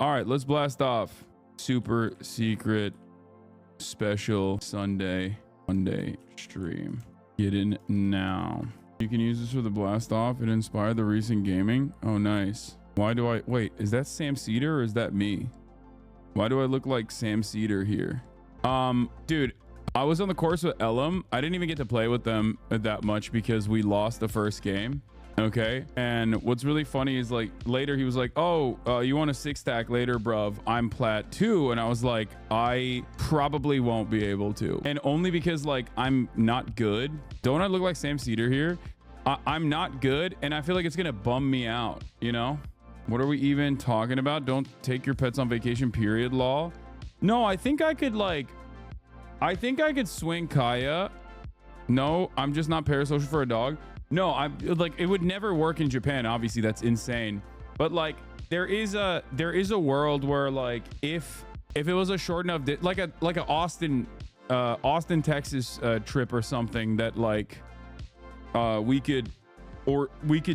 All right, let's blast off. Super secret special Sunday stream. Get in now. You can use this for the blast off. It inspired the recent gaming. Oh, nice. Why do I wait? Is that Sam Cedar or is that me? Why do I look like Sam Cedar here? Dude, I was on the course with Elam. I didn't even get to play with them that much because we lost the first game. Okay. And what's really funny is like later he was like, oh, you want a 6-stack later, bruv? I'm plat 2. And I was like, I probably won't be able to. And only because like I'm not good. Don't I look like Sam Cedar here? I'm not good. And I feel like it's going to bum me out, you know? What are we even talking about? Don't take your pets on vacation, period, law. No, I think I could swing Kaya. No, I'm just not parasocial for a dog. No, I'm like, it would never work in Japan. Obviously that's insane. But like there is a world where like, if it was a short enough, like a Austin, Texas trip or something that like, we could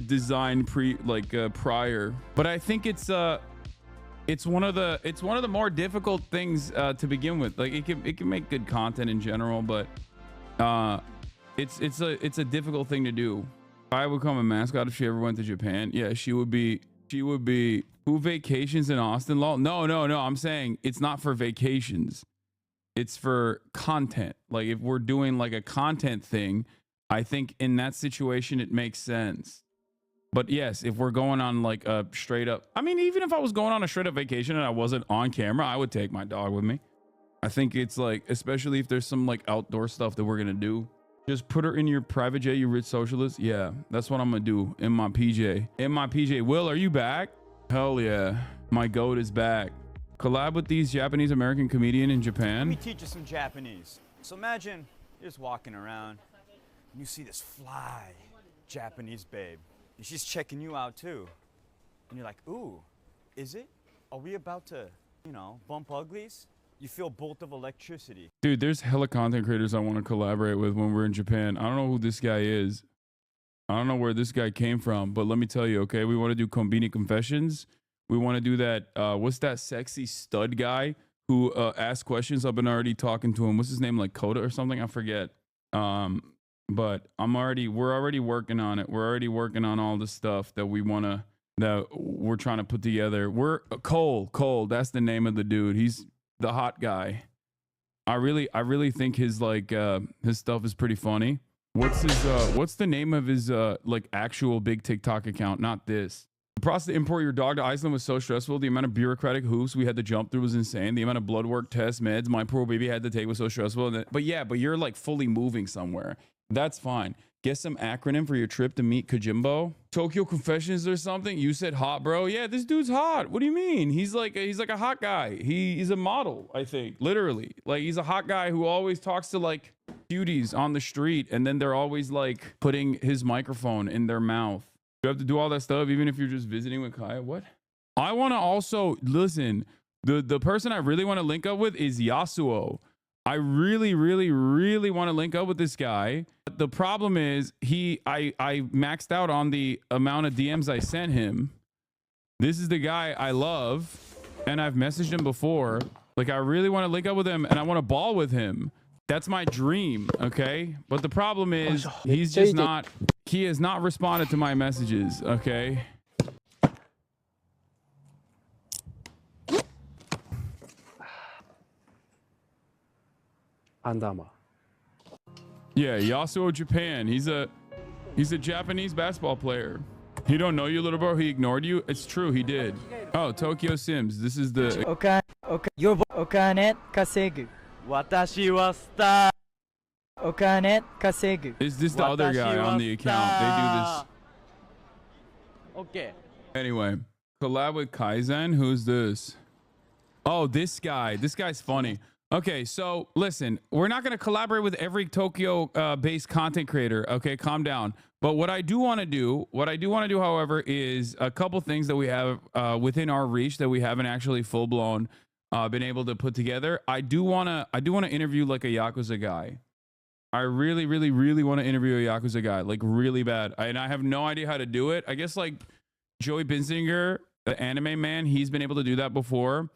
design prior, but I think it's one of the more difficult things to begin with. Like it can make good content in general, but it's a difficult thing to do. I would become a mascot if she ever went to Japan. Yeah, she would be. Who vacations in Austin, law? No. I'm saying it's not for vacations. It's for content. Like if we're doing like a content thing, I think in that situation it makes sense. But yes, if we're going on like a straight up, I mean, even if I was going on a straight up vacation and I wasn't on camera, I would take my dog with me. I think it's like, especially if there's some like outdoor stuff that we're gonna do, just put her in your private jet, you rich socialist. Yeah, that's what I'm gonna do in my PJ. Will, are you back? Hell yeah, my goat is back. Collab with these Japanese American comedian in Japan. Let me teach you some Japanese. So imagine you're just walking around and you see this fly Japanese babe. And she's checking you out too. And you're like, ooh, is it? Are we about to, bump uglies? You feel a bolt of electricity. Dude, there's hella content creators I want to collaborate with when we're in Japan. I don't know who this guy is. I don't know where this guy came from, but let me tell you, okay? We want to do Konbini Confessions. We want to do that, what's that sexy stud guy who asks questions? I've been already talking to him. What's his name, like Coda or something? I forget. But we're already working on it. We're already working on all the stuff that we're trying to put together. We're Cole. That's the name of the dude. He's the hot guy. I really think his stuff is pretty funny. What's the name of his like actual big TikTok account? Not this. The process to import your dog to Iceland was so stressful. The amount of bureaucratic hoops we had to jump through was insane. The amount of blood work, tests, meds my poor baby had to take was so stressful. But you're like fully moving somewhere. That's fine. Get some acronym for your trip to meet Kojimbo. Tokyo Confessions or something. You said hot, bro. Yeah, this dude's hot. What do you mean? He's like a hot guy. He's a model, I think. Literally. Like he's a hot guy who always talks to like cuties on the street, and then they're always like putting his microphone in their mouth. You have to do all that stuff even if you're just visiting with Kaya. What? I want to also listen. The person I really want to link up with is Yasuo. I really want to link up with this guy. But the problem is I maxed out on the amount of DMs I sent him. This is the guy I love, and I've messaged him before. Like I really want to link up with him and I want to ball with him. That's my dream, okay? But the problem is he has not responded to my messages, okay? Andama. Yeah, Yasuo Japan. He's a Japanese basketball player. He don't know you, little bro. He ignored you. It's true, he did. Oh, Tokyo Sims. This is the Okane kasegu. Watashi wa star. Okane kasegu. Is this the other guy on the account? They do this. Okay. Anyway, collab with Kaizen. Who's this? Oh, this guy. This guy's funny. Okay, so listen, we're not going to collaborate with every Tokyo-based content creator. Okay, calm down. But what I do want to do, however, is a couple things that we have within our reach that we haven't actually full-blown been able to put together. I do want to interview like a Yakuza guy. I really want to interview a Yakuza guy, like really bad. And I have no idea how to do it. I guess like Joey Benzinger The anime man, he's been able to do that before.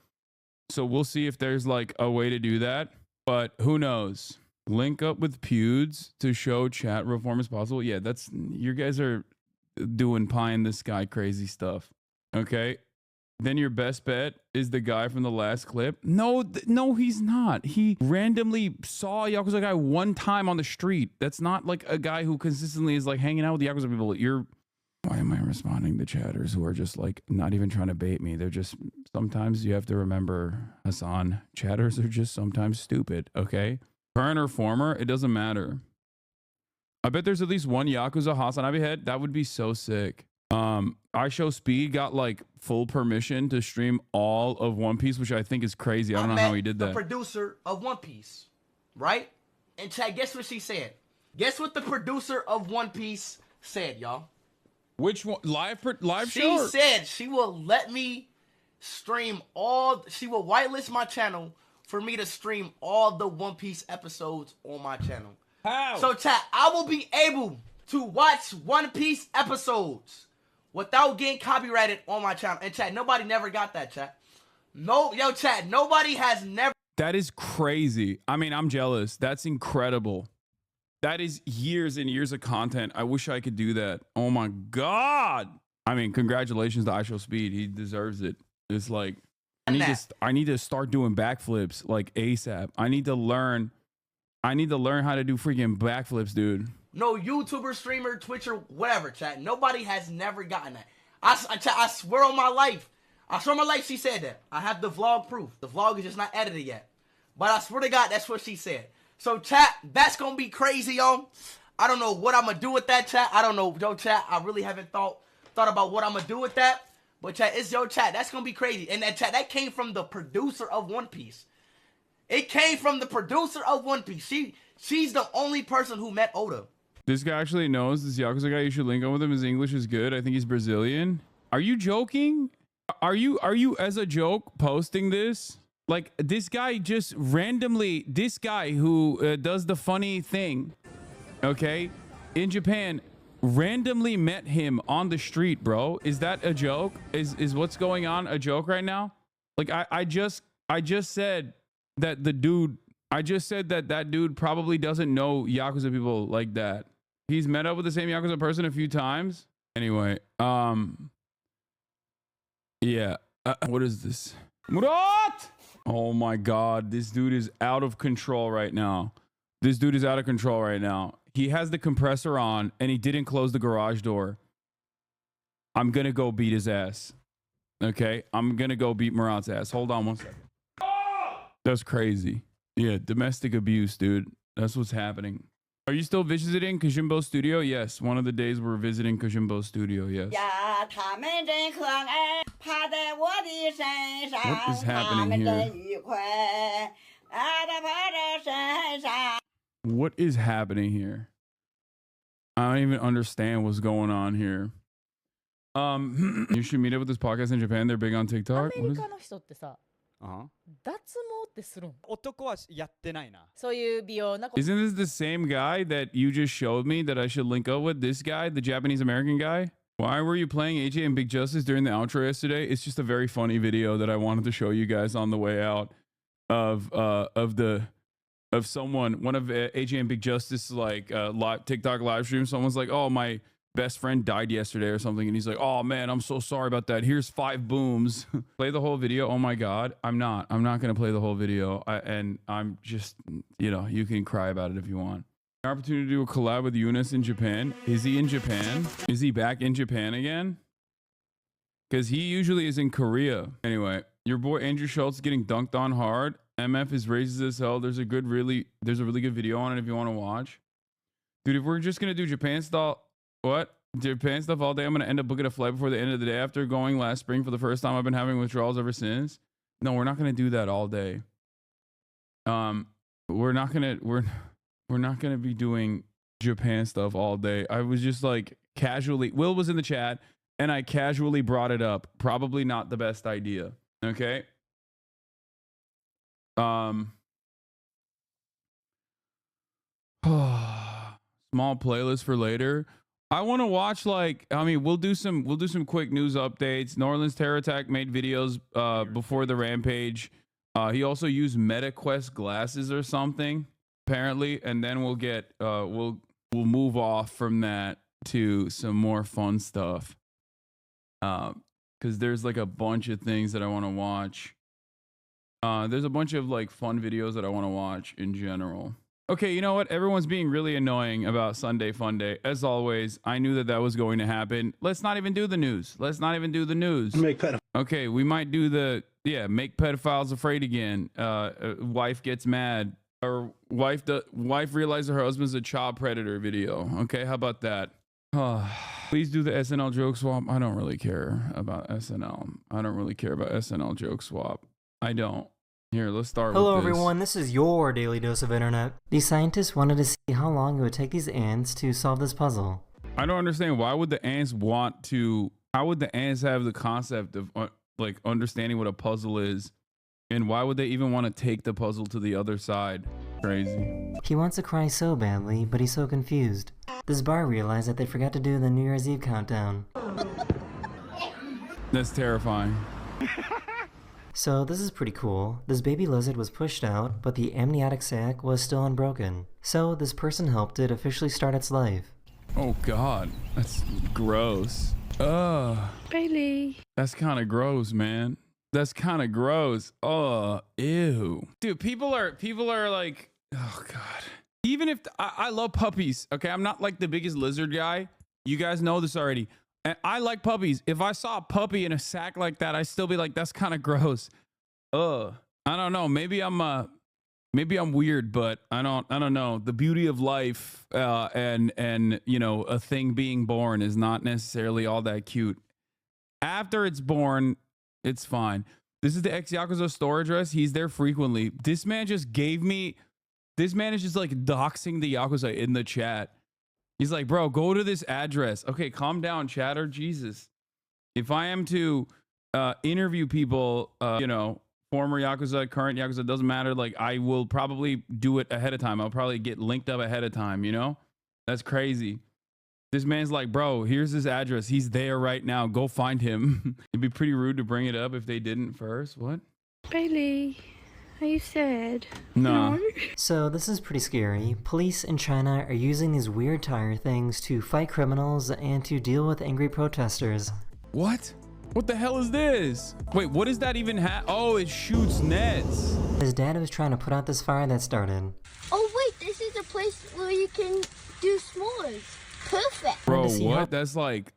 So we'll see if there's like a way to do that. But who knows? Link up with Pewds to show chat reform is possible. Yeah, that's, you guys are doing pie in the sky crazy stuff. Okay. Then your best bet is the guy from the last clip. No, no, he's not. He randomly saw a Yakuza guy one time on the street. That's not like a guy who consistently is like hanging out with the Yakuza people. Why am I responding to chatters who are just like not even trying to bait me? They're just, sometimes you have to remember, Hassan, chatters are just sometimes stupid, okay? Current or former, it doesn't matter. I bet there's at least one Yakuza Hasanabi head. That would be so sick. I Show Speed got like full permission to stream all of One Piece, which I think is crazy. I don't know how he did that. The producer of One Piece, right? And chat, guess what she said? Guess what the producer of One Piece said, y'all? Which one? Live She show? She said she will let me stream all. She will whitelist my channel for me to stream all the One Piece episodes on my channel. How? So chat, I will be able to watch One Piece episodes without getting copyrighted on my channel. And chat, nobody never got that, chat. No, yo, chat, nobody has never. That is crazy. I mean, I'm jealous. That's incredible. That is years and years of content. I wish I could do that. Oh my God. I mean, congratulations to I Show Speed. He deserves it. It's like, I need to start doing backflips like ASAP. I need to learn how to do freaking backflips, dude. No YouTuber, streamer, Twitcher, whatever, chat. Nobody has never gotten that. I swear on my life. I swear on my life she said that. I have the vlog proof. The vlog is just not edited yet. But I swear to God, that's what she said. So, chat, that's going to be crazy, yo. I don't know what I'm going to do with that, chat. I don't know, yo, chat. I really haven't thought about what I'm going to do with that. But, chat, it's yo, chat. That's going to be crazy. And that, chat, that came from the producer of One Piece. It came from the producer of One Piece. She's the only person who met Oda. This guy actually knows this Yakuza guy. You should link up with him. His English is good. I think he's Brazilian. Are you joking? Are you as a joke posting this? Like, this guy just randomly, this guy who does the funny thing, okay, in Japan, randomly met him on the street, bro. Is that a joke? Is what's going on a joke right now? Like, I just said that the dude, that dude probably doesn't know Yakuza people like that. He's met up with the same Yakuza person a few times. Anyway, yeah. What is this? Murat! Oh my God, this dude is out of control right now. This dude is out of control right now. He has the compressor on and he didn't close the garage door. I'm gonna go beat his ass. Okay, I'm gonna go beat Murat's ass. Hold on one second. That's crazy. Yeah, domestic abuse, dude. That's what's happening. Are you still visiting Kojimbo's studio? Yes, one of the days we're visiting Kojimbo's studio, yes. What is happening here? What is happening here? I don't even understand what's going on here. You should meet up with this podcast in Japan. They're big on TikTok. アメリカの人ってさ、脱毛ってするん？男はやってないな。そういう美容な。 Isn't this the same guy that you just showed me that I should link up with? This guy, the Japanese American guy? Why were you playing AJ and Big Justice during the outro yesterday? It's just a very funny video that I wanted to show you guys on the way out of someone, one of AJ and Big Justice like live TikTok live stream. Someone's like, "Oh, my best friend died yesterday or something," and he's like, "Oh man, I'm so sorry about that. Here's 5 booms." Play the whole video. Oh my God, I'm not gonna play the whole video. And I'm just, you know, you can cry about it if you want. Opportunity to do a collab with Eunice in Japan. Is he in Japan? Is he back in Japan again? Because he usually is in Korea. Anyway, your boy Andrew Schultz getting dunked on hard. MF is raises as hell. There's a really good video on it if you want to watch. Dude, if we're just gonna do Japan stuff all day, I'm gonna end up booking a flight before the end of the day after going last spring for the first time. I've been having withdrawals ever since. No, we're not gonna do that all day. We're not gonna be doing Japan stuff all day. I was just like casually, Will was in the chat and I casually brought it up. Probably not the best idea. Okay. Small playlist for later. I want to watch, like, I mean, we'll do some quick news updates. New Orleans terror attack made videos before the rampage. He also used MetaQuest glasses or something, apparently, and then we'll get we'll move off from that to some more fun stuff. Because there's like a bunch of things that I want to watch. There's a bunch of like fun videos that I want to watch in general. Okay, you know what? Everyone's being really annoying about Sunday Funday. As always, I knew that was going to happen. Let's not even do the news. Let's not even do the news. Okay, we might do the, make pedophiles afraid again. Wife gets mad. Or wife realizes her husband's a child predator video. Okay, how about that? Please do the SNL joke swap. I don't really care about SNL. I don't really care about SNL joke swap. I don't. Here, let's start Hello with this. everyone, this is your daily dose of internet. These scientists wanted to see how long it would take these ants to solve this puzzle. I don't understand. Why would the ants want to, how would the ants have the concept of like understanding what a puzzle is? And why would they even want to take the puzzle to the other side? Crazy. He wants to cry so badly, but he's so confused. This bar realized that they forgot to do the New Year's Eve countdown. That's terrifying. So this is pretty cool. This baby lizard was pushed out, but the amniotic sac was still unbroken. So this person helped it officially start its life. Oh God, that's gross. Bailey. That's kind of gross, man. That's kind of gross. Oh, ew. Dude, people are like, oh God. Even if I love puppies, okay? I'm not like the biggest lizard guy. You guys know this already. And I like puppies. If I saw a puppy in a sack like that, I'd still be like, that's kind of gross. I don't know. Maybe I'm weird, but I don't know. The beauty of life and you know, a thing being born is not necessarily all that cute. After it's born, it's fine. This is the ex-Yakuza store address. He's there frequently. This man just gave me, this man is just like doxing the Yakuza in the chat. He's like, bro, go to this address. Okay, calm down, chatter. Jesus. If I am to interview people, you know, former Yakuza, current Yakuza, doesn't matter. Like, I will probably do it ahead of time. I'll probably get linked up ahead of time, you know? That's crazy. This man's like, bro, here's his address. He's there right now. Go find him. It'd be pretty rude to bring it up if they didn't first. What? Bailey, are you sad? Nah. No. So this is pretty scary. Police in China are using these weird tire things to fight criminals and to deal with angry protesters. What? What the hell is this? Wait, what does that even have? Oh, it shoots nets. His dad was trying to put out this fire that started. Oh wait, this is a place where you can do s'mores. Perfect. Bro, what? That's like,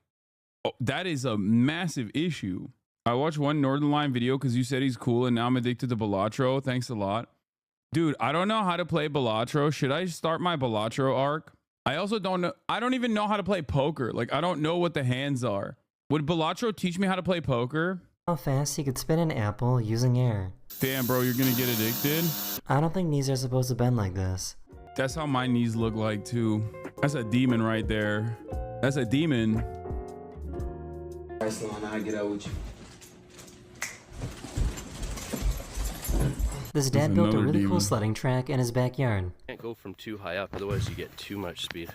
oh, that is a massive issue. I watched one Northern Line video because you said he's cool and now I'm addicted to Balatro. Thanks a lot. Dude, I don't know how to play Balatro. Should I start my Balatro arc? I also don't know. I don't even know how to play poker. Like, I don't know what the hands are. Would Balatro teach me how to play poker? How fast he could spin an apple using air. Damn, bro, you're gonna get addicted? I don't think knees are supposed to bend like this. That's how my knees look like too. That's a demon right there. That's a demon. Alright, Salon, I get out with you. This dad built a really cool sledding track in his backyard. Can't go from too high up, otherwise you get too much speed.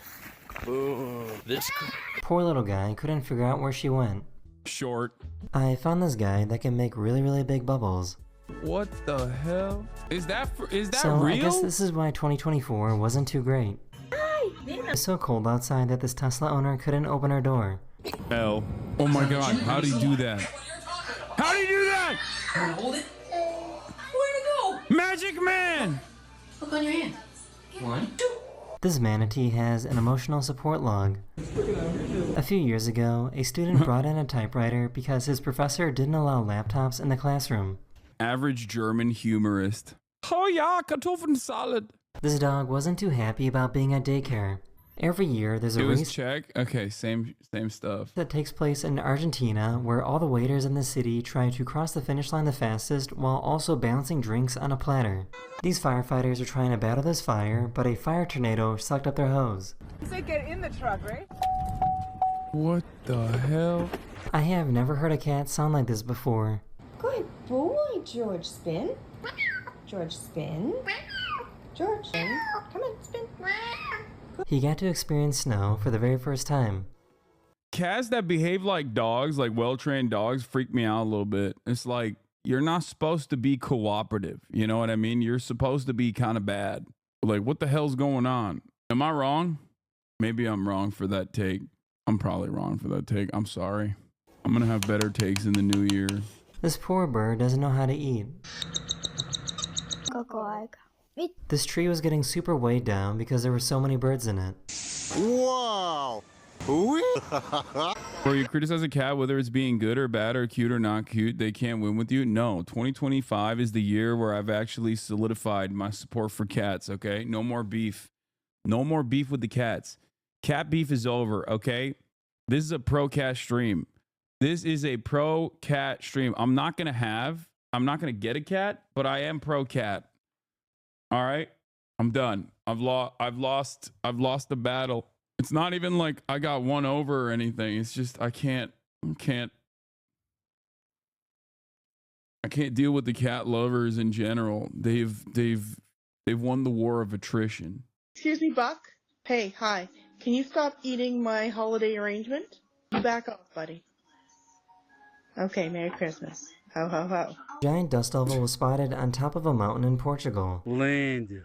Boom. This. Poor little guy couldn't figure out where she went. Short. I found this guy that can make really, really big bubbles. What the hell? Is that So real? I guess this is why 2024 wasn't too great. It's so cold outside that this Tesla owner couldn't open her door. Hell. Oh my God, how do you do that? How do you do that? Hold it. Where'd it go? Magic Man! Look on your hand. 1, 2. This manatee has an emotional support log. A few years ago, a student brought in a typewriter because his professor didn't allow laptops in the classroom. Average German humorist. Oh yeah, Kartoffelsalat. This dog wasn't too happy about being at daycare. Every year, there's a It was race Czech? Okay, same stuff. that takes place in Argentina where all the waiters in the city try to cross the finish line the fastest while also balancing drinks on a platter. These firefighters are trying to battle this fire, but a fire tornado sucked up their hose. So get in the truck, right? What the hell? I have never heard a cat sound like this before. Good boy, George. Spin. George, spin. George, spin. Come on, spin. He got to experience snow for the very first time. Cats that behave like dogs, like well-trained dogs, freak me out a little bit. It's like, you're not supposed to be cooperative. You know what I mean? You're supposed to be kind of bad. Like, what the hell's going on? Am I wrong? Maybe I'm wrong for that take. I'm probably wrong for that take. I'm sorry. I'm gonna have better takes in the new year. This poor bird doesn't know how to eat. This tree was getting super weighed down because there were so many birds in it. Wow! Bro, you criticize a cat whether it's being good or bad or cute or not cute, they can't win with you? No, 2025 is the year where I've actually solidified my support for cats, okay? No more beef. No more beef with the cats. Cat beef is over, okay? This is a pro-cat stream. This is a pro-cat stream. I'm not going to get a cat, but I am pro-cat. All right? I'm done. I've lost the battle. It's not even like I got one over or anything. It's just I can't deal with the cat lovers in general. They've won the war of attrition. Excuse me, Buck. Hey, hi. Can you stop eating my holiday arrangement? You back off, buddy. Okay, Merry Christmas. Ho ho ho. Giant dust oval was spotted on top of a mountain in Portugal. Land.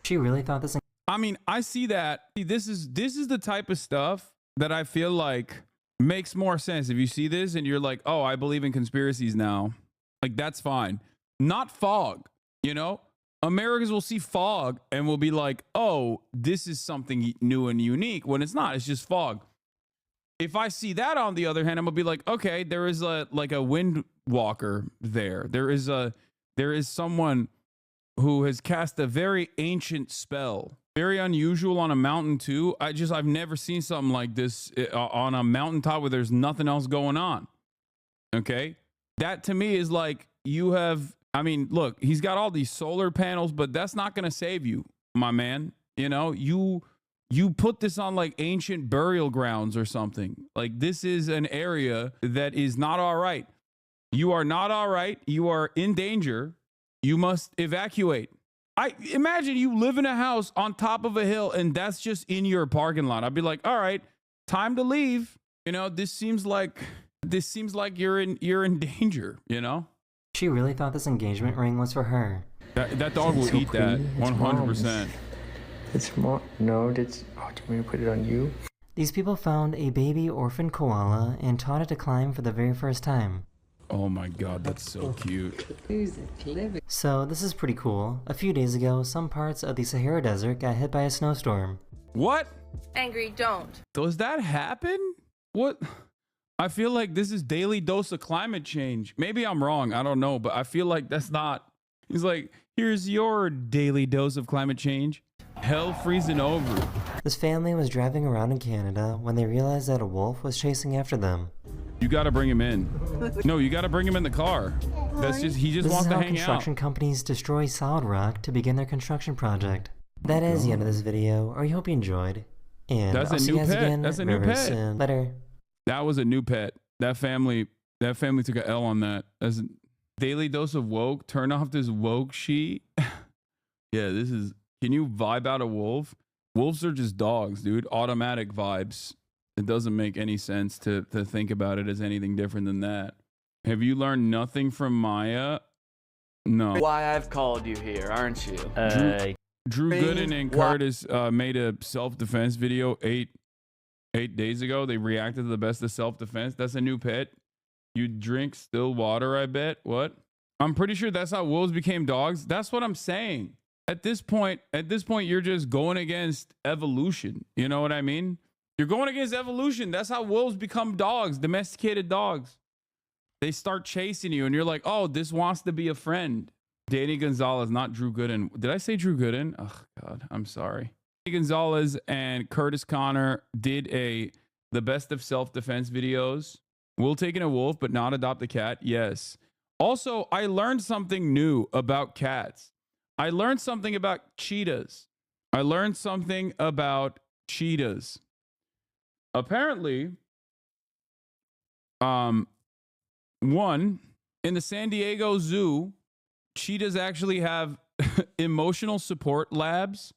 She really thought this. I mean, I see that. This is the type of stuff that I feel like makes more sense. If you see this and you're like, oh, I believe in conspiracies now, like that's fine. Not fog, you know? Americans will see fog and will be like, oh, this is something new and unique, when it's not. It's just fog. If I see that, on the other hand, I'm gonna be like, okay, there is a wind walker there. There is someone who has cast a very ancient spell. Very unusual on a mountain too. I've never seen something like this on a mountaintop where there's nothing else going on. Okay? That to me is like, you have, I mean, look, he's got all these solar panels, but that's not going to save you, my man. You know, you put this on like ancient burial grounds or something. Like, this is an area that is not all right. You are not all right. You are in danger. You must evacuate. I imagine you live in a house on top of a hill and that's just in your parking lot. I'd be like, all right, time to leave. You know, this seems like you're in danger, you know? She really thought this engagement ring was for her. That dog will eat that 100%. It's more, no, that's, oh, do you want me to put it on you? These people found a baby orphan koala and taught it to climb for the very first time. Oh my God, that's so cute. So this is pretty cool. A few days ago, some parts of the Sahara Desert got hit by a snowstorm. What? Angry, don't. Does that happen? What? I feel like this is daily dose of climate change. Maybe I'm wrong. I don't know, but I feel like that's not. He's like, here's your daily dose of climate change. Hell freezing over. This family was driving around in Canada when they realized that a wolf was chasing after them. You got to bring him in. No, you got to bring him in the car. That's just, he just wants to hang out. This is how construction companies destroy solid rock to begin their construction project. That is the end of this video. I hope you enjoyed. And that's I'll see you guys again That's a new pet. Soon. Later. That was a new pet. That family took an L on that. That's a daily dose of woke. Turn off this woke sheet. Yeah, this is, can you vibe out a wolf? Wolves are just dogs, dude. Automatic vibes. It doesn't make any sense to think about it as anything different than that. Have you learned nothing from Maya? No. Why I've called you here, aren't you? Drew Gooden and Curtis made a self-defense video 8 days ago. They reacted to the best of self-defense. That's a new pet. You drink still water, I bet. What? I'm pretty sure that's how wolves became dogs. That's what I'm saying. At this point, you're just going against evolution. You know what I mean? You're going against evolution. That's how wolves become dogs, domesticated dogs. They start chasing you and you're like, oh, this wants to be a friend. Danny Gonzalez, not Drew Gooden. Did I say Drew Gooden? Oh, God, I'm sorry. Danny Gonzalez and Curtis Connor did the best of self-defense videos. Will taking a wolf, but not adopt a cat. Yes. Also, I learned something new about cats. I learned something about cheetahs. Apparently, one, in the San Diego Zoo, cheetahs actually have emotional support labs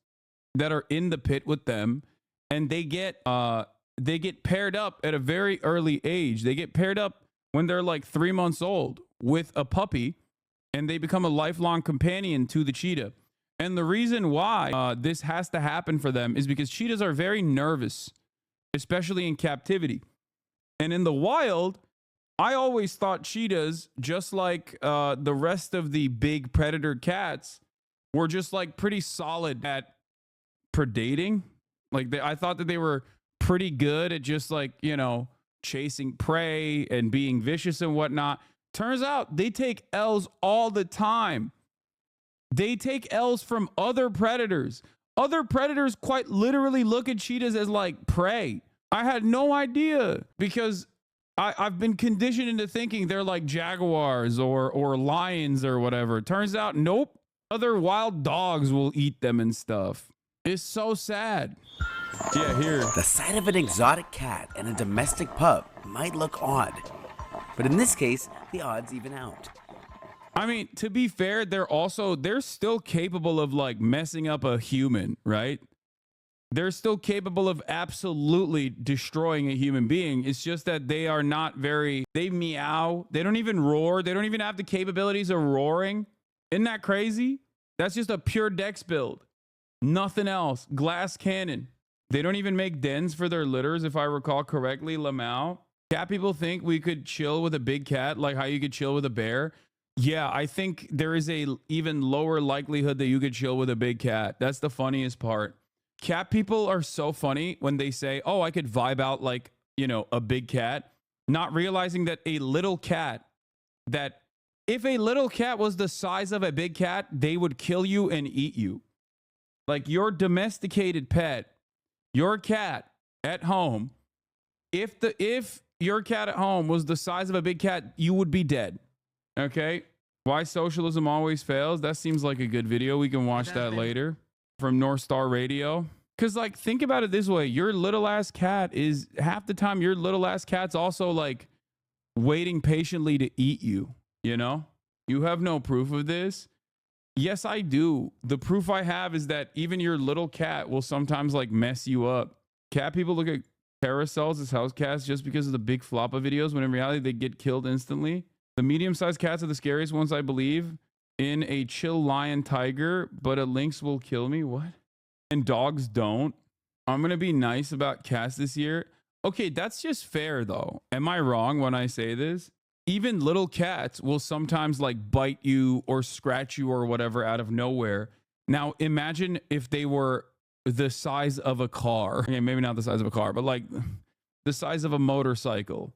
that are in the pit with them, and they get paired up at a very early age. They get paired up when they're like 3 months old with a puppy, and they become a lifelong companion to the cheetah. And the reason why this has to happen for them is because cheetahs are very nervous, especially in captivity. And in the wild, I always thought cheetahs, just like the rest of the big predator cats, were just like pretty solid at predating. Like I thought that they were pretty good at just like, you know, chasing prey and being vicious and whatnot. Turns out they take L's all the time. They take L's from other predators. Other predators quite literally look at cheetahs as like prey. I had no idea because I've been conditioned into thinking they're like jaguars or lions or whatever. Turns out, nope. Other wild dogs will eat them and stuff. It's so sad. Yeah, here. The sight of an exotic cat and a domestic pup might look odd, but in this case, the odds even out. I mean, to be fair, they're still capable of like messing up a human, right? They're still capable of absolutely destroying a human being. It's just that they are not they meow. They don't even roar. They don't even have the capabilities of roaring. Isn't that crazy? That's just a pure dex build. Nothing else. Glass cannon. They don't even make dens for their litters, if I recall correctly, Lamau. Cat people think we could chill with a big cat like how you could chill with a bear. Yeah, I think there is a even lower likelihood that you could chill with a big cat. That's the funniest part. Cat people are so funny when they say, oh, I could vibe out like, you know, a big cat, not realizing that a little cat, that if a little cat was the size of a big cat, they would kill you and eat you. Like your domesticated pet, your cat at home, if your cat at home was the size of a big cat, you would be dead. Okay? Why socialism always fails? That seems like a good video. We can watch that later from North Star Radio. Because, like, think about it this way. Your little ass cat is half the time your little ass cat's also like waiting patiently to eat you. You know, you have no proof of this. Yes, I do. The proof I have is that even your little cat will sometimes like mess you up. Cat people look at carousels as house cats just because of the big floppa videos, when in reality they get killed instantly. The medium-sized cats are the scariest ones, I believe. In a chill lion tiger, but a lynx will kill me. What? And dogs don't. I'm going to be nice about cats this year. Okay, that's just fair though. Am I wrong when I say this? Even little cats will sometimes like bite you or scratch you or whatever out of nowhere. Now, imagine if they were the size of a car. Okay, maybe not the size of a car, but like the size of a motorcycle.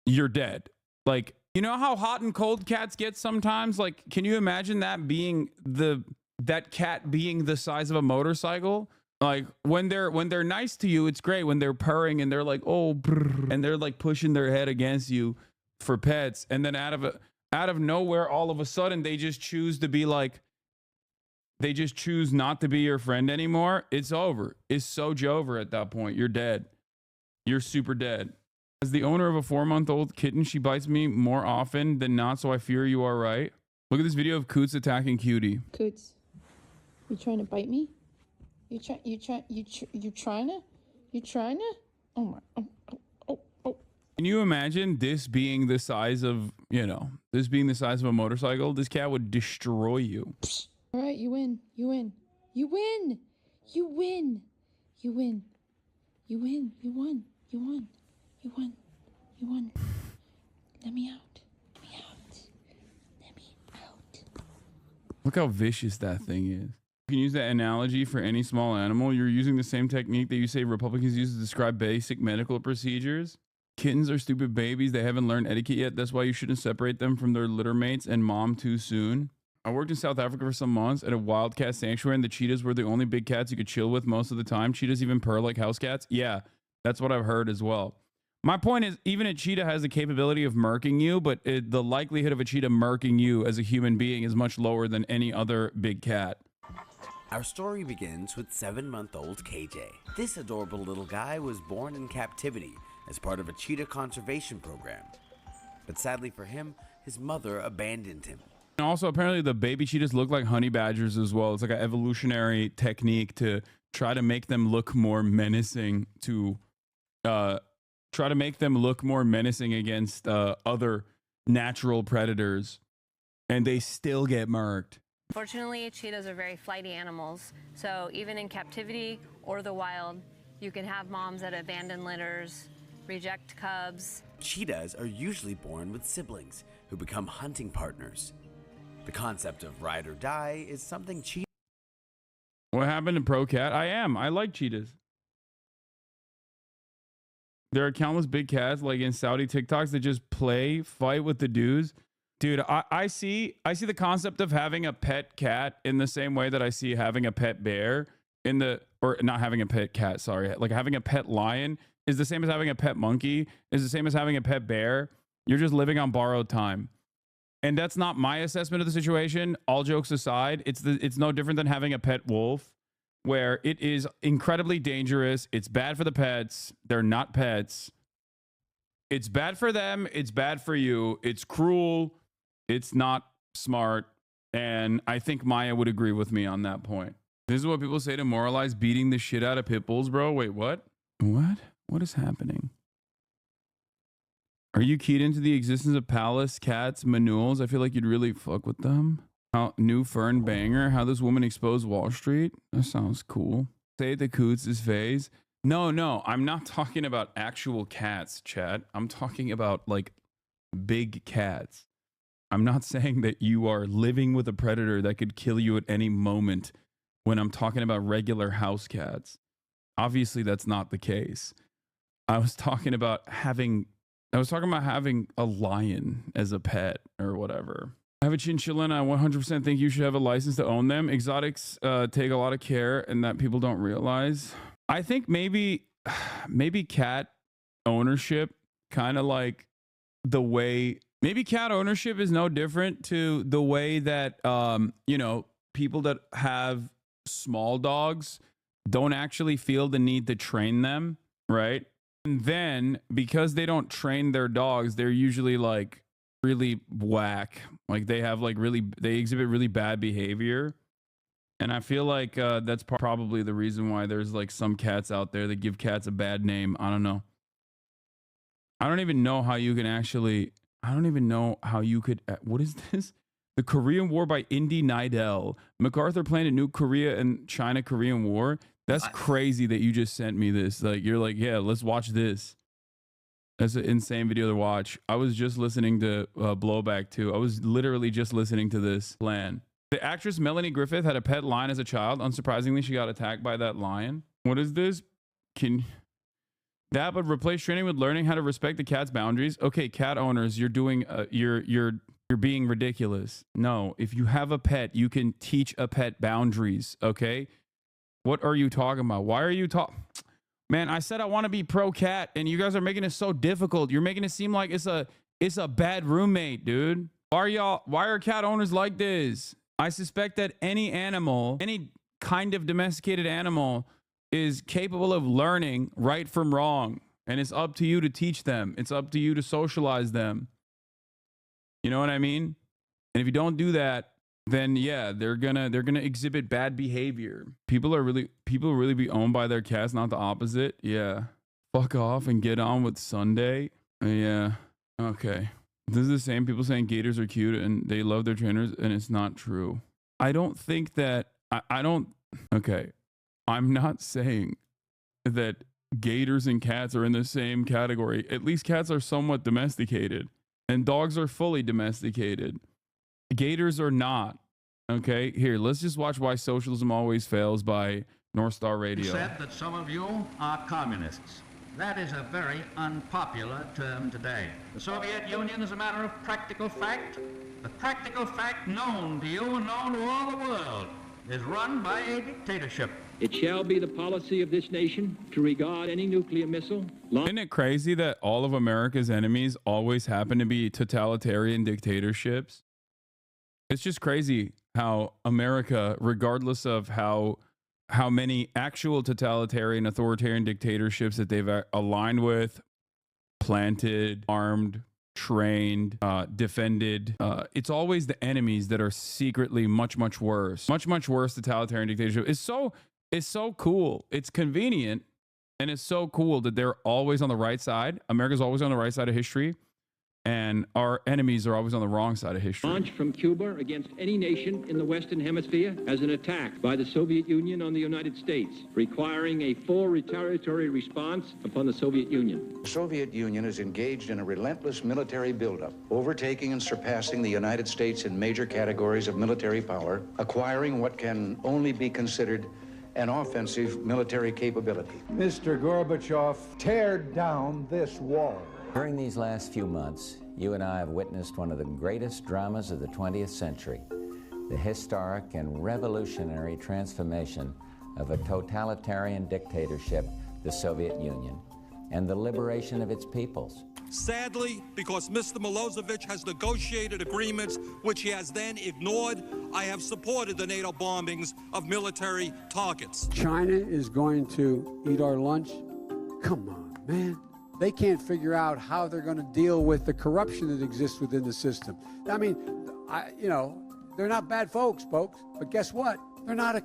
You're dead. Like, you know how hot and cold cats get sometimes? Like, can you imagine that being that cat being the size of a motorcycle? Like when they're nice to you, it's great. When they're purring and they're like, oh, brr, and they're like pushing their head against you for pets, and then out of nowhere, all of a sudden, they just choose not to be your friend anymore. It's over. It's so over at that point. You're dead. You're super dead. As the owner of a 4-month-old kitten, she bites me more often than not, so I fear you are right. Look at this video of Coots attacking Cutie. Coots, you trying to bite me? You trying to? Oh my! Oh. Can you imagine this being the size of, this being the size of a motorcycle? This cat would destroy you. All right, you win. You won. Let me out. Look how vicious that thing is. You can use that analogy for any small animal. You're using the same technique that you say Republicans use to describe basic medical procedures. Kittens are stupid babies. They haven't learned etiquette yet. That's why you shouldn't separate them from their litter mates and mom too soon. I worked in South Africa for some months at a wildcat sanctuary, and the cheetahs were the only big cats you could chill with most of the time. Cheetahs even purr like house cats. Yeah, that's what I've heard as well. My point is, even a cheetah has the capability of murking you, but the likelihood of a cheetah murking you as a human being is much lower than any other big cat. Our story begins with 7-month-old KJ. This adorable little guy was born in captivity as part of a cheetah conservation program. But sadly for him, his mother abandoned him. And also, apparently, the baby cheetahs look like honey badgers as well. It's like an evolutionary technique to try to make them look more menacing against other natural predators, and they still get murked. Fortunately, cheetahs are very flighty animals, so even in captivity or the wild, you can have moms that abandon litters, reject cubs. Cheetahs are usually born with siblings who become hunting partners. The concept of ride or die is something cheetahs. What happened to Pro Cat? I like cheetahs. There are countless big cats like in Saudi TikToks that just fight with the dudes. Dude, I see the concept of having a pet cat in the same way that I see having a pet bear or not having a pet cat, sorry. Like having a pet lion is the same as having a pet monkey, is the same as having a pet bear. You're just living on borrowed time. And that's not my assessment of the situation. All jokes aside, it's no different than having a pet wolf, where it is incredibly dangerous. It's bad for the pets. They're not pets. It's bad for them. It's bad for you. It's cruel. It's not smart. And I think Maya would agree with me on that point. This is what people say to moralize beating the shit out of pit bulls, bro. Wait, what? What? What is happening? Are you keyed into the existence of palace cats, manuals? I feel like you'd really fuck with them. How new Fern banger? How this woman exposed Wall Street? That sounds cool. Say the Coots' phase. No, I'm not talking about actual cats, chat. I'm talking about like big cats. I'm not saying that you are living with a predator that could kill you at any moment when I'm talking about regular house cats. Obviously, that's not the case. I was talking about having a lion as a pet or whatever. I have a chinchilla and I 100% think you should have a license to own them. Exotics take a lot of care and that people don't realize. I think maybe cat ownership kind of like the way, maybe cat ownership is no different to the way that, people that have small dogs don't actually feel the need to train them, right? And then because they don't train their dogs, they're usually like really whack. Like they exhibit really bad behavior. And I feel like that's probably the reason why there's like some cats out there that give cats a bad name. I don't know. I don't even know how you could, what is this? The Korean War by Indy Nidell. MacArthur planned a new Korea and China-Korean War. That's crazy that you just sent me this. Like, you're like, yeah, let's watch this. That's an insane video to watch. I was just listening to Blowback too. I was literally just listening to this plan. The actress Melanie Griffith had a pet lion as a child. Unsurprisingly, she got attacked by that lion. What is this? That would replace training with learning how to respect the cat's boundaries. Okay, cat owners, you're doing, you're being ridiculous. No, if you have a pet, you can teach a pet boundaries. Okay. What are you talking about? Why are you talking? Man, I said I want to be pro cat and you guys are making it so difficult. You're making it seem like it's a bad roommate, dude. Why are cat owners like this? I suspect that any animal, any kind of domesticated animal is capable of learning right from wrong. And it's up to you to teach them. It's up to you to socialize them. You know what I mean? And if you don't do that, then yeah, they're gonna exhibit bad behavior. People really be owned by their cats, not the opposite. Yeah. Fuck off and get on with Sunday. Yeah. Okay. This is the same people saying gators are cute and they love their trainers, and it's not true. I don't think that okay. I'm not saying that gators and cats are in the same category. At least cats are somewhat domesticated and dogs are fully domesticated. Gators are not. Okay, here, let's just watch Why Socialism Always Fails by North Star Radio. Said that some of you are communists. That is a very unpopular term today. The Soviet Union is a matter of practical fact. The practical fact known to you and known to all the world is run by a dictatorship. It shall be the policy of this nation to regard any nuclear missile. Isn't it crazy that all of America's enemies always happen to be totalitarian dictatorships? It's just crazy how America, regardless of how many actual totalitarian authoritarian dictatorships that they've aligned with, planted, armed, trained, defended. It's always the enemies that are secretly much worse. Much worse totalitarian dictatorship. It's so cool. It's convenient, and it's so cool that they're always on the right side. America's always on the right side of history, and our enemies are always on the wrong side of history. Launched from Cuba against any nation in the Western Hemisphere as an attack by the Soviet Union on the United States, requiring a full retaliatory response upon the Soviet Union. The Soviet Union is engaged in a relentless military buildup, overtaking and surpassing the United States in major categories of military power, acquiring what can only be considered an offensive military capability. Mr. Gorbachev, tear down this wall. During these last few months, you and I have witnessed one of the greatest dramas of the 20th century, the historic and revolutionary transformation of a totalitarian dictatorship, the Soviet Union, and the liberation of its peoples. Sadly, because Mr. Milosevic has negotiated agreements which he has then ignored, I have supported the NATO bombings of military targets. China is going to eat our lunch? Come on, man. They can't figure out how they're going to deal with the corruption that exists within the system. I mean, they're not bad folks, but guess what? They're not.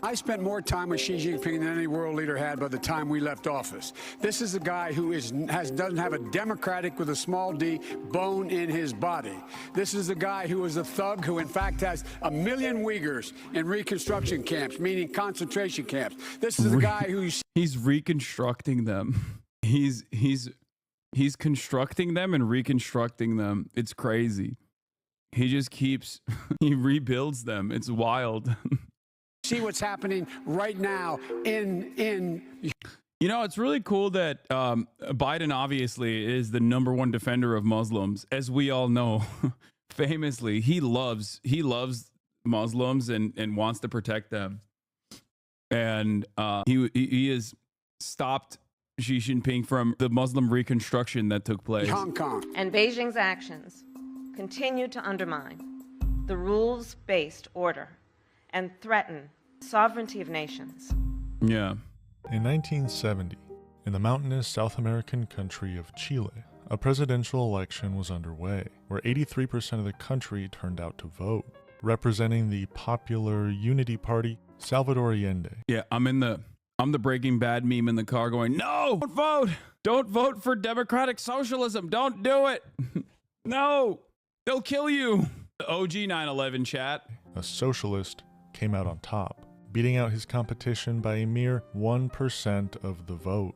I spent more time with Xi Jinping than any world leader had by the time we left office. This is a guy who doesn't have a democratic with a small d bone in his body. This is a guy who is a thug who, in fact, has 1 million Uyghurs in reconstruction camps, meaning concentration camps. This is a guy he's reconstructing them. He's constructing them and reconstructing them. It's crazy. He just keeps, he rebuilds them. It's wild. See what's happening right now in. You know, it's really cool that Biden obviously is the #1 defender of Muslims, as we all know. Famously, he loves Muslims and wants to protect them. And he has stopped Xi Jinping from the Muslim reconstruction that took place. Hong Kong. And Beijing's actions continue to undermine the rules-based order and threaten sovereignty of nations. Yeah. In 1970, in the mountainous South American country of Chile, a presidential election was underway, where 83% of the country turned out to vote. Representing the Popular Unity Party, Salvador Allende. Yeah, I'm the Breaking Bad meme in the car going, no, don't vote. Don't vote for democratic socialism. Don't do it. No, they'll kill you. The OG 9/11 chat. A socialist came out on top, beating out his competition by a mere 1% of the vote.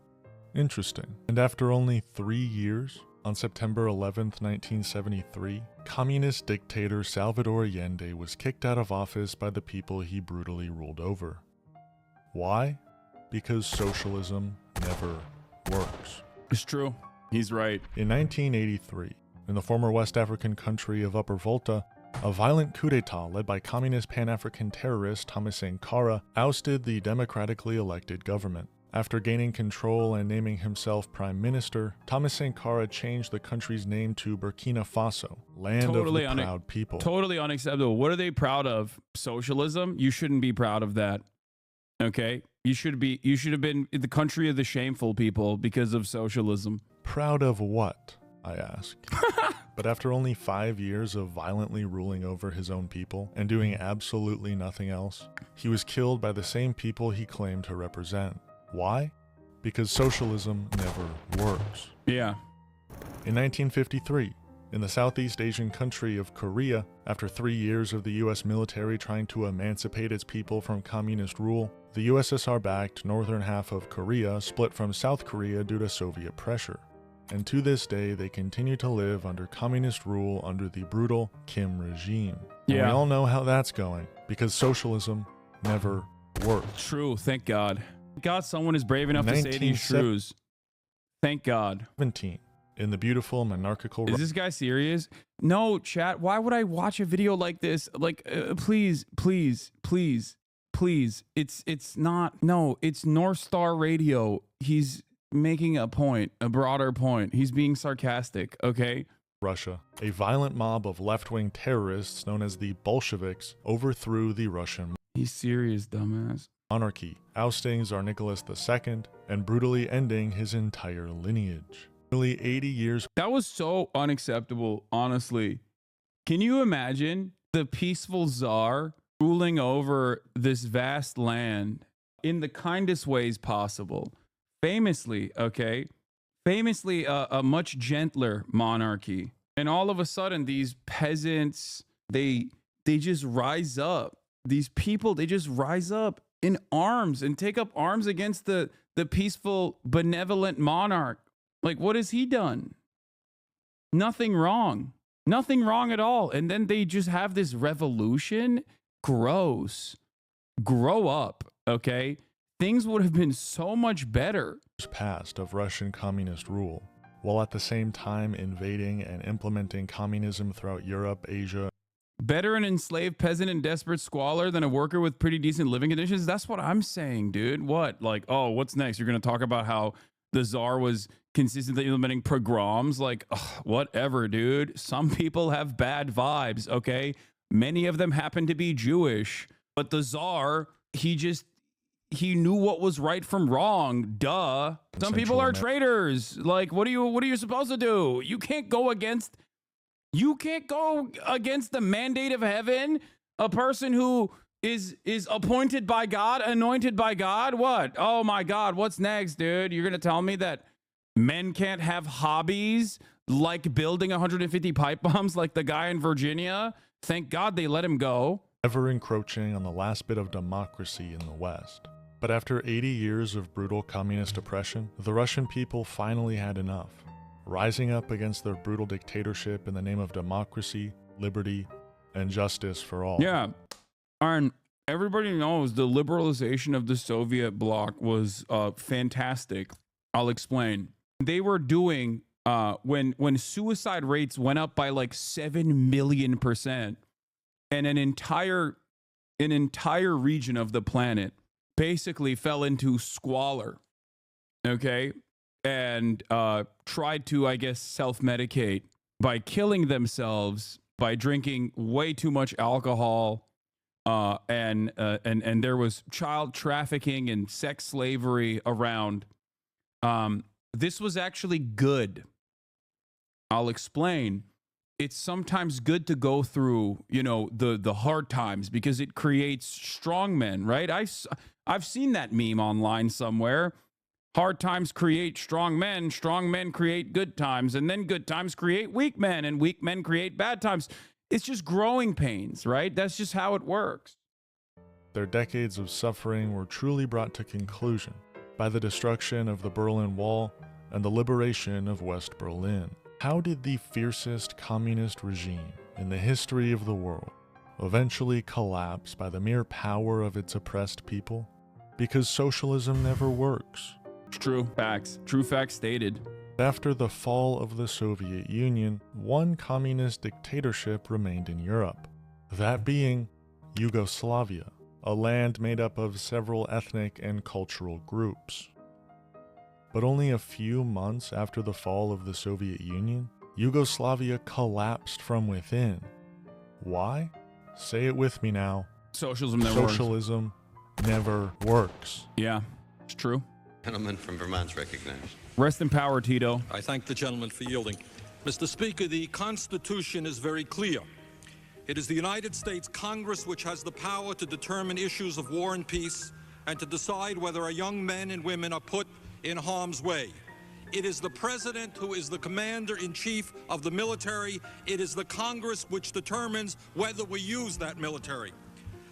Interesting. And after only 3 years, on September 11th, 1973, communist dictator Salvador Allende was kicked out of office by the people he brutally ruled over. Why? Because socialism never works. It's true. He's right. In 1983, in the former West African country of Upper Volta, a violent coup d'etat led by communist Pan-African terrorist Thomas Sankara ousted the democratically elected government. After gaining control and naming himself prime minister, Thomas Sankara changed the country's name to Burkina Faso, land of the proud people. Totally unacceptable. What are they proud of? Socialism? You shouldn't be proud of that. Okay? You should have been the country of the shameful people because of socialism. Proud of what? I ask. But after only 5 years of violently ruling over his own people and doing absolutely nothing else, he was killed by the same people he claimed to represent. Why? Because socialism never works. Yeah. In 1953, in the Southeast Asian country of Korea, after 3 years of the US military trying to emancipate its people from communist rule, the USSR-backed northern half of Korea split from South Korea due to Soviet pressure. And to this day, they continue to live under communist rule under the brutal Kim regime. And we all know how that's going, because socialism never works. True, thank God. Thank God someone is brave enough to say these truths. Thank God. 17. In the beautiful monarchical... Is this guy serious? No, chat. Why would I watch a video like this? Like, please. It's not... No, it's North Star Radio. He's making a point, a broader point. He's being sarcastic, okay? Russia. A violent mob of left-wing terrorists known as the Bolsheviks overthrew the Russian... He's serious, dumbass. Monarchy, ousting Tsar Nicholas II and brutally ending his entire lineage. Nearly 80 years. That was so unacceptable, honestly. Can you imagine the peaceful czar ruling over this vast land in the kindest ways possible? Famously, okay? Famously a much gentler monarchy. And all of a sudden, these peasants, they just rise up. These people, they just rise up in arms and take up arms against the peaceful, benevolent monarch. Like, what has he done? Nothing wrong. Nothing wrong at all. And then they just have this revolution. Gross. Grow up, okay? Things would have been so much better. Past of Russian communist rule, while at the same time invading and implementing communism throughout Europe, Asia. Better an enslaved peasant in desperate squalor than a worker with pretty decent living conditions? That's what I'm saying, dude. What? Like, oh, what's next? You're going to talk about how the czar was consistently implementing pogroms? Like, ugh, whatever, dude. Some people have bad vibes, okay? Many of them happen to be Jewish. But the czar, he knew what was right from wrong. Duh. Some people are traitors. Like, what are you supposed to do? You can't go against the mandate of heaven. A person who is appointed by God, anointed by God. What? Oh my God, what's next, dude? You're gonna tell me that men can't have hobbies like building 150 pipe bombs like the guy in Virginia? Thank God they let him go. Ever encroaching on the last bit of democracy in the West. But after 80 years of brutal communist oppression, the Russian people finally had enough, rising up against their brutal dictatorship in the name of democracy, liberty, and justice for all. Yeah. And everybody knows the liberalization of the Soviet bloc was fantastic. I'll explain. They were doing, when suicide rates went up by like 7 million%, and an entire region of the planet basically fell into squalor, okay? And tried to, I guess, self-medicate by killing themselves, by drinking way too much alcohol, and there was child trafficking and sex slavery around. This was actually good. I'll explain. It's sometimes good to go through, you know, the hard times because it creates strong men, right? I've seen that meme online somewhere. Hard times create strong men create good times, and then good times create weak men, and weak men create bad times. It's just growing pains, right? That's just how it works. Their decades of suffering were truly brought to conclusion by the destruction of the Berlin Wall and the liberation of West Berlin. How did the fiercest communist regime in the history of the world eventually collapse by the mere power of its oppressed people? Because socialism never works. True facts. True facts stated. After the fall of the Soviet Union, one communist dictatorship remained in Europe, that being Yugoslavia, a land made up of several ethnic and cultural groups. But only a few months after the fall of the Soviet Union, Yugoslavia collapsed from within. Why? Say it with me now. Socialism never works. Socialism never works. Yeah, it's true. Gentleman from Vermont's recognized. Rest in power, Tito. I thank the gentleman for yielding. Mr. Speaker, the Constitution is very clear. It is the United States Congress which has the power to determine issues of war and peace and to decide whether our young men and women are put in harm's way. It is the President who is the Commander-in-Chief of the military. It is the Congress which determines whether we use that military.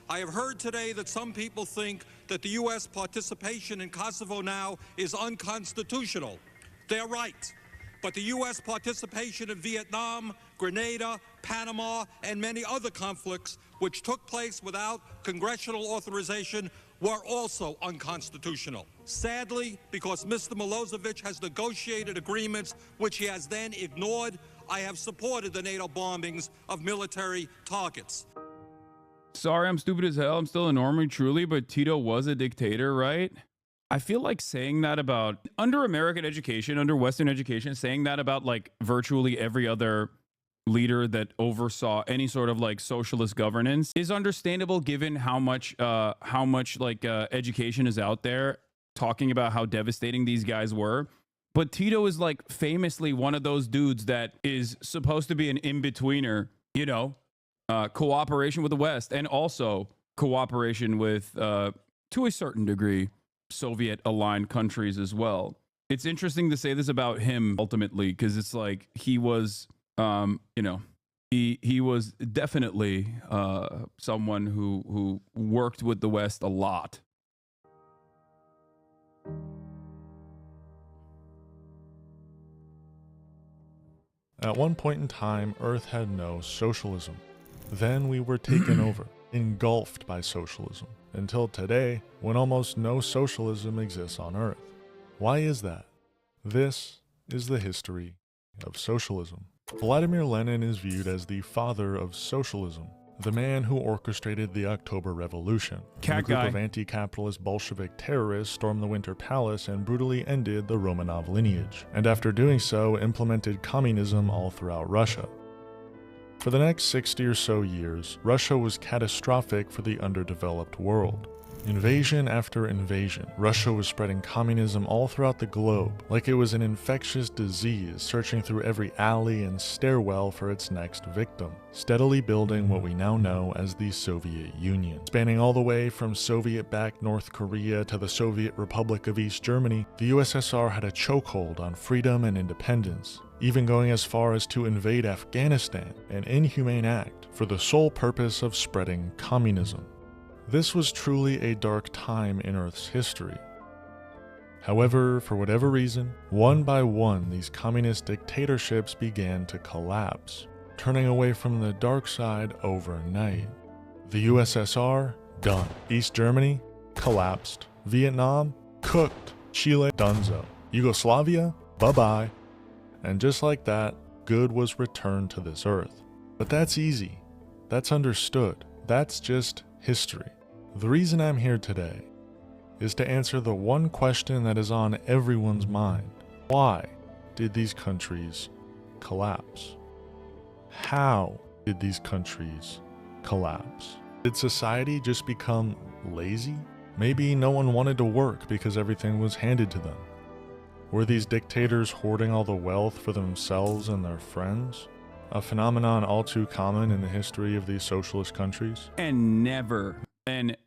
I have heard today that some people think that the U.S. participation in Kosovo now is unconstitutional. They're right. But the U.S. participation in Vietnam, Grenada, Panama, and many other conflicts which took place without congressional authorization were also unconstitutional. Sadly, because Mr. Milosevic has negotiated agreements which he has then ignored, I have supported the NATO bombings of military targets. Sorry, I'm stupid as hell. I'm still a normie, truly, but Tito was a dictator, right? I feel like saying that about, under American education, under Western education, saying that about like virtually every other leader that oversaw any sort of like socialist governance is understandable given how much education is out there talking about how devastating these guys were. But Tito is like famously one of those dudes that is supposed to be an in-betweener, you know, cooperation with the West and also cooperation with, to a certain degree, Soviet-aligned countries as well. It's interesting to say this about him ultimately, because it's like he was, you know, he was definitely someone who worked with the West a lot. At one point in time, Earth had no socialism. Then we were taken over, engulfed by socialism, until today, when almost no socialism exists on Earth. Why is that? This is the history of socialism. Vladimir Lenin is viewed as the father of socialism, the man who orchestrated the October Revolution. A group of anti-capitalist Bolshevik terrorists stormed the Winter Palace and brutally ended the Romanov lineage, and after doing so, implemented communism all throughout Russia. For the next 60 or so years, Russia was catastrophic for the underdeveloped world. Invasion after invasion, Russia was spreading communism all throughout the globe, like it was an infectious disease searching through every alley and stairwell for its next victim, steadily building what we now know as the Soviet Union. Spanning all the way from Soviet-backed North Korea to the Soviet Republic of East Germany, the USSR had a chokehold on freedom and independence, even going as far as to invade Afghanistan, an inhumane act for the sole purpose of spreading communism. This was truly a dark time in Earth's history. However, for whatever reason, one by one these communist dictatorships began to collapse, turning away from the dark side overnight. The USSR, done. East Germany, collapsed. Vietnam, cooked. Chile, donezo. Yugoslavia, bye-bye. And just like that, good was returned to this Earth. But that's easy. That's understood. That's just history. The reason I'm here today is to answer the one question that is on everyone's mind. Why did these countries collapse? How did these countries collapse? Did society just become lazy? Maybe no one wanted to work because everything was handed to them. Were these dictators hoarding all the wealth for themselves and their friends? A phenomenon all too common in the history of these socialist countries? And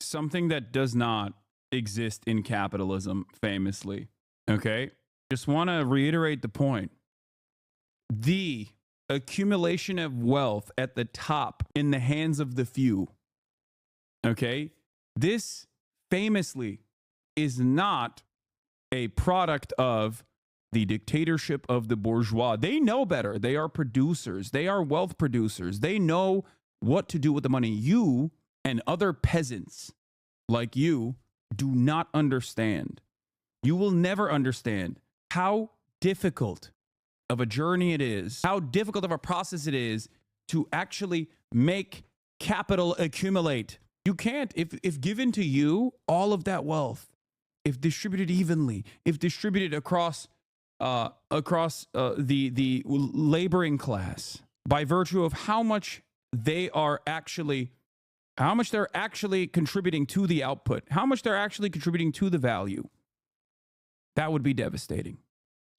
something that does not exist in capitalism, famously. Okay? Just want to reiterate the point. The accumulation of wealth at the top in the hands of the few. Okay? This famously is not a product of the dictatorship of the bourgeois. They know better. They are producers. They are wealth producers. They know what to do with the money. You and other peasants like you do not understand. You will never understand how difficult of a journey it is, how difficult of a process it is to actually make capital accumulate. You can't. If given to you, all of that wealth, if distributed evenly, if distributed across the laboring class, by virtue of how much they're actually contributing to the output, how much they're actually contributing to the value, that would be devastating.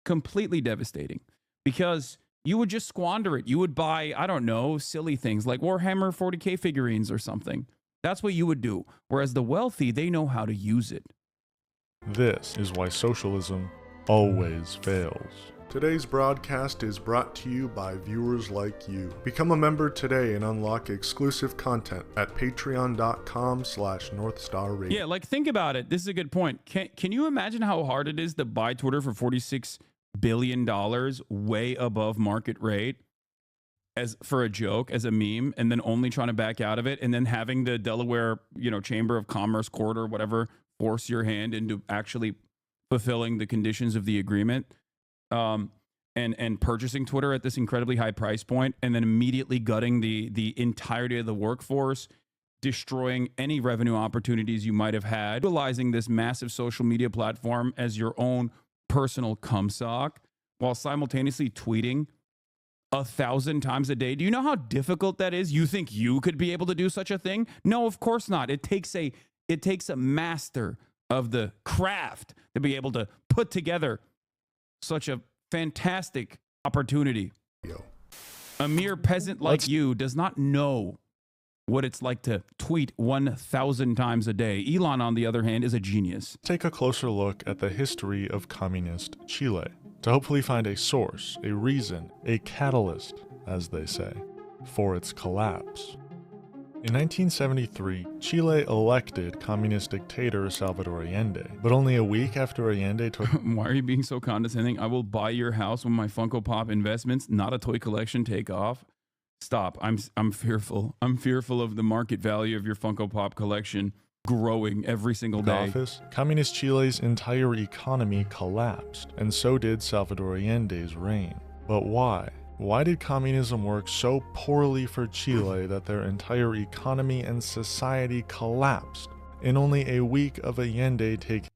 Completely devastating. Because you would just squander it. You would buy, I don't know, silly things like Warhammer 40K figurines or something. That's what you would do. Whereas the wealthy, they know how to use it. This is why socialism always fails. Today's broadcast is brought to you by viewers like you. Become a member today and unlock exclusive content at patreon.com/NorthstarRadio. Yeah, like think about it. This is a good point. Can you imagine how hard it is to buy Twitter for $46 billion way above market rate as for a joke, as a meme, and then only trying to back out of it, and then having the Delaware, Chamber of Commerce court or whatever force your hand into actually fulfilling the conditions of the agreement? And purchasing Twitter at this incredibly high price point, and then immediately gutting the entirety of the workforce, destroying any revenue opportunities you might have had, utilizing this massive social media platform as your own personal cumsock, while simultaneously tweeting 1,000 times a day. Do you know how difficult that is? You think you could be able to do such a thing? No, of course not. It takes a master of the craft to be able to put together such a fantastic opportunity. A mere peasant like you does not know what it's like to tweet 1,000 times a day. Elon, on the other hand, is a genius. Take a closer look at the history of communist Chile to hopefully find a source, a reason, a catalyst, as they say, for its collapse. In 1973, Chile elected communist dictator Salvador Allende, but only a week after Allende took... Why are you being so condescending? I will buy your house when my Funko Pop investments, not a toy collection, take off. Stop. I'm fearful. I'm fearful of the market value of your Funko Pop collection growing every single day. Office, communist Chile's entire economy collapsed, and so did Salvador Allende's reign. But why? Why did communism work so poorly for Chile that their entire economy and society collapsed in only a week of Allende taking?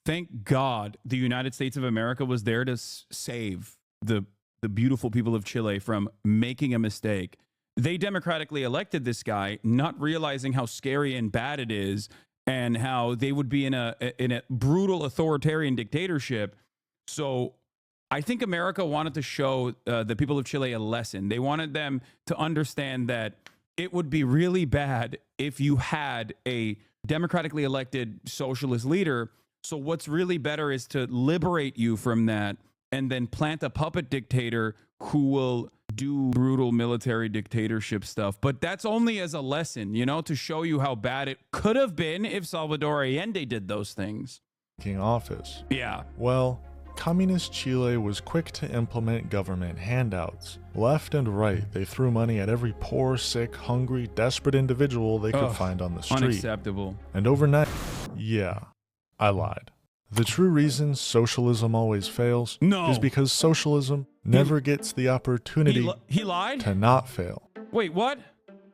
Thank God the United States of America was there to save the beautiful people of Chile from making a mistake. They democratically elected this guy, not realizing how scary and bad it is and how they would be in a brutal authoritarian dictatorship. So I think America wanted to show the people of Chile a lesson. They wanted them to understand that it would be really bad if you had a democratically elected socialist leader. So what's really better is to liberate you from that and then plant a puppet dictator who will do brutal military dictatorship stuff. But that's only as a lesson, you know, to show you how bad it could have been if Salvador Allende did those things. Office. Yeah. Well, communist Chile was quick to implement government handouts. Left and right, they threw money at every poor, sick, hungry, desperate individual they could find on the street. Unacceptable. And overnight, yeah, I lied. The true reason socialism always fails is because socialism never gets the opportunity he lied? to not fail. Wait, what?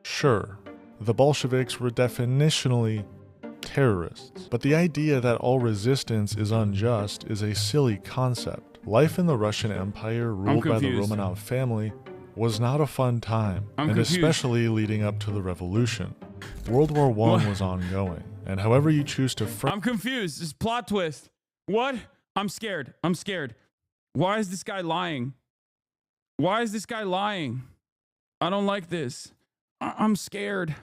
Sure, the Bolsheviks were definitionally terrorists, but the idea that all resistance is unjust is a silly concept. Life in the Russian Empire, ruled by the Romanov family, was not a fun time, especially leading up to the revolution. World War I was ongoing, and however you choose to I'm confused. This plot twist. What? I'm scared. I'm scared. Why is this guy lying? Why is this guy lying? I don't like this. I'm scared.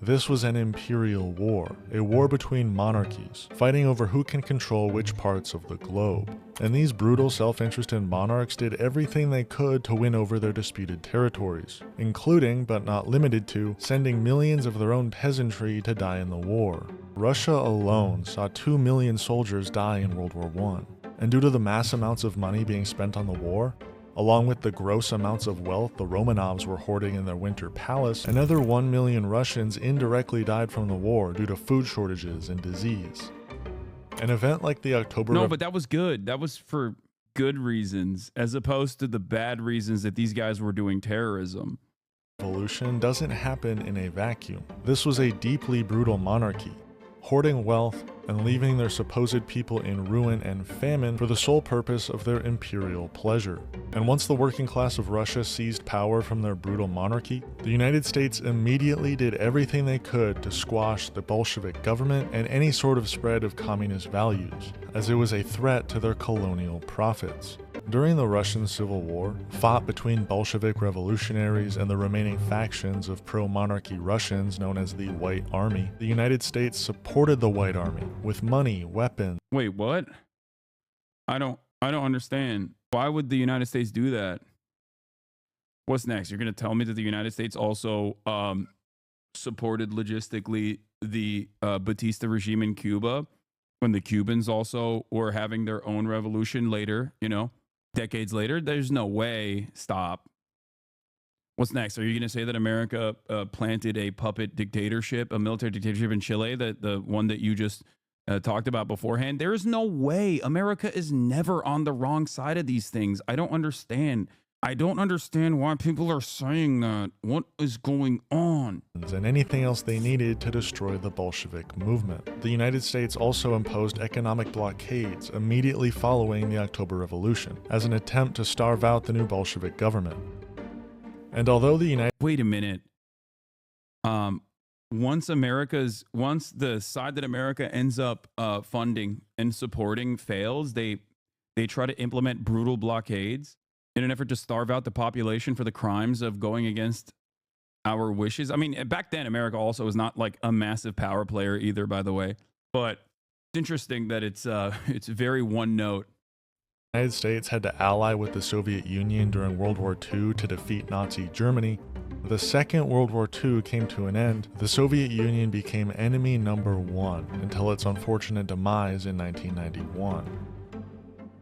This was an imperial war, a war between monarchies, fighting over who can control which parts of the globe. And these brutal self-interested monarchs did everything they could to win over their disputed territories, including, but not limited to, sending millions of their own peasantry to die in the war. Russia alone saw 2 million soldiers die in World War I, and due to the mass amounts of money being spent on the war, along with the gross amounts of wealth the Romanovs were hoarding in their winter palace, another 1 million Russians indirectly died from the war due to food shortages and disease. An event like the October... No, but that was good. That was for good reasons, as opposed to the bad reasons that these guys were doing terrorism. Revolution doesn't happen in a vacuum. This was a deeply brutal monarchy, hoarding wealth and leaving their supposed people in ruin and famine for the sole purpose of their imperial pleasure. And once the working class of Russia seized power from their brutal monarchy, the United States immediately did everything they could to squash the Bolshevik government and any sort of spread of communist values, as it was a threat to their colonial profits. During the Russian Civil War, fought between Bolshevik revolutionaries and the remaining factions of pro-monarchy Russians known as the White Army, the United States supported the White Army with money, weapons. Wait, what? I don't understand. Why would the United States do that? What's next? You're going to tell me that the United States also supported logistically the Batista regime in Cuba when the Cubans also were having their own revolution later, you know? Decades later? There's no way. Stop. What's next? Are you going to say that America planted a puppet dictatorship, a military dictatorship in Chile, the one that you just talked about beforehand? There is no way. America is never on the wrong side of these things. I don't understand. I don't understand why people are saying that. What is going on? And anything else they needed to destroy the Bolshevik movement. The United States also imposed economic blockades immediately following the October Revolution as an attempt to starve out the new Bolshevik government. And although the United... Wait a minute. Once the side that America ends up funding and supporting fails, they they try to implement brutal blockades in an effort to starve out the population for the crimes of going against our wishes. I mean, back then, America also was not like a massive power player either, by the way. But it's interesting that it's very one note. The United States had to ally with the Soviet Union during World War II to defeat Nazi Germany. The Second World War II came to an end. The Soviet Union became enemy number one until its unfortunate demise in 1991.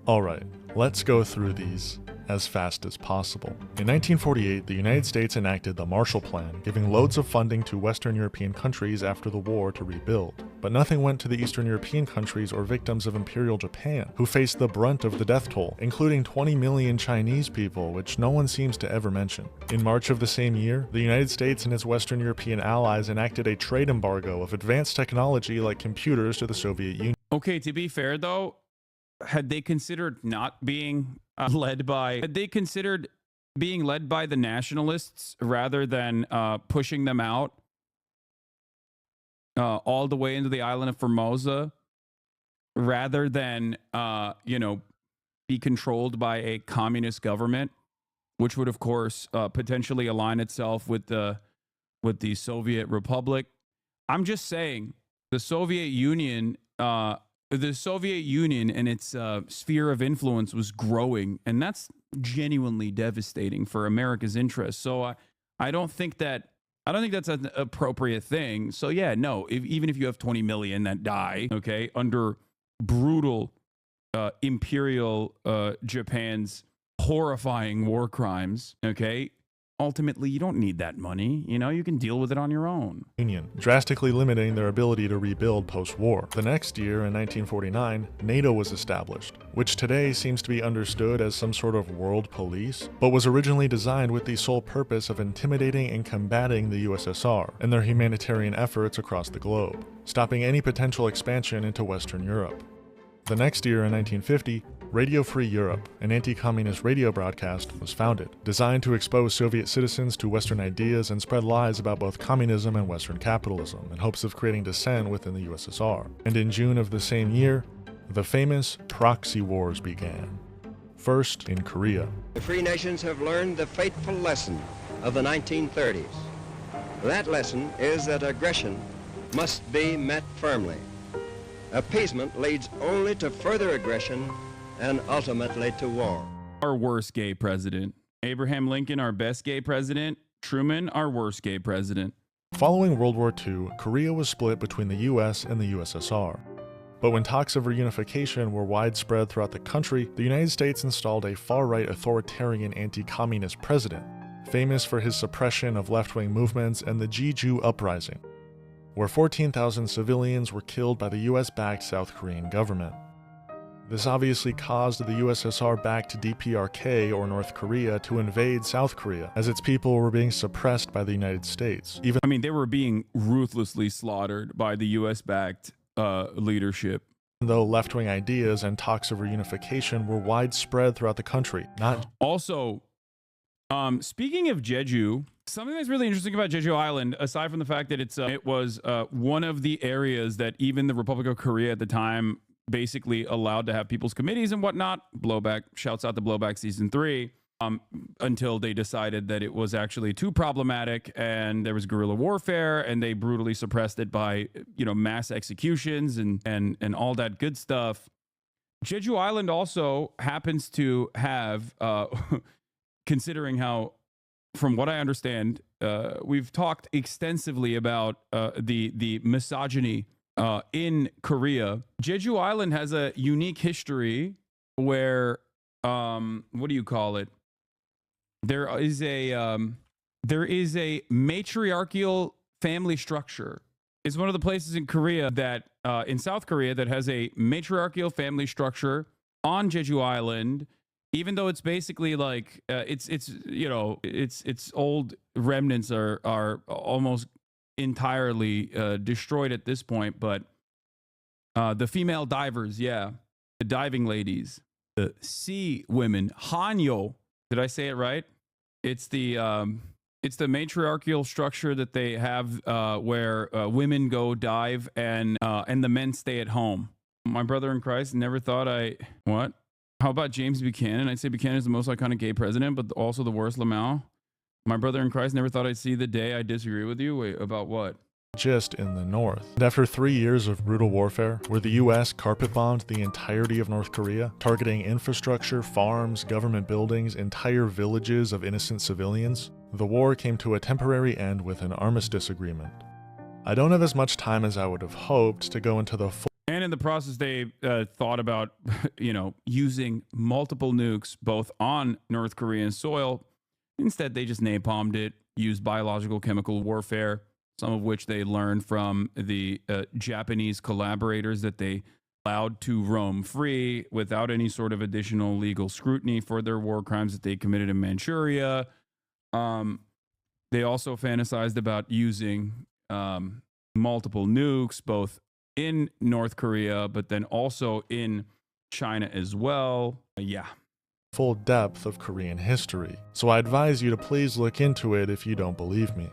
Alright, let's go through these as fast as possible. In 1948, the United States enacted the Marshall Plan, giving loads of funding to Western European countries after the war to rebuild. But nothing went to the Eastern European countries or victims of Imperial Japan, who faced the brunt of the death toll, including 20 million Chinese people, which no one seems to ever mention. In March of the same year, the United States and its Western European allies enacted a trade embargo of advanced technology like computers to the Soviet Union. Okay, to be fair though, had they considered not being had they considered being led by the nationalists rather than pushing them out all the way into the island of Formosa, rather than be controlled by a communist government, which would of course potentially align itself with the Soviet Republic. I'm just saying the Soviet Union and its sphere of influence was growing, and that's genuinely devastating for America's interests. So I don't think that's an appropriate thing. So yeah, no, even if you have 20 million that die, okay, under brutal imperial Japan's horrifying war crimes, okay, ultimately you don't need that money. You can deal with it on your own. Union, drastically limiting their ability to rebuild post-war. The next year, in 1949, NATO was established, which today seems to be understood as some sort of world police, but was originally designed with the sole purpose of intimidating and combating the USSR and their humanitarian efforts across the globe, stopping any potential expansion into Western Europe. The next year, in 1950, Radio Free Europe, an anti-communist radio broadcast, was founded, designed to expose Soviet citizens to Western ideas and spread lies about both communism and Western capitalism in hopes of creating dissent within the USSR. And in June of the same year, the famous proxy wars began. First in Korea. The free nations have learned the fateful lesson of the 1930s. That lesson is that aggression must be met firmly. Appeasement leads only to further aggression and ultimately to war. Our worst gay president. Abraham Lincoln, our best gay president. Truman, our worst gay president. Following World War II, Korea was split between the US and the USSR. But when talks of reunification were widespread throughout the country, the United States installed a far-right authoritarian anti-communist president, famous for his suppression of left-wing movements and the Jeju Uprising, where 14,000 civilians were killed by the US-backed South Korean government. This obviously caused the USSR-backed DPRK, or North Korea, to invade South Korea, as its people were being suppressed by the United States. They were being ruthlessly slaughtered by the US-backed leadership. Though left-wing ideas and talks of reunification were widespread throughout the country. Also, speaking of Jeju, something that's really interesting about Jeju Island, aside from the fact that it was one of the areas that even the Republic of Korea at the time basically allowed to have people's committees and whatnot. Blowback, shouts out to Blowback Season 3, until they decided that it was actually too problematic and there was guerrilla warfare and they brutally suppressed it by, mass executions and all that good stuff. Jeju Island also happens to have, considering how, from what I understand, we've talked extensively about the misogyny in Korea. Jeju Island has a unique history where, what do you call it? There is a matriarchal family structure. It's one of the places in Korea that, in South Korea, that has a matriarchal family structure on Jeju Island. Even though it's basically like its old remnants are almost entirely destroyed at this point, but the female divers, the diving ladies, the sea women, Hanyo, did I say it right? It's the matriarchal structure that they have where women go dive and the men stay at home. My brother in Christ never thought what? How about James Buchanan? I'd say Buchanan is the most iconic gay president, but also the worst Lamau. My brother in Christ, never thought I'd see the day I disagree with you. Wait, about what? Just in the north. And after 3 years of brutal warfare, where the US carpet bombed the entirety of North Korea, targeting infrastructure, farms, government buildings, entire villages of innocent civilians, the war came to a temporary end with an armistice agreement. I don't have as much time as I would have hoped to go into the full. And in the process, they thought about, using multiple nukes both on North Korean soil. Instead, they just napalmed it, used biological chemical warfare, some of which they learned from the Japanese collaborators that they allowed to roam free without any sort of additional legal scrutiny for their war crimes that they committed in Manchuria. They also fantasized about using multiple nukes, both in North Korea, but then also in China as well. Full depth of Korean history, so I advise you to please look into it if you don't believe me.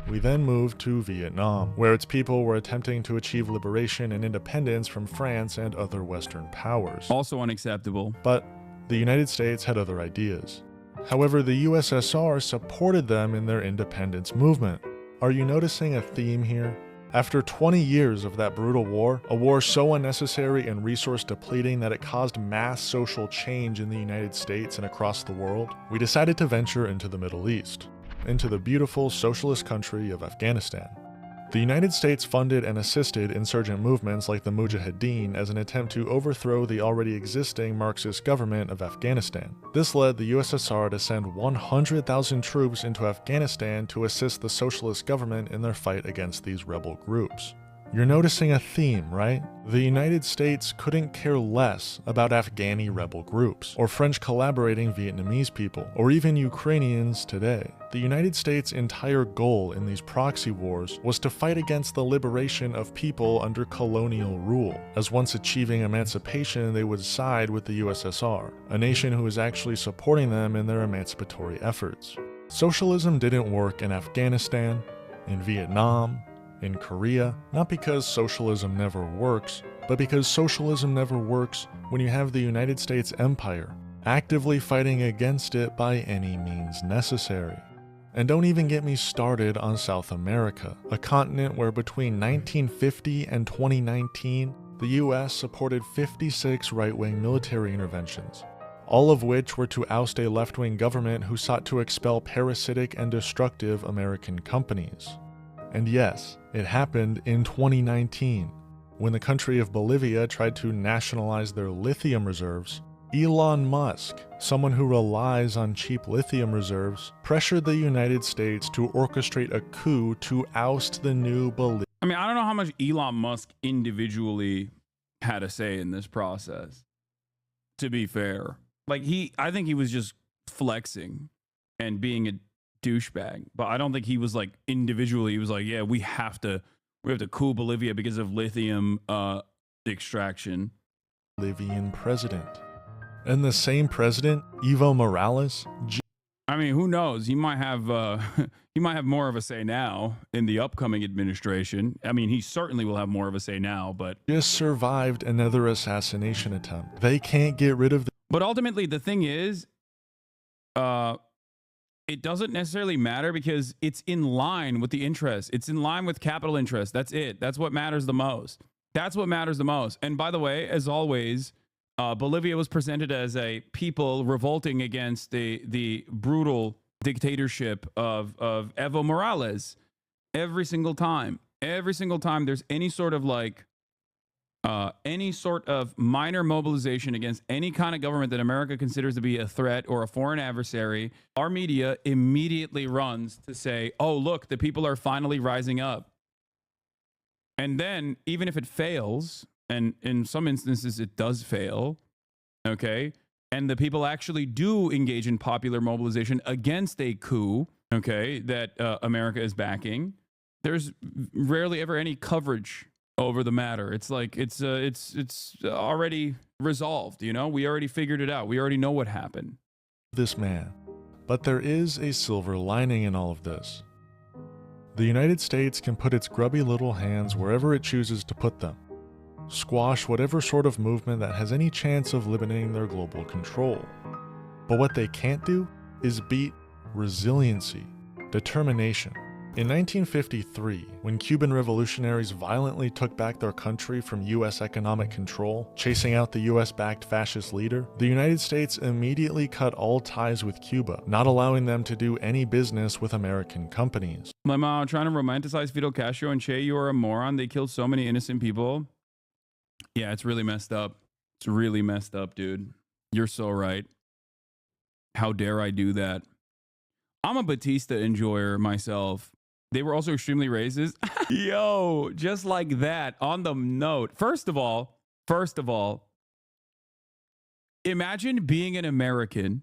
We then moved to Vietnam, where its people were attempting to achieve liberation and independence from France and other Western powers. Also unacceptable. But the United States had other ideas. However, the USSR supported them in their independence movement. Are you noticing a theme here? After 20 years of that brutal war, a war so unnecessary and resource depleting that it caused mass social change in the United States and across the world, we decided to venture into the Middle East, into the beautiful socialist country of Afghanistan. The United States funded and assisted insurgent movements like the Mujahideen as an attempt to overthrow the already existing Marxist government of Afghanistan. This led the USSR to send 100,000 troops into Afghanistan to assist the socialist government in their fight against these rebel groups. You're noticing a theme, right? The United States couldn't care less about Afghani rebel groups, or French collaborating Vietnamese people, or even Ukrainians today. The United States' entire goal in these proxy wars was to fight against the liberation of people under colonial rule, as once achieving emancipation they would side with the USSR, a nation who was actually supporting them in their emancipatory efforts. Socialism didn't work in Afghanistan, in Vietnam, in Korea, not because socialism never works, but because socialism never works when you have the United States Empire actively fighting against it by any means necessary. And don't even get me started on South America, a continent where between 1950 and 2019, the US supported 56 right-wing military interventions, all of which were to oust a left-wing government who sought to expel parasitic and destructive American companies. And yes, it happened in 2019, when the country of Bolivia tried to nationalize their lithium reserves. Elon Musk, someone who relies on cheap lithium reserves, pressured the United States to orchestrate a coup to oust the new Bolivia. I mean, I don't know how much Elon Musk individually had a say in this process, to be fair. Like, I think he was just flexing and being a douchebag, but I don't think he was like individually, he was like, yeah, we have to coup Bolivia because of lithium extraction. Bolivian president. And the same president, Evo Morales, I mean, who knows? He might have more of a say now in the upcoming administration. I mean, he certainly will have more of a say now, but just survived another assassination attempt. They can't get rid of the. But ultimately, the thing is, it doesn't necessarily matter because it's in line with the interests. It's in line with capital interests. That's it. That's what matters the most. That's what matters the most. And by the way, as always, Bolivia was presented as a people revolting against the brutal dictatorship of Evo Morales. Every single time there's any sort of minor mobilization against any kind of government that America considers to be a threat or a foreign adversary, our media immediately runs to say, oh, look, the people are finally rising up. And then even if it fails, and in some instances it does fail, okay, and the people actually do engage in popular mobilization against a coup, okay, that America is backing, there's rarely ever any coverage over the matter. It's like it's already resolved, you know? We already figured it out. We already know what happened. This man. But there is a silver lining in all of this. The United States can put its grubby little hands wherever it chooses to put them. squash whatever sort of movement that has any chance of limiting their global control. But what they can't do is beat resiliency, determination. In 1953, when Cuban revolutionaries violently took back their country from US economic control, chasing out the US-backed fascist leader, the United States immediately cut all ties with Cuba, not allowing them to do any business with American companies. My mom trying to romanticize Fidel Castro and Che, you are a moron. They killed so many innocent people. Yeah, it's really messed up. It's really messed up, dude. You're so right. How dare I do that? I'm a Batista enjoyer myself. They were also extremely racist. Yo, just like that. On the note, first of all, imagine being an American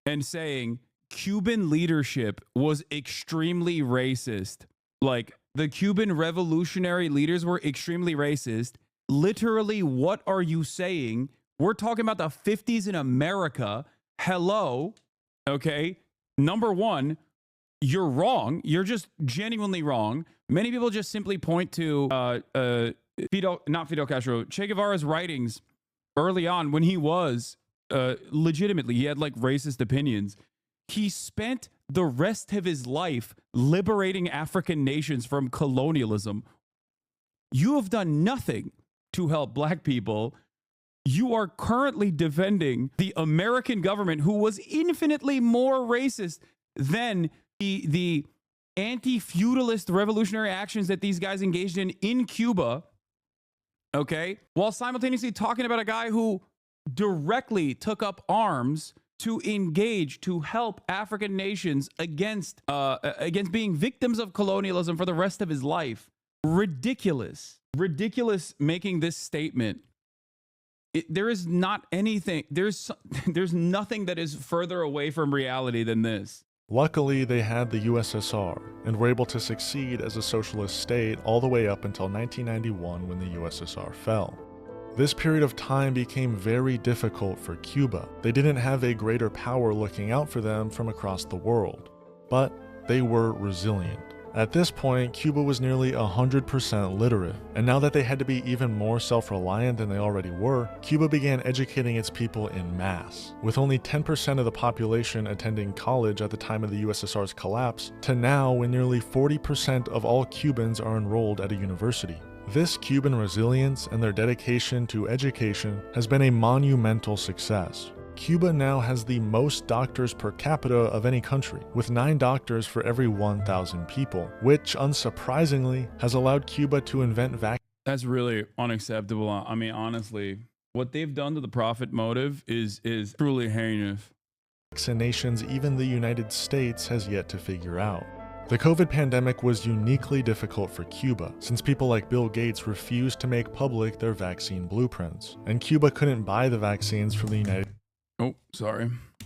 and saying Cuban leadership was extremely racist. Like, the Cuban revolutionary leaders were extremely racist. Literally, what are you saying? We're talking about the 50s in America. Hello. Okay. Number one, you're wrong. You're just genuinely wrong. Many people just simply point to not Fidel Castro, Che Guevara's writings early on when he was legitimately, he had like racist opinions. He spent the rest of his life liberating African nations from colonialism. You have done nothing to help black people. You are currently defending the American government, who was infinitely more racist than the anti-feudalist revolutionary actions that these guys engaged in Cuba, okay? While simultaneously talking about a guy who directly took up arms to engage, to help African nations against being victims of colonialism for the rest of his life. Ridiculous. Ridiculous making this statement. There is not anything, there's nothing that is further away from reality than this. Luckily, they had the USSR and were able to succeed as a socialist state all the way up until 1991 when the USSR fell. This period of time became very difficult for Cuba. They didn't have a greater power looking out for them from across the world, but they were resilient. At this point, Cuba was nearly 100% literate, and now that they had to be even more self-reliant than they already were, Cuba began educating its people en masse, with only 10% of the population attending college at the time of the USSR's collapse, to now when nearly 40% of all Cubans are enrolled at a university. This Cuban resilience and their dedication to education has been a monumental success. Cuba now has the most doctors per capita of any country, with 9 doctors for every 1,000 people, which, unsurprisingly, has allowed Cuba to invent vaccines. That's really unacceptable. I mean, honestly, what they've done to the profit motive is truly heinous. Vaccinations even the United States has yet to figure out. The COVID pandemic was uniquely difficult for Cuba, since people like Bill Gates refused to make public their vaccine blueprints, and Cuba couldn't buy the vaccines from the United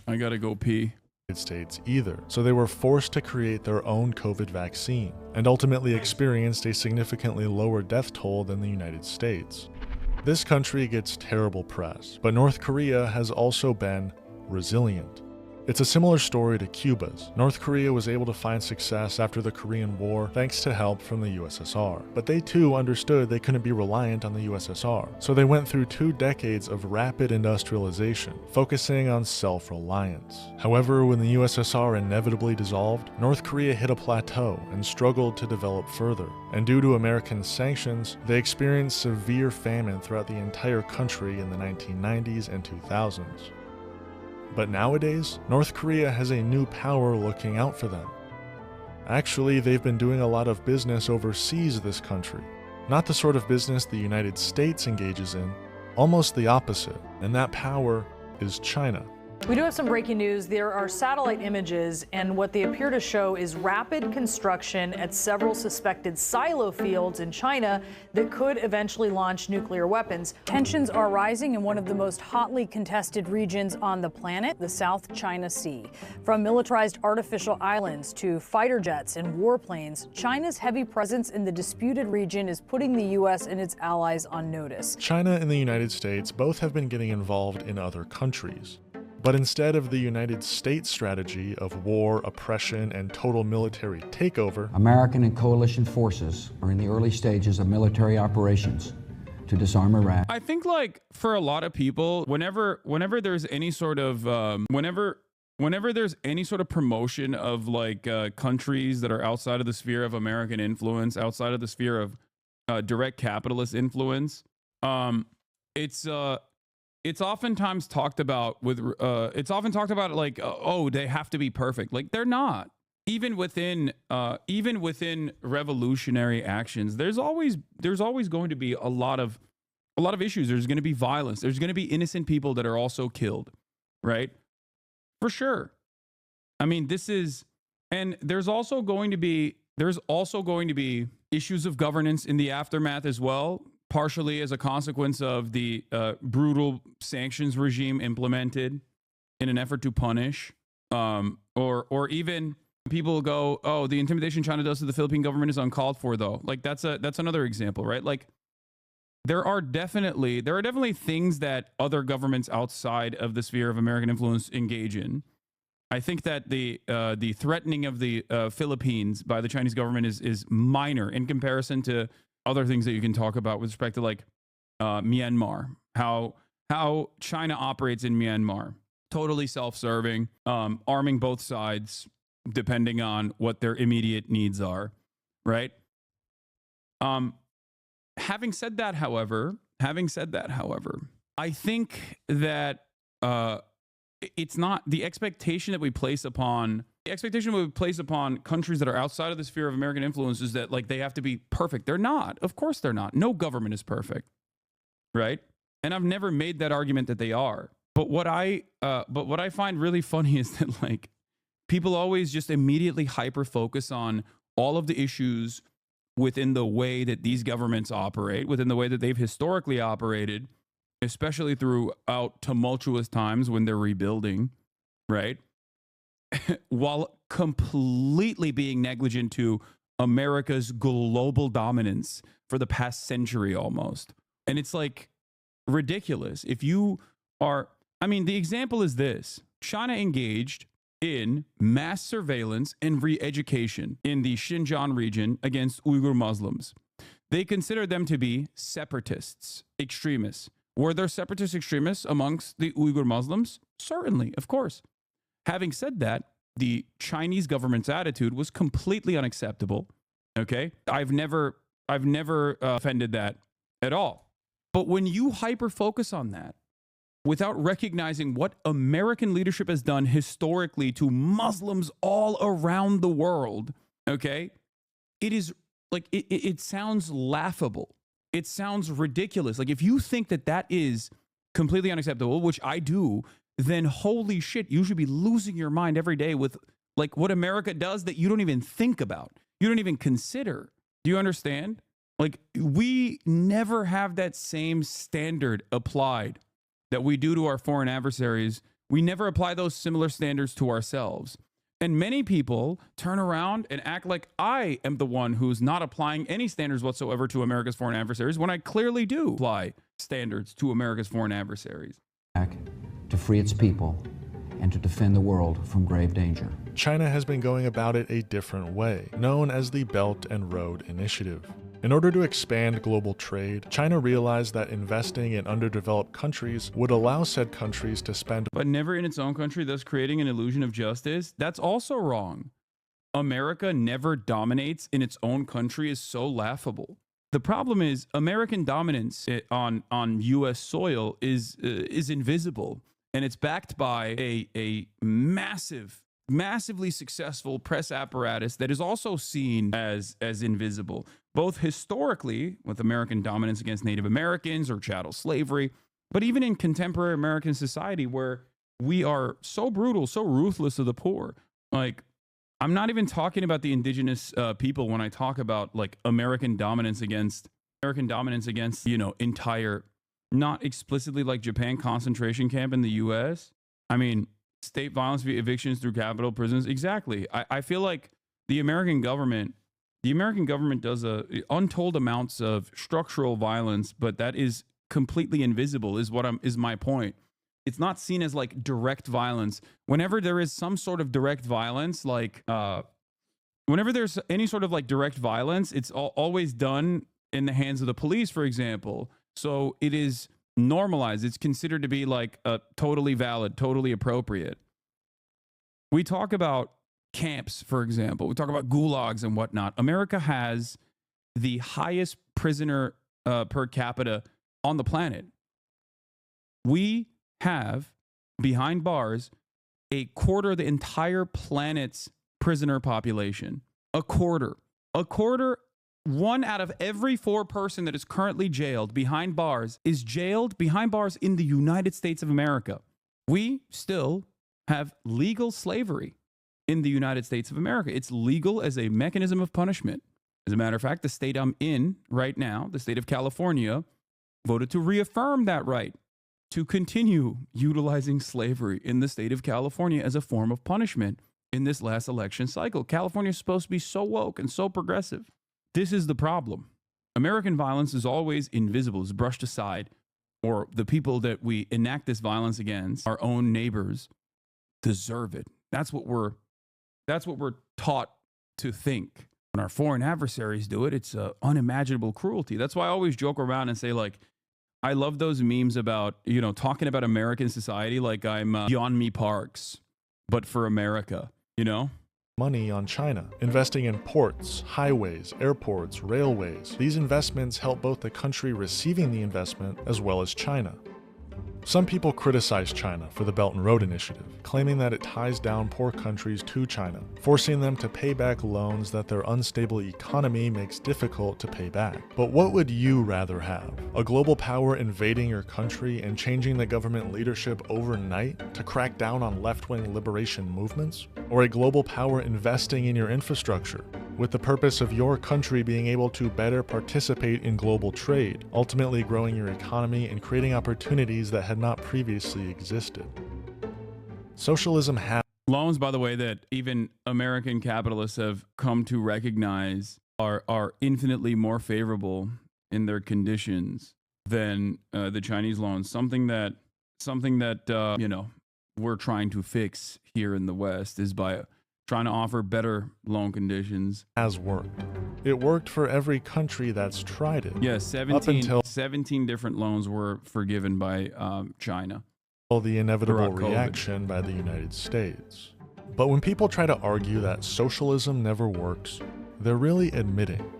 I gotta go pee. States either, so they were forced to create their own COVID vaccine, and ultimately experienced a significantly lower death toll than the United States. This country gets terrible press, but North Korea has also been resilient. It's a similar story to Cuba's. North Korea was able to find success after the Korean War thanks to help from the USSR. But they too understood they couldn't be reliant on the USSR. So they went through 2 decades of rapid industrialization, focusing on self-reliance. However, when the USSR inevitably dissolved, North Korea hit a plateau and struggled to develop further. And due to American sanctions, they experienced severe famine throughout the entire country in the 1990s and 2000s. But nowadays, North Korea has a new power looking out for them. Actually, they've been doing a lot of business overseas this country. Not the sort of business the United States engages in, almost the opposite, and that power is China. We do have some breaking news. There are satellite images, and what they appear to show is rapid construction at several suspected silo fields in China that could eventually launch nuclear weapons. Tensions are rising in one of the most hotly contested regions on the planet, the South China Sea. From militarized artificial islands to fighter jets and warplanes, China's heavy presence in the disputed region is putting the U.S. and its allies on notice. China and the United States both have been getting involved in other countries. But instead of the United States strategy of war, oppression, and total military takeover, American and coalition forces are in the early stages of military operations to disarm Iraq. I think like for a lot of people, whenever there's any sort of whenever there's any sort of promotion of like countries that are outside of the sphere of American influence, outside of the sphere of direct capitalist influence, it's oftentimes talked about with it's often talked about like oh, they have to be perfect. Like they're not. Even within revolutionary actions, there's always going to be a lot of issues. There's going to be violence. There's going to be innocent people that are also killed, right? For sure. I mean, there's also going to be issues of governance in the aftermath as well, partially as a consequence of the brutal sanctions regime implemented in an effort to punish, or even people go, oh, the intimidation China does to the Philippine government is uncalled for, though. Like that's another example, right? Like there are definitely things that other governments outside of the sphere of American influence engage in. I think that the threatening of the Philippines by the Chinese government is minor in comparison to other things that you can talk about with respect to like Myanmar, how China operates in Myanmar, totally self-serving, arming both sides depending on what their immediate needs are, right? Having said that, however, I think that it's not the expectation that we place upon countries that are outside of the sphere of American influence is that like they have to be perfect. They're not. Of course they're not. No government is perfect, right? And I've never made that argument that they are. But what I find really funny is that like people always just immediately hyper focus on all of the issues within the way that these governments operate, within the way that they've historically operated, especially throughout tumultuous times when they're rebuilding, right? While completely being negligent to America's global dominance for the past century almost. And it's like ridiculous. If you are, I mean, the example is this. China engaged in mass surveillance and re-education in the Xinjiang region against Uyghur Muslims. They considered them to be separatists, extremists. Were there separatist extremists amongst the Uyghur Muslims? Certainly, of course. Having said that, the Chinese government's attitude was completely unacceptable. Okay? I've never offended that at all. But when you hyper focus on that, without recognizing what American leadership has done historically to Muslims all around the world, okay, it is like, it sounds laughable. It sounds ridiculous. Like if you think that that is completely unacceptable, which I do, then holy shit, you should be losing your mind every day with like what America does that you don't even think about. You don't even consider. Do you understand? Like we never have that same standard applied that we do to our foreign adversaries. We never apply those similar standards to ourselves. And many people turn around and act like I am the one who's not applying any standards whatsoever to America's foreign adversaries when I clearly do apply standards to America's foreign adversaries. To free its people and to defend the world from grave danger. China has been going about it a different way, known as the Belt and Road Initiative. In order to expand global trade, China realized that investing in underdeveloped countries would allow said countries to spend, but never in its own country, thus creating an illusion of justice. That's also wrong. America never dominates in its own country is so laughable. The problem is American dominance on U.S. soil is invisible, and it's backed by a massively successful press apparatus that is also seen as invisible, both historically with American dominance against Native Americans or chattel slavery, but even in contemporary American society where we are so brutal, so ruthless to the poor. Like, I'm not even talking about the indigenous people when I talk about like American dominance against, you know, entire, not explicitly like Japan concentration camp in the U.S. I mean, state violence via evictions through capital prisons. Exactly. I feel like the American government does untold amounts of structural violence, but that is completely invisible is my point. It's not seen as like direct violence. Whenever there is some sort of direct violence, like whenever there's any sort of like direct violence, it's always done in the hands of the police, for example. So it is normalized. It's considered to be like totally valid, totally appropriate. We talk about camps, for example. We talk about gulags and whatnot. America has the highest prisoner per capita on the planet. We have, behind bars, a quarter of the entire planet's prisoner population. A quarter. One out of every 4 person that is currently jailed behind bars is jailed behind bars in the United States of America. We still have legal slavery in the United States of America. It's legal as a mechanism of punishment. As a matter of fact, the state I'm in right now, the state of California, voted to reaffirm that right to continue utilizing slavery in the state of California as a form of punishment in this last election cycle. California is supposed to be so woke and so progressive. This is the problem. American violence is always invisible, is brushed aside, or the people that we enact this violence against, our own neighbors, deserve it. That's what we're taught to think. When our foreign adversaries do it, it's unimaginable cruelty. That's why I always joke around and say, like, I love those memes about, talking about American society like I'm Beyond Me Parks, but for America, Money on China, investing in ports, highways, airports, railways. These investments help both the country receiving the investment as well as China. Some people criticize China for the Belt and Road Initiative, claiming that it ties down poor countries to China, forcing them to pay back loans that their unstable economy makes difficult to pay back. But what would you rather have? A global power invading your country and changing the government leadership overnight to crack down on left-wing liberation movements? Or a global power investing in your infrastructure, with the purpose of your country being able to better participate in global trade, ultimately growing your economy and creating opportunities that had not previously existed? Socialism has loans, by the way, that even American capitalists have come to recognize are infinitely more favorable in their conditions than the Chinese loans. Something that we're trying to fix here in the West is by trying to offer better loan conditions. Has worked. It worked for every country that's tried it. Yes, 17 different loans were forgiven by China. The inevitable reaction by the United States. But when people try to argue that socialism never works, they're really admitting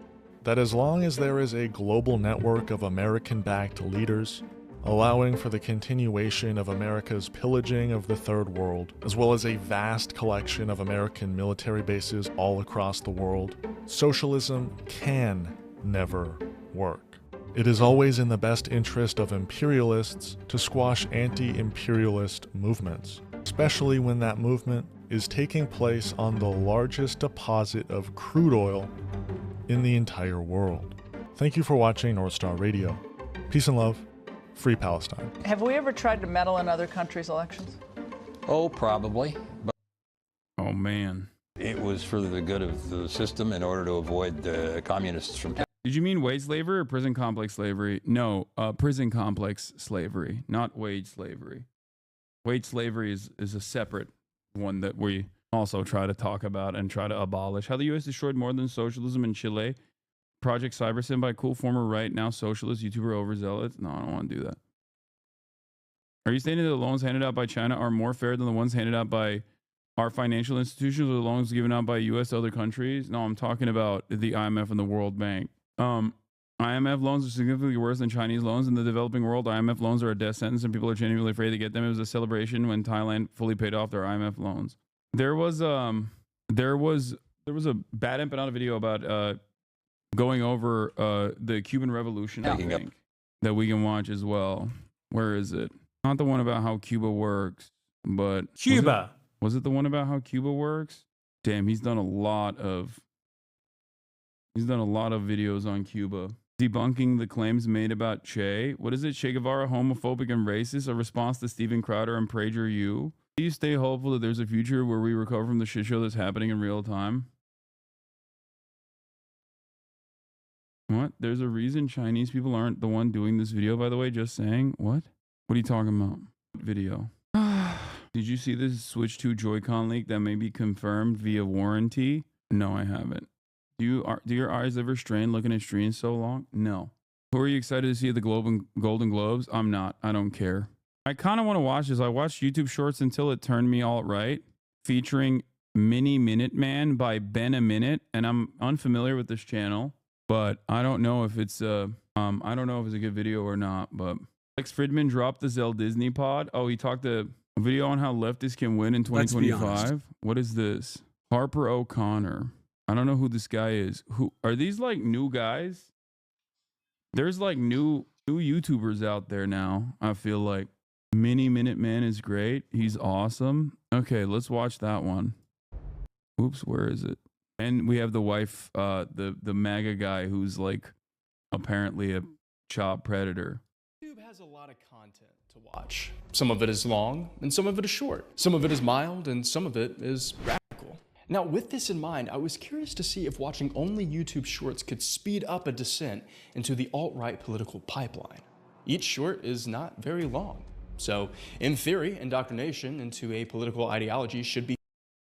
that as long as there is a global network of American-backed leaders, allowing for the continuation of America's pillaging of the Third World, as well as a vast collection of American military bases all across the world, socialism can never work. It is always in the best interest of imperialists to squash anti-imperialist movements, especially when that movement is taking place on the largest deposit of crude oil in the entire world. Thank you for watching North Star Radio. Peace and love. Free Palestine. Have we ever tried to meddle in other countries' elections? Oh, probably. But oh, man. It was for the good of the system in order to avoid the communists from... Did you mean wage slavery or prison complex slavery? No, prison complex slavery, not wage slavery. Wage slavery is a separate one that we also try to talk about and try to abolish. How the U.S. destroyed more than socialism in Chile. Project Cybersim by cool former right, now socialist YouTuber overzealous. No, I don't want to do that. Are you stating that the loans handed out by China are more fair than the ones handed out by our financial institutions or the loans given out by U.S. to other countries? No, I'm talking about the IMF and the World Bank. IMF loans are significantly worse than Chinese loans. In the developing world, IMF loans are a death sentence and people are genuinely afraid to get them. It was a celebration when Thailand fully paid off their IMF loans. There was a bad empanada video about going over the Cuban Revolution, I think, that we can watch as well. Where is it? Not the one about how Cuba works, but Cuba. Was it the one about how Cuba works? Damn, he's done a lot of videos on Cuba. Debunking the claims made about Che. What is it? Che Guevara homophobic and racist? A response to Steven Crowder and Prager U. Do you stay hopeful that there's a future where we recover from the shit show that's happening in real time? What? There's a reason Chinese people aren't the one doing this video, by the way. Just saying. What? What are you talking about? Video. Did you see this Switch 2 Joy-Con leak that may be confirmed via warranty? No, I haven't. Do your eyes ever strain looking at streams so long? No. Who are you excited to see at the Golden Globes? I'm not. I don't care. I kind of want to watch this. I watched YouTube Shorts until it turned me alt-right, featuring Mini Minute Man by Ben a Minute, and I'm unfamiliar with this channel, but I don't know if it's a good video or not. But Alex Fridman dropped the Zell Disney pod. Oh, he talked a video on how leftists can win in 2025. What is this? Harper O'Connor. I don't know who this guy is. Who are these, like, new guys? There's like new YouTubers out there now, I feel like. Mini Minute Man is great. He's awesome. Okay, let's watch that one. Oops, where is it? And we have the wife, the MAGA guy who's like apparently a child predator. YouTube has a lot of content to watch. Some of it is long and some of it is short. Some of it is mild and some of it is radical. Now, with this in mind, I was curious to see if watching only YouTube shorts could speed up a descent into the alt-right political pipeline. Each short is not very long. So, in theory, indoctrination into a political ideology should be.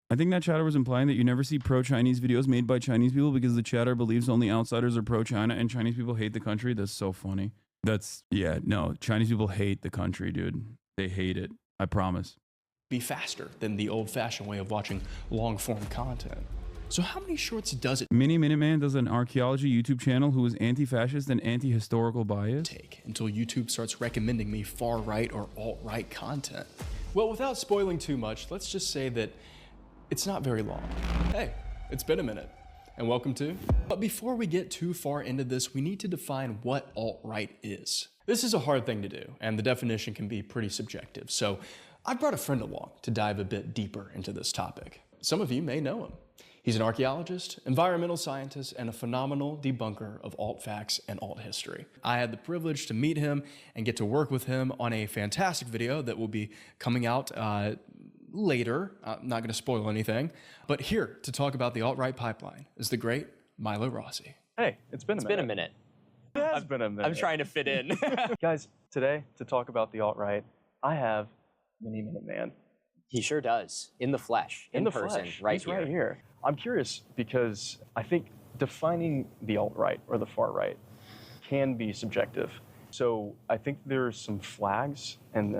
I think that chatter was implying that you never see pro-Chinese videos made by Chinese people because the chatter believes only outsiders are pro-China and Chinese people hate the country. That's so funny. No, Chinese people hate the country, dude. They hate it. I promise. Be faster than the old-fashioned way of watching long-form content. So how many shorts does it Mini Minuteman does an archaeology YouTube channel who is anti-fascist and anti-historical bias take until YouTube starts recommending me far-right or alt-right content? Well, without spoiling too much, let's just say that it's not very long. Hey, it's been a minute, and welcome to. But before we get too far into this, we need to define what alt-right is. This is a hard thing to do, and the definition can be pretty subjective. So I brought a friend along to dive a bit deeper into this topic. Some of you may know him. He's an archaeologist, environmental scientist, and a phenomenal debunker of alt-facts and alt-history. I had the privilege to meet him and get to work with him on a fantastic video that will be coming out later. I'm not going to spoil anything. But here to talk about the alt-right pipeline is the great Milo Rossi. Hey, it's been a minute. It has been a minute. I'm trying to fit in. Guys, today, to talk about the alt-right, I have Mini Minute Man. He sure does. In the flesh. In person. Flesh. Right He's here. right here. I'm curious because I think defining the alt-right or the far-right can be subjective. So I think there's some flags and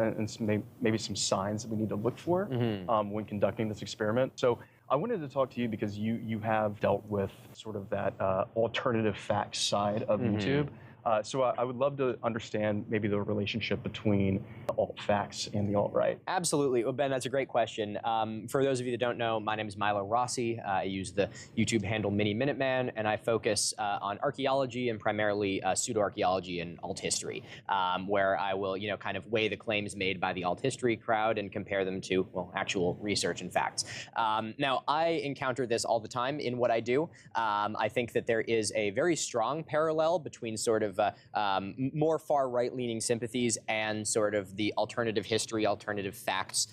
maybe some signs that we need to look for when conducting this experiment. So I wanted to talk to you because you have dealt with sort of that alternative facts side of YouTube. So I would love to understand maybe the relationship between the alt-facts and the alt-right. Absolutely. Well, Ben, that's a great question. For those of you that don't know, my name is Milo Rossi. I use the YouTube handle Mini Minuteman, and I focus on archaeology and primarily pseudo-archaeology and alt history, where I will, kind of weigh the claims made by the alt history crowd and compare them to, well, actual research and facts. Now, I encounter this all the time in what I do. I think that there is a very strong parallel between sort of more far right-leaning sympathies and sort of the alternative history, alternative facts,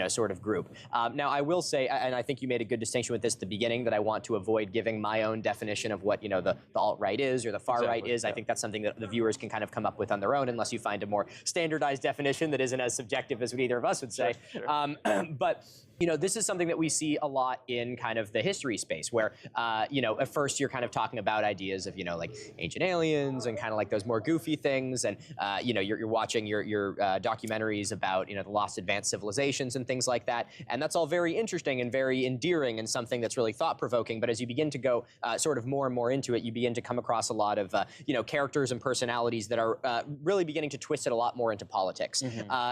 sort of group. Now, I will say, and I think you made a good distinction with this at the beginning, that I want to avoid giving my own definition of what, the alt-right is or the far-right is. Yeah. I think that's something that the viewers can kind of come up with on their own, unless you find a more standardized definition that isn't as subjective as what either of us would say. Sure. But this is something that we see a lot in kind of the history space where, at first you're kind of talking about ideas of, like ancient aliens and kind of like those more goofy things. And, you're watching your documentaries about, the lost advanced civilizations and things like that. And that's all very interesting and very endearing and something that's really thought-provoking. But as you begin to go sort of more and more into it, you begin to come across a lot of, characters and personalities that are really beginning to twist it a lot more into politics.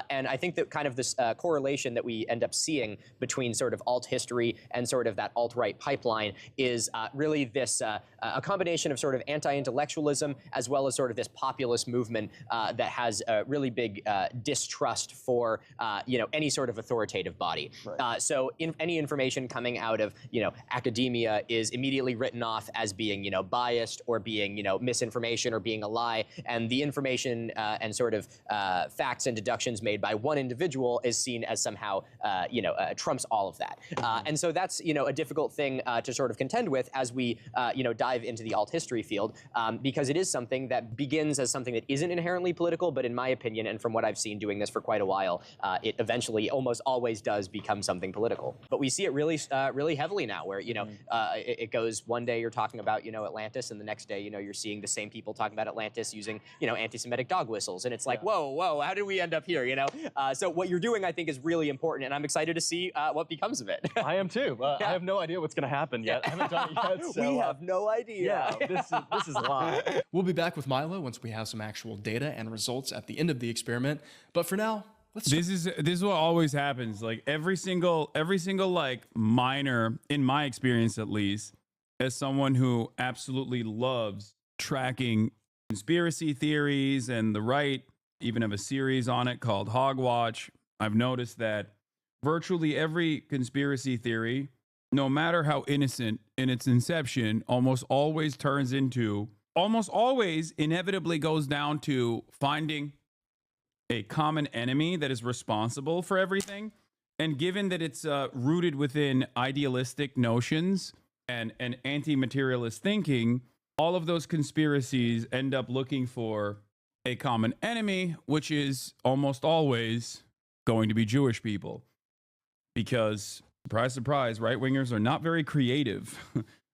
And I think that kind of this correlation that we end up seeing between sort of alt history and sort of that alt-right pipeline is really this a combination of sort of anti-intellectualism as well as sort of this populist movement that has a really big distrust for any sort of authoritative body. Right. So any information coming out of academia is immediately written off as being biased or being misinformation or being a lie, and the information and sort of facts and deductions made by one individual is seen as somehow trumps all of that. And so that's, you know, a difficult thing to sort of contend with as we, you know, dive into the alt history field, because it is something that begins as something that isn't inherently political, but in my opinion, and from what I've seen doing this for quite a while, it eventually almost always does become something political. But we see it really, really heavily now, where, you know, it goes one day you're talking about, you know, Atlantis, and the next day, you know, you're seeing the same people talking about Atlantis using, you know, anti-Semitic dog whistles, and it's like, whoa, how did we end up here, you know? So what you're doing, I think, is really important, and I'm excited to see what becomes of it. I am too. I have no idea what's going to happen yet. I haven't done it yet. So, we have no idea. Yeah, this is live. We'll be back with Milo once we have some actual data and results at the end of the experiment. But for now, this is what always happens. Like every single like minor, in my experience at least, as someone who absolutely loves tracking conspiracy theories and the right, even have a series on it called Hogwatch, I've noticed that virtually every conspiracy theory, no matter how innocent in its inception, almost always inevitably goes down to finding a common enemy that is responsible for everything. And given that it's rooted within idealistic notions and anti-materialist thinking, all of those conspiracies end up looking for a common enemy, which is almost always going to be Jewish people. Because, surprise, surprise, right-wingers are not very creative.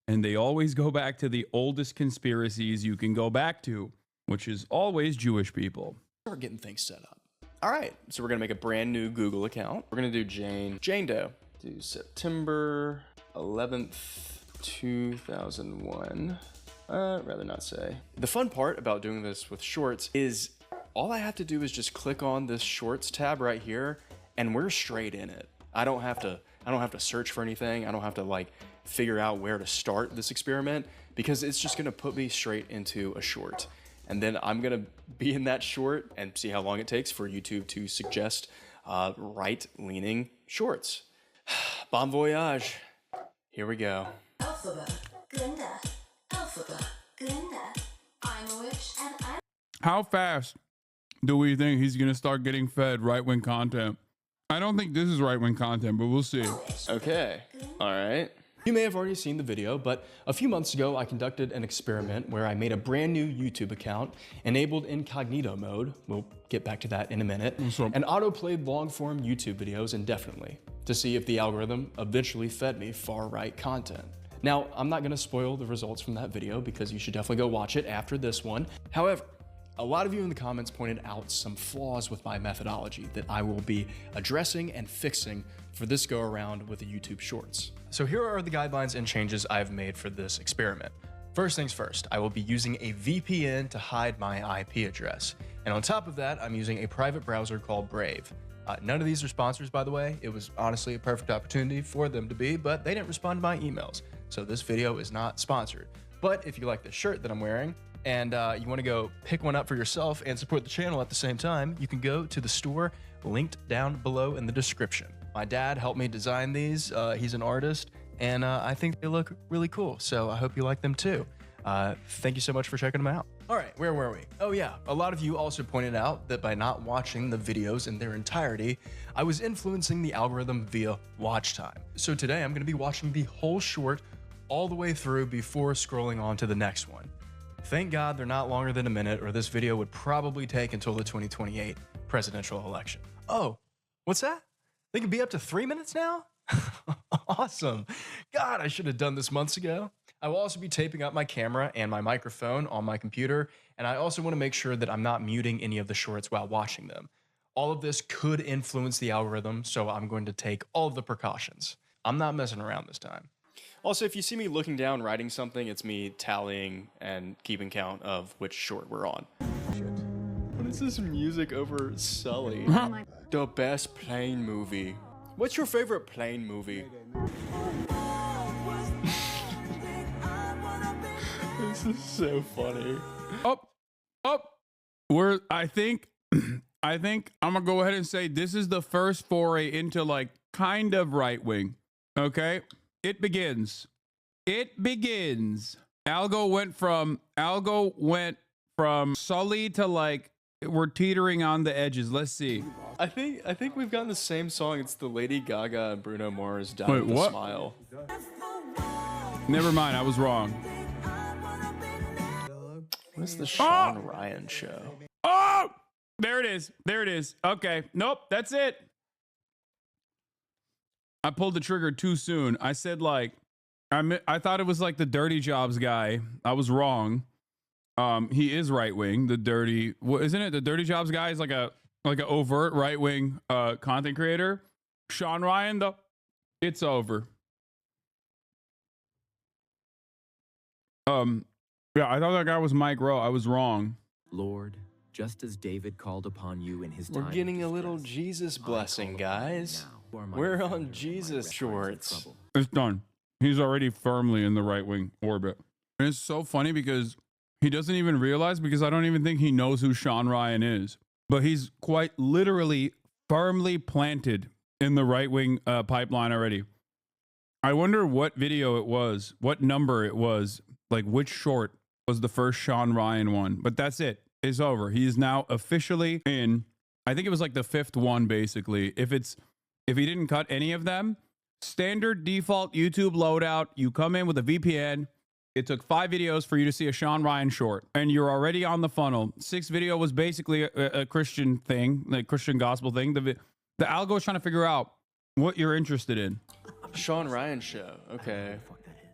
And they always go back to the oldest conspiracies you can go back to, which is always Jewish people. Start getting things set up. All right, so we're gonna make a brand new Google account. We're gonna do Jane Doe. Do September 11th, 2001. Rather not say. The fun part about doing this with shorts is all I have to do is just click on this shorts tab right here, and we're straight in it. I don't have to search for anything. I don't have to like figure out where to start this experiment, because it's just gonna put me straight into a short. And then I'm gonna be in that short and see how long it takes for YouTube to suggest right-leaning shorts. Bon voyage. Here we go. Alphabet, Glinda. Alphabet, Glinda. I'm a witch and I'm... How fast do we think he's gonna start getting fed right-wing content? I don't think this is right-wing content, but we'll see. Okay, all right. You may have already seen the video, but a few months ago, I conducted an experiment where I made a brand new YouTube account, enabled incognito mode, we'll get back to that in a minute, and auto-played long-form YouTube videos indefinitely to see if the algorithm eventually fed me far-right content. Now, I'm not gonna spoil the results from that video because you should definitely go watch it after this one. However, a lot of you in the comments pointed out some flaws with my methodology that I will be addressing and fixing for this go around with the YouTube Shorts. So here are the guidelines and changes I've made for this experiment. First things first, I will be using a VPN to hide my IP address. And on top of that, I'm using a private browser called Brave. None of these are sponsors, by the way. It was honestly a perfect opportunity for them to be, but they didn't respond to my emails. So this video is not sponsored. But if you like the shirt that I'm wearing, and you want to go pick one up for yourself and support the channel at the same time, you can go to the store linked down below in the description. My dad helped me design these. He's an artist, and I think they look really cool, so I hope you like them too. Thank you so much for checking them out. All right, where were we? Oh yeah, a lot of you also pointed out that by not watching the videos in their entirety, I was influencing the algorithm via watch time. So today I'm gonna be watching the whole short all the way through before scrolling on to the next one. Thank God they're not longer than a minute, or this video would probably take until the 2028 presidential election. Oh, what's that? They can be up to 3 minutes now? Awesome. God, I should have done this months ago. I will also be taping up my camera and my microphone on my computer, and I also want to make sure that I'm not muting any of the shorts while watching them. All of this could influence the algorithm, so I'm going to take all of the precautions. I'm not messing around this time. Also, if you see me looking down writing something, it's me tallying and keeping count of which short we're on. What is this music over Sully? The best plane movie. What's your favorite plane movie? This is so funny. I think I'm gonna go ahead and say this is the first foray into like kind of right wing. Okay. It begins. Algo went from Sully to like we're teetering on the edges. Let's see. I think we've gotten the same song. It's the Lady Gaga and Bruno Mars "Down Wait, with the what? Smile." Never mind, I was wrong. What is the Sean Ryan show? Oh! There it is. There it is. Okay. Nope, that's it. I pulled the trigger too soon. I said like, I thought it was like the Dirty Jobs guy. I was wrong. He is right wing. The dirty, isn't it? The Dirty Jobs guy is like an overt right wing content creator. Sean Ryan, though, it's over. Yeah, I thought that guy was Mike Rowe. I was wrong. Lord, just as David called upon you in his We're time getting of a little distress, Jesus blessing, guys. now, who are my We're defender on and my Jesus refuge in shorts. trouble. It's done. He's already firmly in the right wing orbit. And it's so funny because he doesn't even realize, because I don't even think he knows who Sean Ryan is. But he's quite literally firmly planted in the right wing pipeline already. I wonder what video it was, what number it was, like which short was the first Sean Ryan one. But that's it. It's over. He is now officially in. I think it was like the fifth one, basically. If he didn't cut any of them, standard default YouTube loadout, you come in with a VPN. It took 5 videos for you to see a Sean Ryan short, and you're already on the funnel. 6th video was basically a Christian thing, like Christian gospel thing. The algo is trying to figure out what you're interested in. Sean Ryan show. Okay.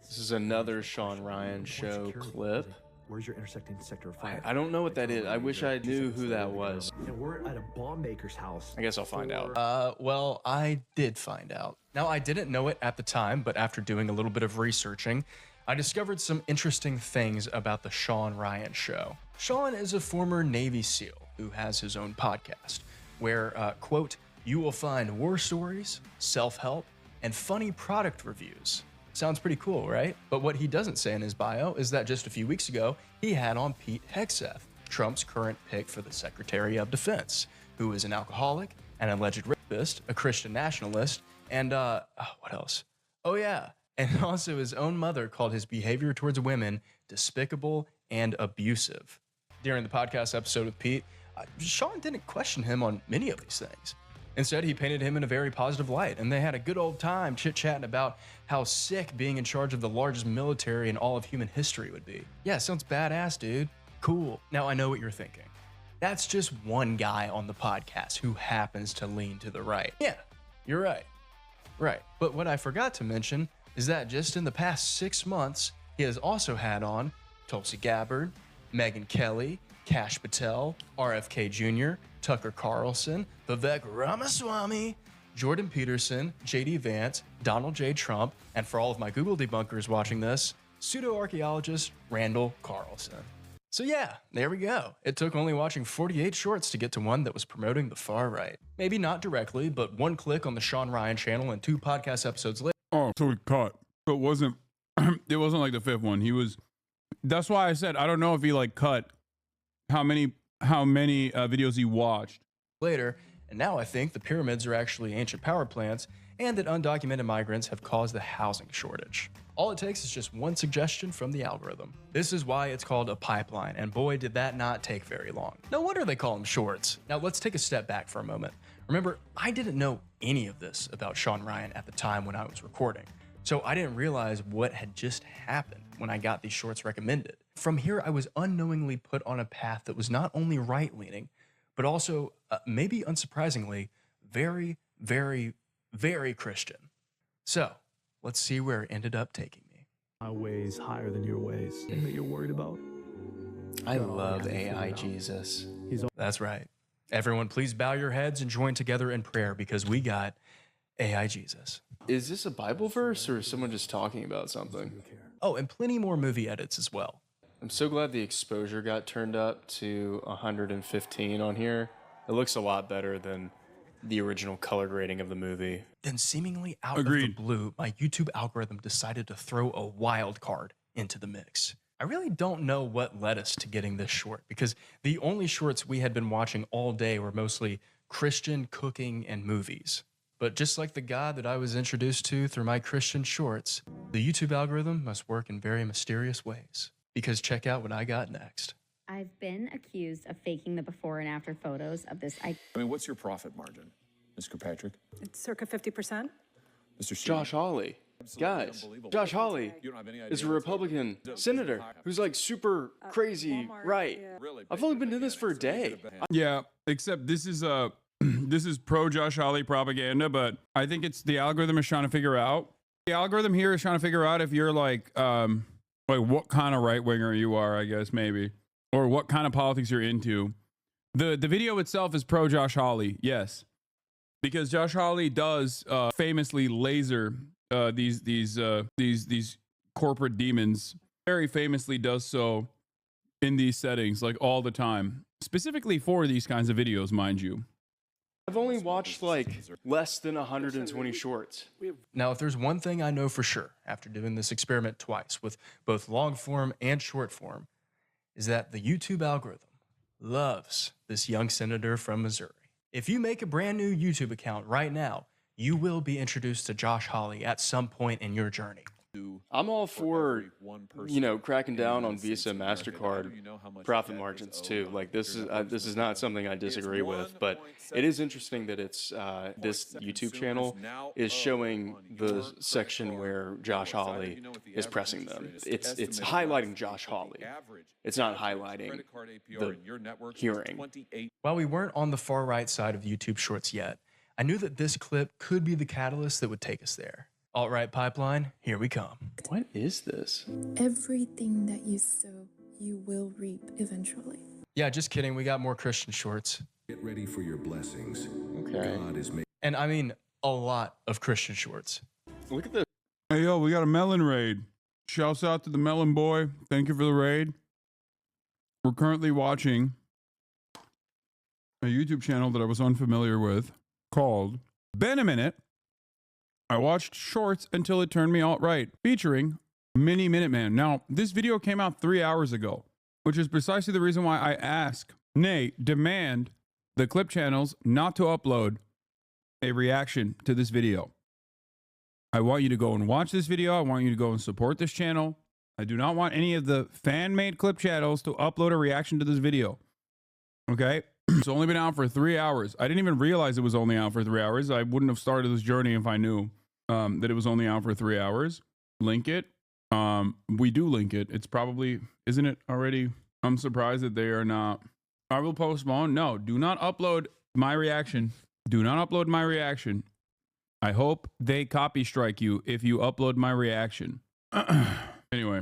This is another Sean Ryan show clip. Where's your intersecting sector of fire? I don't know what that is. I wish I knew who that was. And we're at a bomb maker's house. I guess I'll find out. Well, I did find out. Now, I didn't know it at the time, but after doing a little bit of researching, I discovered some interesting things about the Sean Ryan show. Sean is a former Navy SEAL who has his own podcast where, quote, you will find war stories, self-help, and funny product reviews. Sounds pretty cool, right? But what he doesn't say in his bio is that just a few weeks ago, he had on Pete Hegseth, Trump's current pick for the Secretary of Defense, who is an alcoholic, an alleged rapist, a Christian nationalist, and, what else? Oh yeah, and also his own mother called his behavior towards women despicable and abusive. During the podcast episode with Pete, Sean didn't question him on many of these things. Instead, he painted him in a very positive light, and they had a good old time chit-chatting about how sick being in charge of the largest military in all of human history would be. Yeah, sounds badass, dude. Cool. Now, I know what you're thinking. That's just one guy on the podcast who happens to lean to the right. Yeah, you're right. Right. But what I forgot to mention is that just in the past 6 months, he has also had on Tulsi Gabbard, Megyn Kelly, Kash Patel, RFK Jr., Tucker Carlson, Vivek Ramaswamy, Jordan Peterson, JD Vance, Donald J. Trump, and for all of my Google debunkers watching this, pseudo-archaeologist Randall Carlson. So yeah, there we go. It took only watching 48 shorts to get to one that was promoting the far right. Maybe not directly, but one click on the Sean Ryan channel and 2 podcast episodes later. Oh, so it cut. So it wasn't like the 5th one. That's why I said, I don't know if he like cut how many videos he watched. Later, and now I think the pyramids are actually ancient power plants and that undocumented migrants have caused the housing shortage. All it takes is just one suggestion from the algorithm. This is why it's called a pipeline, and boy did that not take very long. No wonder they call them shorts. Now let's take a step back for a moment. Remember, I didn't know any of this about Sean Ryan at the time when I was recording, so I didn't realize what had just happened when I got these shorts recommended. From here, I was unknowingly put on a path that was not only right-leaning, but also, maybe unsurprisingly, very, very, very Christian. So, let's see where it ended up taking me. My ways higher than your ways. Thing that you're worried about? I love AI Jesus. That's right. Everyone, please bow your heads and join together in prayer because we got AI Jesus. Is this a Bible verse or is someone just talking about something? Oh, and plenty more movie edits as well. I'm so glad the exposure got turned up to 115 on here. It looks a lot better than the original color grading of the movie. Then seemingly out of the blue, my YouTube algorithm decided to throw a wild card into the mix. I really don't know what led us to getting this short because the only shorts we had been watching all day were mostly Christian cooking and movies. But just like the God that I was introduced to through my Christian shorts, the YouTube algorithm must work in very mysterious ways. Because check out what I got next. I've been accused of faking the before and after photos of this. I mean, what's your profit margin, Ms. Kirkpatrick? It's circa 50%. Mr. Josh Hawley. Guys, Josh Hawley is a Republican senator who's like super crazy right. I've only been doing this for a day. Yeah, except this is this is pro Josh Hawley propaganda, but I think it's the algorithm is trying to figure out. The algorithm here is trying to figure out if you're like what kind of right winger you are, I guess maybe, or what kind of politics you're into. The video itself is pro Josh Hawley, yes, because Josh Hawley does famously laser these corporate demons. Very famously does so in these settings, like all the time, specifically for these kinds of videos, mind you. I've only watched like less than 120 shorts. Now, if there's one thing I know for sure after doing this experiment twice with both long form and short form, is that the YouTube algorithm loves this young senator from Missouri. If you make a brand new YouTube account right now, you will be introduced to Josh Hawley at some point in your journey. I'm all for, cracking down on Visa, MasterCard profit margins too. Like this is not something I disagree with, but it is interesting that it's this YouTube channel is showing the section where Josh Hawley is pressing them. It's highlighting Josh Hawley. It's not highlighting the hearing. While we weren't on the far right side of YouTube Shorts yet, I knew that this clip could be the catalyst that would take us there. Alt-right pipeline, here we come. What is this? Everything that you sow, you will reap eventually. Yeah, just kidding. We got more Christian shorts. Get ready for your blessings. Okay. God is making. And I mean a lot of Christian shorts. Look at this. Hey, yo, we got a melon raid. Shouts out to the melon boy. Thank you for the raid. We're currently watching a YouTube channel that I was unfamiliar with called Been a Minute. I watched shorts until it turned me alt-right, featuring Mini Minuteman. Now, this video came out 3 hours ago, which is precisely the reason why I ask, nay, demand the clip channels not to upload a reaction to this video. I want you to go and watch this video. I want you to go and support this channel. I do not want any of the fan-made clip channels to upload a reaction to this video. Okay? It's only been out for 3 hours. I didn't even realize it was only out for 3 hours. I wouldn't have started this journey if I knew that it was only out for 3 hours. Link it. We do link it. It's probably, isn't it already? I'm surprised that they are not. I will postpone. No, do not upload my reaction. Do not upload my reaction. I hope they copy strike you if you upload my reaction. Anyway,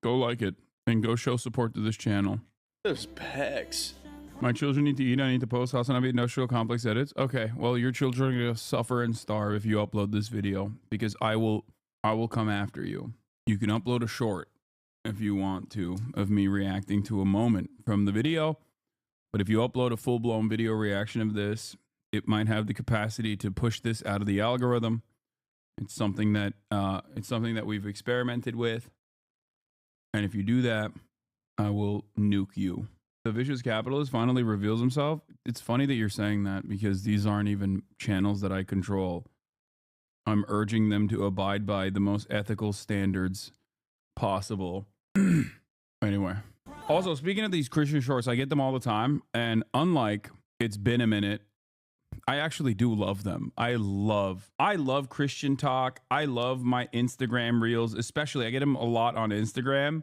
go like it and go show support to this channel. Those pecs. My children need to eat. I need to post Hasanabi industrial complex edits. Okay, well, your children are going to suffer and starve if you upload this video, because I will come after you. You can upload a short if you want to of me reacting to a moment from the video, but if you upload a full-blown video reaction of this, it might have the capacity to push this out of the algorithm. It's something that we've experimented with, and if you do that, I will nuke you. The vicious capitalist finally reveals himself. It's funny that you're saying that, because these aren't even channels that I control. I'm urging them to abide by the most ethical standards possible. Anyway. Also, speaking of these Christian shorts, I get them all the time. And unlike It's Been a Minute, I actually do love them. I love Christian talk. I love my Instagram reels, especially. I get them a lot on Instagram.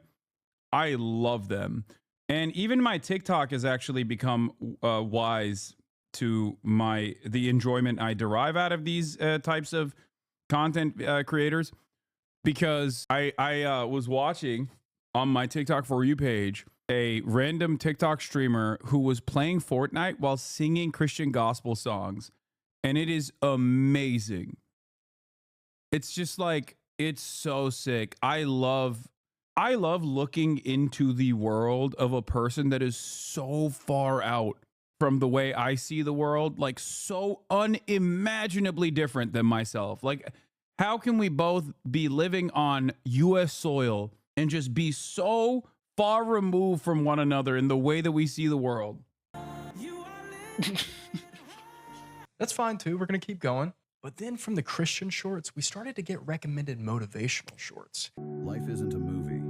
I love them. And even my TikTok has actually become wise to the enjoyment I derive out of these types of content creators, because I was watching on my TikTok For You page a random TikTok streamer who was playing Fortnite while singing Christian gospel songs, and it is amazing. It's just like, it's so sick. I love looking into the world of a person that is so far out from the way I see the world, like so unimaginably different than myself. Like, how can we both be living on US soil and just be so far removed from one another in the way that we see the world? That's fine too. We're going to keep going. But then from the Christian shorts, we started to get recommended motivational shorts. Life isn't a movie.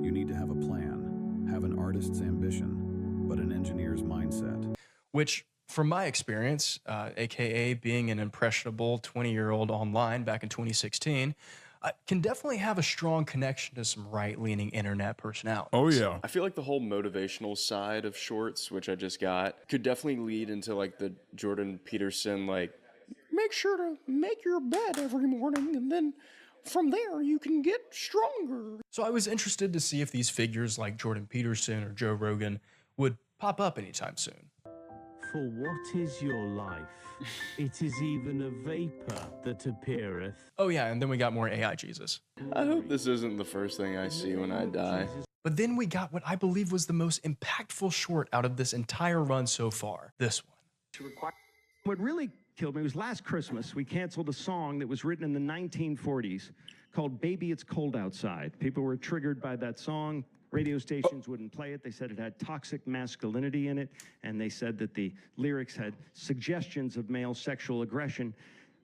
You need to have a plan, have an artist's ambition, but an engineer's mindset. Which, from my experience, aka being an impressionable 20-year-old online back in 2016, can definitely have a strong connection to some right-leaning internet personalities. Oh yeah. I feel like the whole motivational side of shorts, which I just got, could definitely lead into like the Jordan Peterson, like, make sure to make your bed every morning and then from there you can get stronger. So I was interested to see if these figures like Jordan Peterson or Joe Rogan would pop up anytime soon. For what is your life? It is even a vapor that appeareth. Oh yeah, and then we got more AI Jesus. I hope this isn't the first thing I see when I die. But then we got what I believe was the most impactful short out of this entire run so far. This one. What really killed me was last Christmas, we canceled a song that was written in the 1940s called Baby It's Cold Outside. People were triggered by that song. Radio stations wouldn't play it. They said it had toxic masculinity in it, and they said that the lyrics had suggestions of male sexual aggression,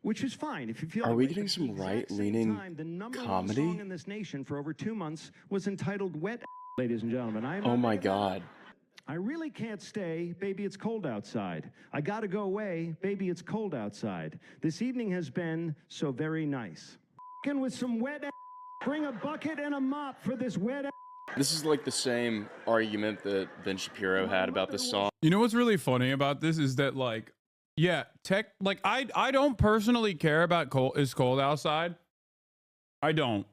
which is fine if you feel. Are we getting some right-leaning the number comedy? one song in this nation for over 2 months was entitled "Wet." Ladies and gentlemen, Oh my God. I really can't stay, baby, it's cold outside. I gotta go away, baby, it's cold outside. This evening has been so very nice. With some wet. Bring a bucket and a mop for this wet. This is like the same argument that Ben Shapiro had about this song. You know what's really funny about this is that, like, yeah, I don't personally care about is cold outside. I don't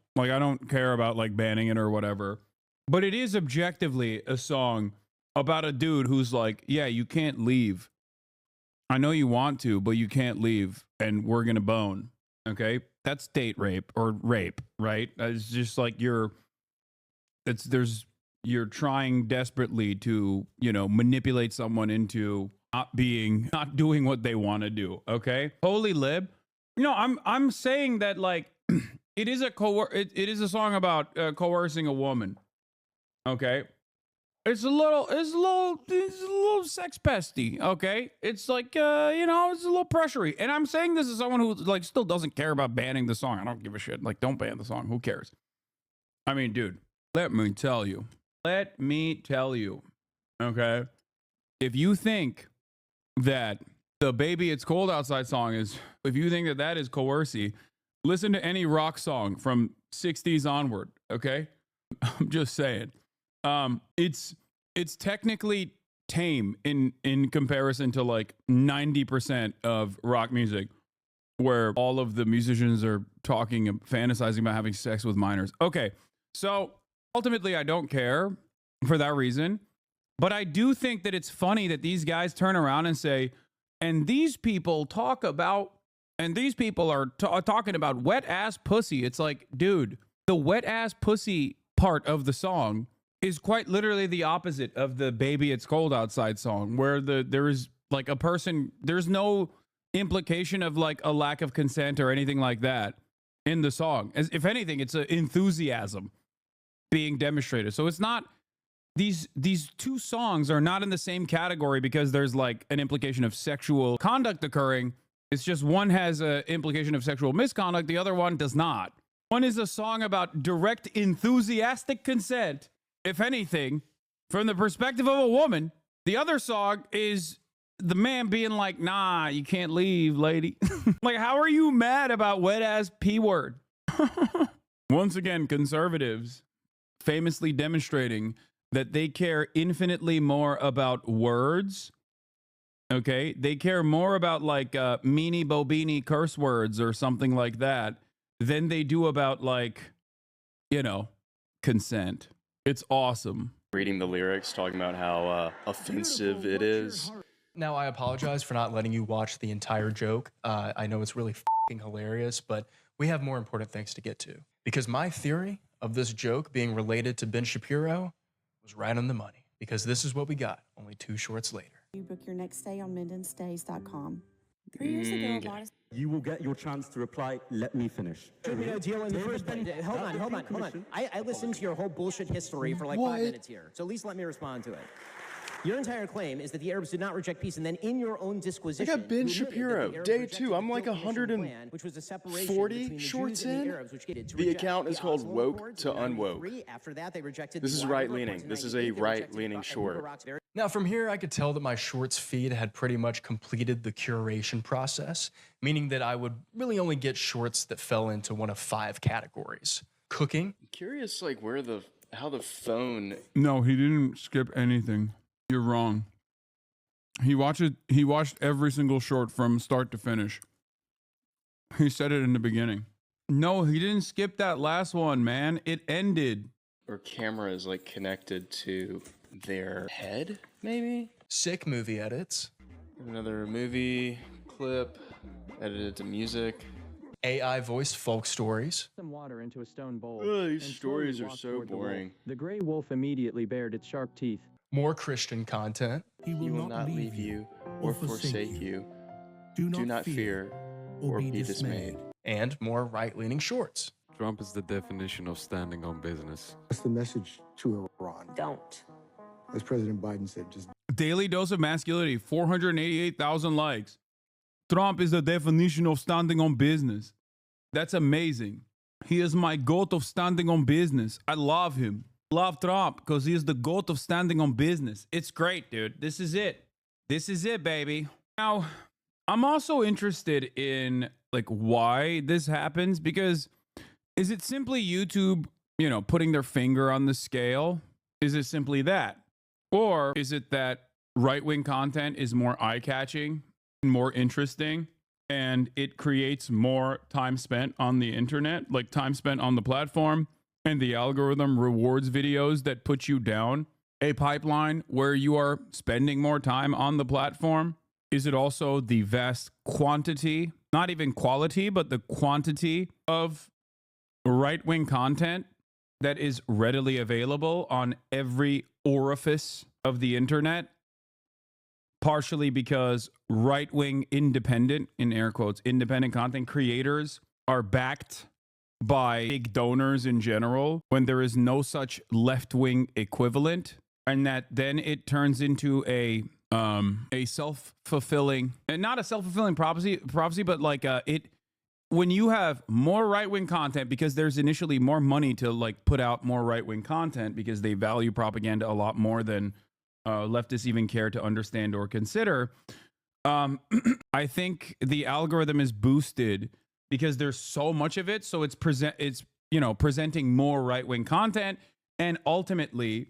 care about like banning it or whatever, but it is objectively a song about a dude who's like, yeah, you can't leave. I know you want to, but you can't leave, and we're gonna bone. Okay, that's date rape or rape, right? It's just like you're trying desperately to, manipulate someone into not doing what they want to do. Okay, holy lib. I'm saying that, like, it is a song about coercing a woman. Okay, it's a little sex pesty. Okay, it's like it's a little pressury. And I'm saying this as someone who like still doesn't care about banning the song. I don't give a shit. Like, don't ban the song. Who cares? I mean, dude, let me tell you. Okay, if you think that the Baby It's Cold Outside song if you think that is coercy, listen to any rock song from 60s onward. Okay, I'm just saying. It's technically tame in comparison to like 90% of rock music, where all of the musicians are talking and fantasizing about having sex with minors. Okay, so ultimately I don't care for that reason, but I do think that it's funny that these guys turn around and say, and these people are talking about wet ass pussy. It's like, dude, the wet ass pussy part of the song is quite literally the opposite of the Baby It's Cold Outside song, where there is like a person, there's no implication of like a lack of consent or anything like that in the song. As if anything, it's an enthusiasm being demonstrated. So it's not, these two songs are not in the same category because there's like an implication of sexual conduct occurring. It's just one has an implication of sexual misconduct, the other one does not. One is a song about direct enthusiastic consent, if anything, from the perspective of a woman. The other song is the man being like, nah, you can't leave, lady. Like, how are you mad about wet ass P word? Once again, conservatives famously demonstrating that they care infinitely more about words. Okay, they care more about like meanie bobini curse words or something like that than they do about like, consent. It's awesome. Reading the lyrics, talking about how offensive it is. Now, I apologize for not letting you watch the entire joke. I know it's really f***ing hilarious, but we have more important things to get to. Because my theory of this joke being related to Ben Shapiro was right on the money. Because this is what we got only 2 shorts later. You book your next stay on MendonStays.com. 3 years ago, a lot of... You will get your chance to reply, let me finish. Should be no deal in the first place. Hold on. I listened to your whole bullshit history for like 5 minutes here. So at least let me respond to it. Your entire claim is that the Arabs did not reject peace, and then in your own disquisition, I got Ben Shapiro, day 2. I'm like 140 shorts in. The account is called Woke to Unwoke. After that, they rejected. This is right-leaning. This is a right-leaning short. Now, from here, I could tell that my shorts feed had pretty much completed the curation process, meaning that I would really only get shorts that fell into one of 5 categories. Cooking. I'm curious, like, how the phone... No, he didn't skip anything. You're wrong. He watched every single short from start to finish. He said it in the beginning. No, he didn't skip that last one, man. It ended. Or camera is like connected to their head, maybe? Sick movie edits. Another movie clip edited to music. AI voiced folk stories. Some water into a stone bowl. These stories are so boring. The gray wolf immediately bared its sharp teeth. More Christian content. He will not leave you or forsake you. Do not fear or be dismayed. And more right-leaning shorts. Trump is the definition of standing on business. What's the message to Iran? Don't. As President Biden said, just... Daily Dose of Masculinity, 488,000 likes. Trump is the definition of standing on business. That's amazing. He is my goat of standing on business. I love him. Love Trump because he is the goat of standing on business. It's great, dude. This is it. This is it, baby. Now, I'm also interested in like why this happens, because is it simply YouTube, putting their finger on the scale? Is it simply that? Or is it that right-wing content is more eye-catching, more interesting, and it creates more time spent on the internet, like time spent on the platform? And the algorithm rewards videos that put you down a pipeline where you are spending more time on the platform? Is it also the vast quantity, not even quality, but the quantity of right-wing content that is readily available on every orifice of the internet? Partially because right-wing independent, in air quotes, independent content creators are backed by big donors in general, when there is no such left-wing equivalent, and that then it turns into a self-fulfilling, and not a self-fulfilling prophecy, but like when you have more right-wing content, because there's initially more money to like put out more right-wing content because they value propaganda a lot more than leftists even care to understand or consider. I think the algorithm is boosted because there's so much of it, so it's presenting more right-wing content, and ultimately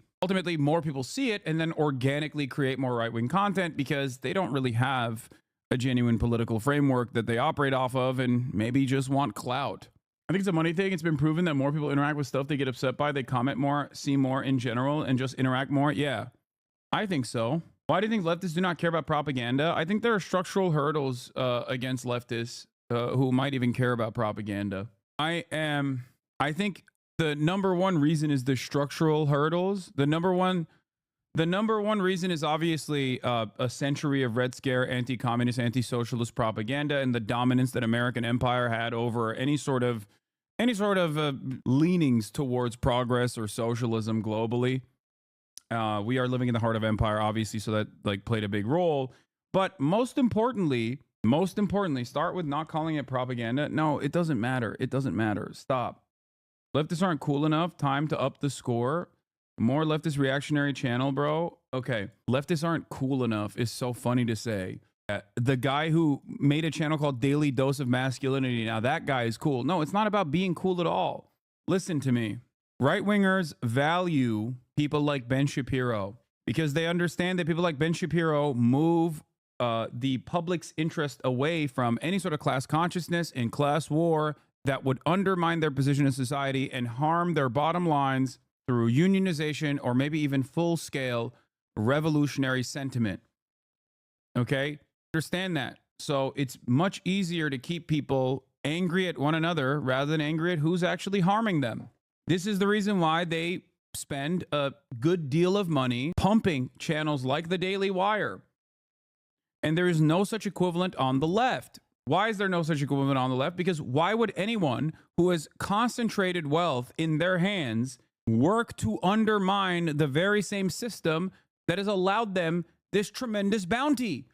more people see it and then organically create more right-wing content because they don't really have a genuine political framework that they operate off of and maybe just want clout. I think it's a money thing. It's been proven that more people interact with stuff they get upset by, they comment more, see more in general, and just interact more. Yeah, I think so. Why do you think leftists do not care about propaganda? I think there are structural hurdles against leftists who might even care about propaganda. I think the number one reason is the structural hurdles. The number one reason is obviously a century of Red Scare, anti-communist, anti-socialist propaganda, and the dominance that American empire had over any sort of leanings towards progress or socialism globally. We are living in the heart of empire, obviously, so that like played a big role. But most importantly, start with not calling it propaganda. No, it doesn't matter. It doesn't matter. Stop. Leftists aren't cool enough. Time to up the score. More leftist reactionary channel, bro. Okay, leftists aren't cool enough is so funny to say. The guy who made a channel called Daily Dose of Masculinity, now that guy is cool. No, it's not about being cool at all. Listen to me. Right-wingers value people like Ben Shapiro because they understand that people like Ben Shapiro move the public's interest away from any sort of class consciousness and class war that would undermine their position in society and harm their bottom lines through unionization or maybe even full-scale revolutionary sentiment. Okay? Understand that. So it's much easier to keep people angry at one another rather than angry at who's actually harming them. This is the reason why they spend a good deal of money pumping channels like the Daily Wire. And there is no such equivalent on the left. Why is there no such equivalent on the left? Because why would anyone who has concentrated wealth in their hands work to undermine the very same system that has allowed them this tremendous bounty.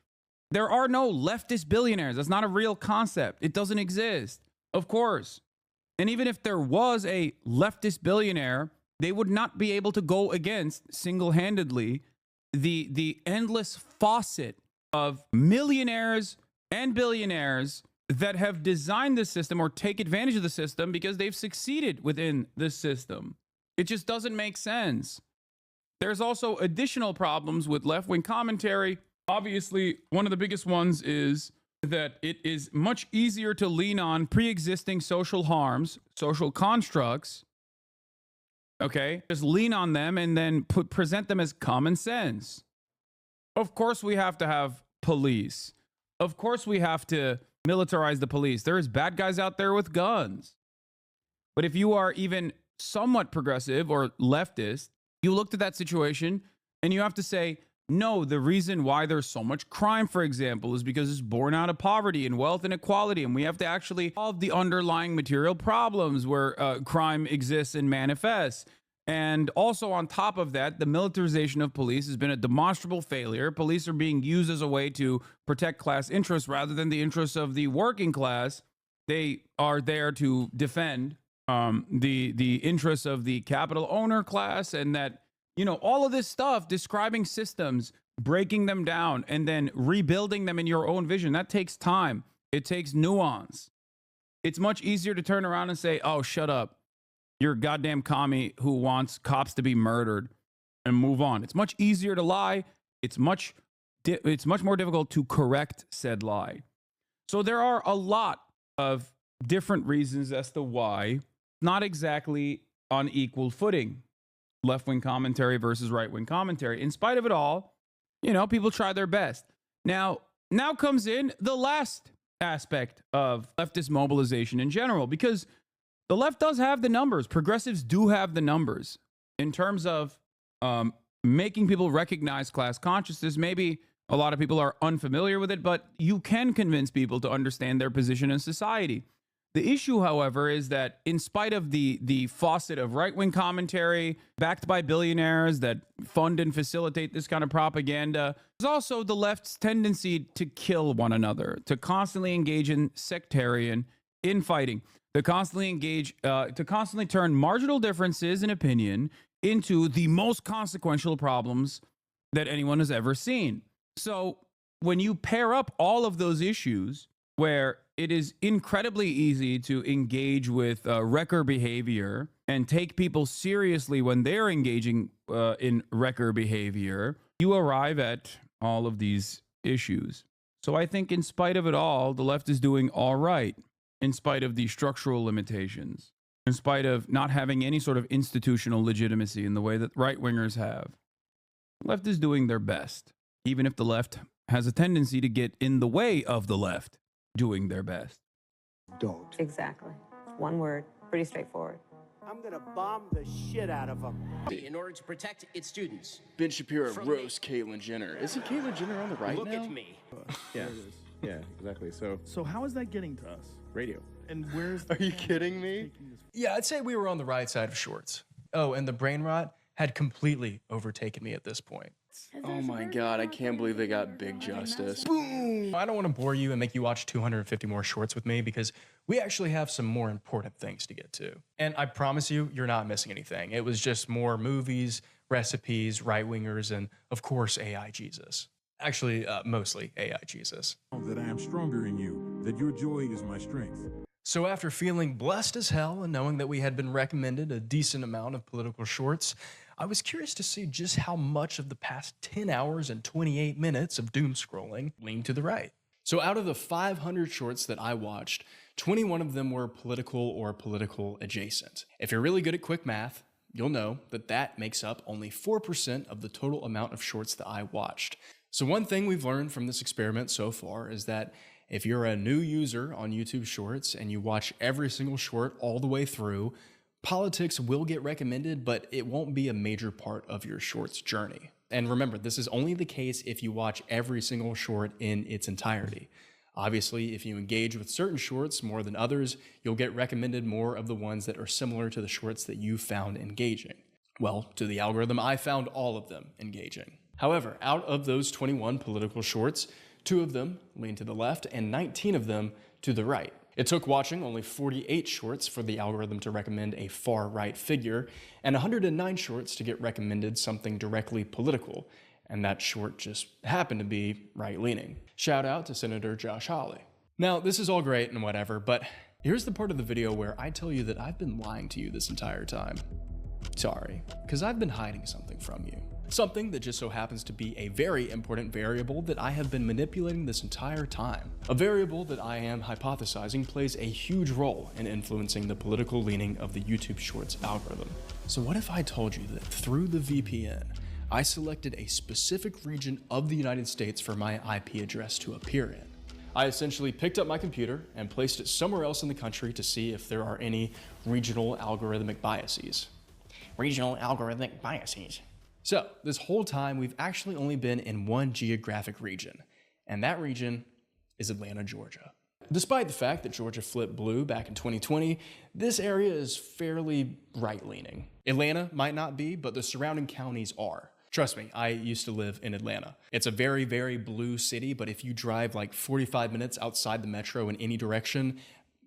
There are no leftist billionaires. That's not a real concept. It doesn't exist, of course. And even if there was a leftist billionaire, they would not be able to go against single-handedly the endless faucet of millionaires and billionaires that have designed this system or take advantage of the system because they've succeeded within this system. It just doesn't make sense. There's also additional problems with left-wing commentary. Obviously, one of the biggest ones is that it is much easier to lean on pre-existing social harms, social constructs, okay? Just lean on them and then present them as common sense. Of course, we have to have police. Of course, we have to militarize the police. There is bad guys out there with guns. But if you are even somewhat progressive or leftist, you looked at that situation and you have to say, no, the reason why there's so much crime, for example, is because it's born out of poverty and wealth inequality. And we have to actually solve the underlying material problems where crime exists and manifests. And also on top of that, the militarization of police has been a demonstrable failure. Police are being used as a way to protect class interests rather than the interests of the working class. They are there to defend the interests of the capital owner class, and that, you know, all of this stuff, describing systems, breaking them down, and then rebuilding them in your own vision, that takes time. It takes nuance. It's much easier to turn around and say, oh, shut up. You're a goddamn commie who wants cops to be murdered, and move on. It's much easier to lie. It's much more difficult to correct said lie. So there are a lot of different reasons as to why not exactly on equal footing, left-wing commentary versus right-wing commentary. In spite of it all, you know, people try their best. Now comes in the last aspect of leftist mobilization in general, because the left does have the numbers. Progressives do have the numbers in terms of making people recognize class consciousness. Maybe a lot of people are unfamiliar with it, but you can convince people to understand their position in society. The issue, however, is that in spite of the faucet of right-wing commentary backed by billionaires that fund and facilitate this kind of propaganda, there's also the left's tendency to kill one another, to constantly engage in sectarian infighting, to constantly turn marginal differences in opinion into the most consequential problems that anyone has ever seen. So when you pair up all of those issues, where it is incredibly easy to engage with wrecker behavior and take people seriously when they're engaging in wrecker behavior, you arrive at all of these issues. So I think in spite of it all, the left is doing all right, in spite of the structural limitations, in spite of not having any sort of institutional legitimacy in the way that right-wingers have. The left is doing their best, even if the left has a tendency to get in the way of the left doing their best. Don't. Exactly. One word. Pretty straightforward. I'm gonna bomb the shit out of them. In order to protect its students. Ben Shapiro roast Caitlyn Jenner. Isn't Caitlyn Jenner on the right Look now? at me. Yeah, yeah, exactly. So how is that getting to us? Radio. And where's? Are you kidding me? Yeah, I'd say we were on the right side of shorts. Oh, and the brain rot had completely overtaken me at this point. Oh my God, I can't believe they got Big Justice. Boom! I don't want to bore you and make you watch 250 more shorts with me, because we actually have some more important things to get to. And I promise you, you're not missing anything. It was just more movies, recipes, right-wingers, and of course, AI Jesus. Actually, mostly AI Jesus. That I am stronger in you, that your joy is my strength. So after feeling blessed as hell and knowing that we had been recommended a decent amount of political shorts, I was curious to see just how much of the past 10 hours and 28 minutes of doom scrolling leaned to the right. So out of the 500 shorts that I watched, 21 of them were political or political adjacent. If you're really good at quick math, you'll know that that makes up only 4% of the total amount of shorts that I watched. So one thing we've learned from this experiment so far is that if you're a new user on YouTube Shorts and you watch every single short all the way through, politics will get recommended, but it won't be a major part of your shorts journey. And remember, this is only the case if you watch every single short in its entirety. Obviously, if you engage with certain shorts more than others, you'll get recommended more of the ones that are similar to the shorts that you found engaging. Well, to the algorithm, I found all of them engaging. However, out of those 21 political shorts, 2 of them lean to the left and 19 of them to the right. It took watching only 48 shorts for the algorithm to recommend a far-right figure, and 109 shorts to get recommended something directly political, and that short just happened to be right-leaning. Shout out to Senator Josh Hawley. Now, this is all great and whatever, but here's the part of the video where I tell you that I've been lying to you this entire time. Sorry, because I've been hiding something from you. Something that just so happens to be a very important variable that I have been manipulating this entire time. A variable that I am hypothesizing plays a huge role in influencing the political leaning of the YouTube Shorts algorithm. So what if I told you that through the VPN, I selected a specific region of the United States for my IP address to appear in? I essentially picked up my computer and placed it somewhere else in the country to see if there are any regional algorithmic biases. Regional algorithmic biases. So this whole time, we've actually only been in one geographic region, and that region is Atlanta, Georgia. Despite the fact that Georgia flipped blue back in 2020, this area is fairly right-leaning. Atlanta might not be, but the surrounding counties are. Trust me, I used to live in Atlanta. It's a very, very blue city, but if you drive like 45 minutes outside the metro in any direction,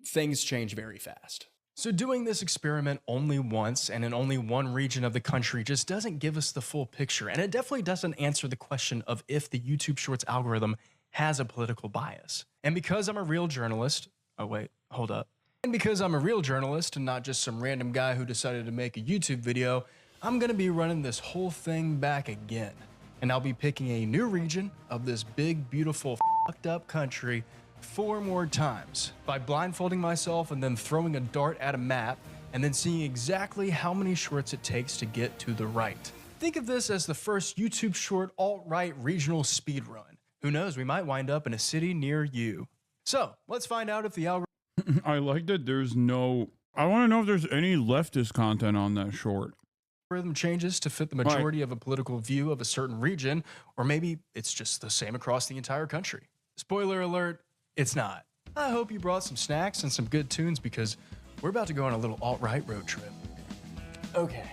things change very fast. So doing this experiment only once and in only one region of the country just doesn't give us the full picture, and it definitely doesn't answer the question of if the YouTube Shorts algorithm has a political bias. And because I'm a real journalist, oh wait, hold up. And because I'm a real journalist and not just some random guy who decided to make a YouTube video, I'm gonna be running this whole thing back again. And I'll be picking a new region of this big, beautiful, fucked up country 4 more times by blindfolding myself and then throwing a dart at a map and then seeing exactly how many shorts it takes to get to the right. Think of this as the first YouTube Short alt-right regional speed run. Who knows, we might wind up in a city near you. So let's find out if the algorithm I like that there's no, I want to know if there's any leftist content on that short. changes to fit the majority of a political view of a certain region, or maybe it's just the same across the entire country. Spoiler alert, it's not. I hope you brought some snacks and some good tunes because we're about to go on a little alt-right road trip. Okay.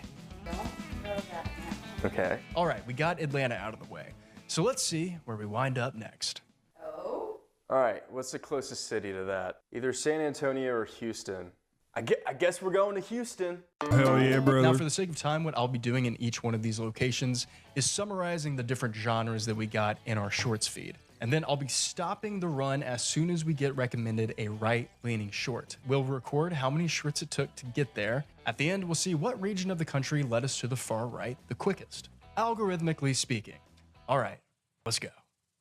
Okay. All right, we got Atlanta out of the way. So let's see where we wind up next. All right, what's the closest city to that? Either San Antonio or Houston. I guess we're going to Houston. Hell yeah, brother. Now, for the sake of time, what I'll be doing in each one of these locations is summarizing the different genres that we got in our shorts feed. And then I'll be stopping the run as soon as we get recommended a right-leaning short. We'll record how many shorts it took to get there. At the end, we'll see what region of the country led us to the far right the quickest, algorithmically speaking. All right, let's go.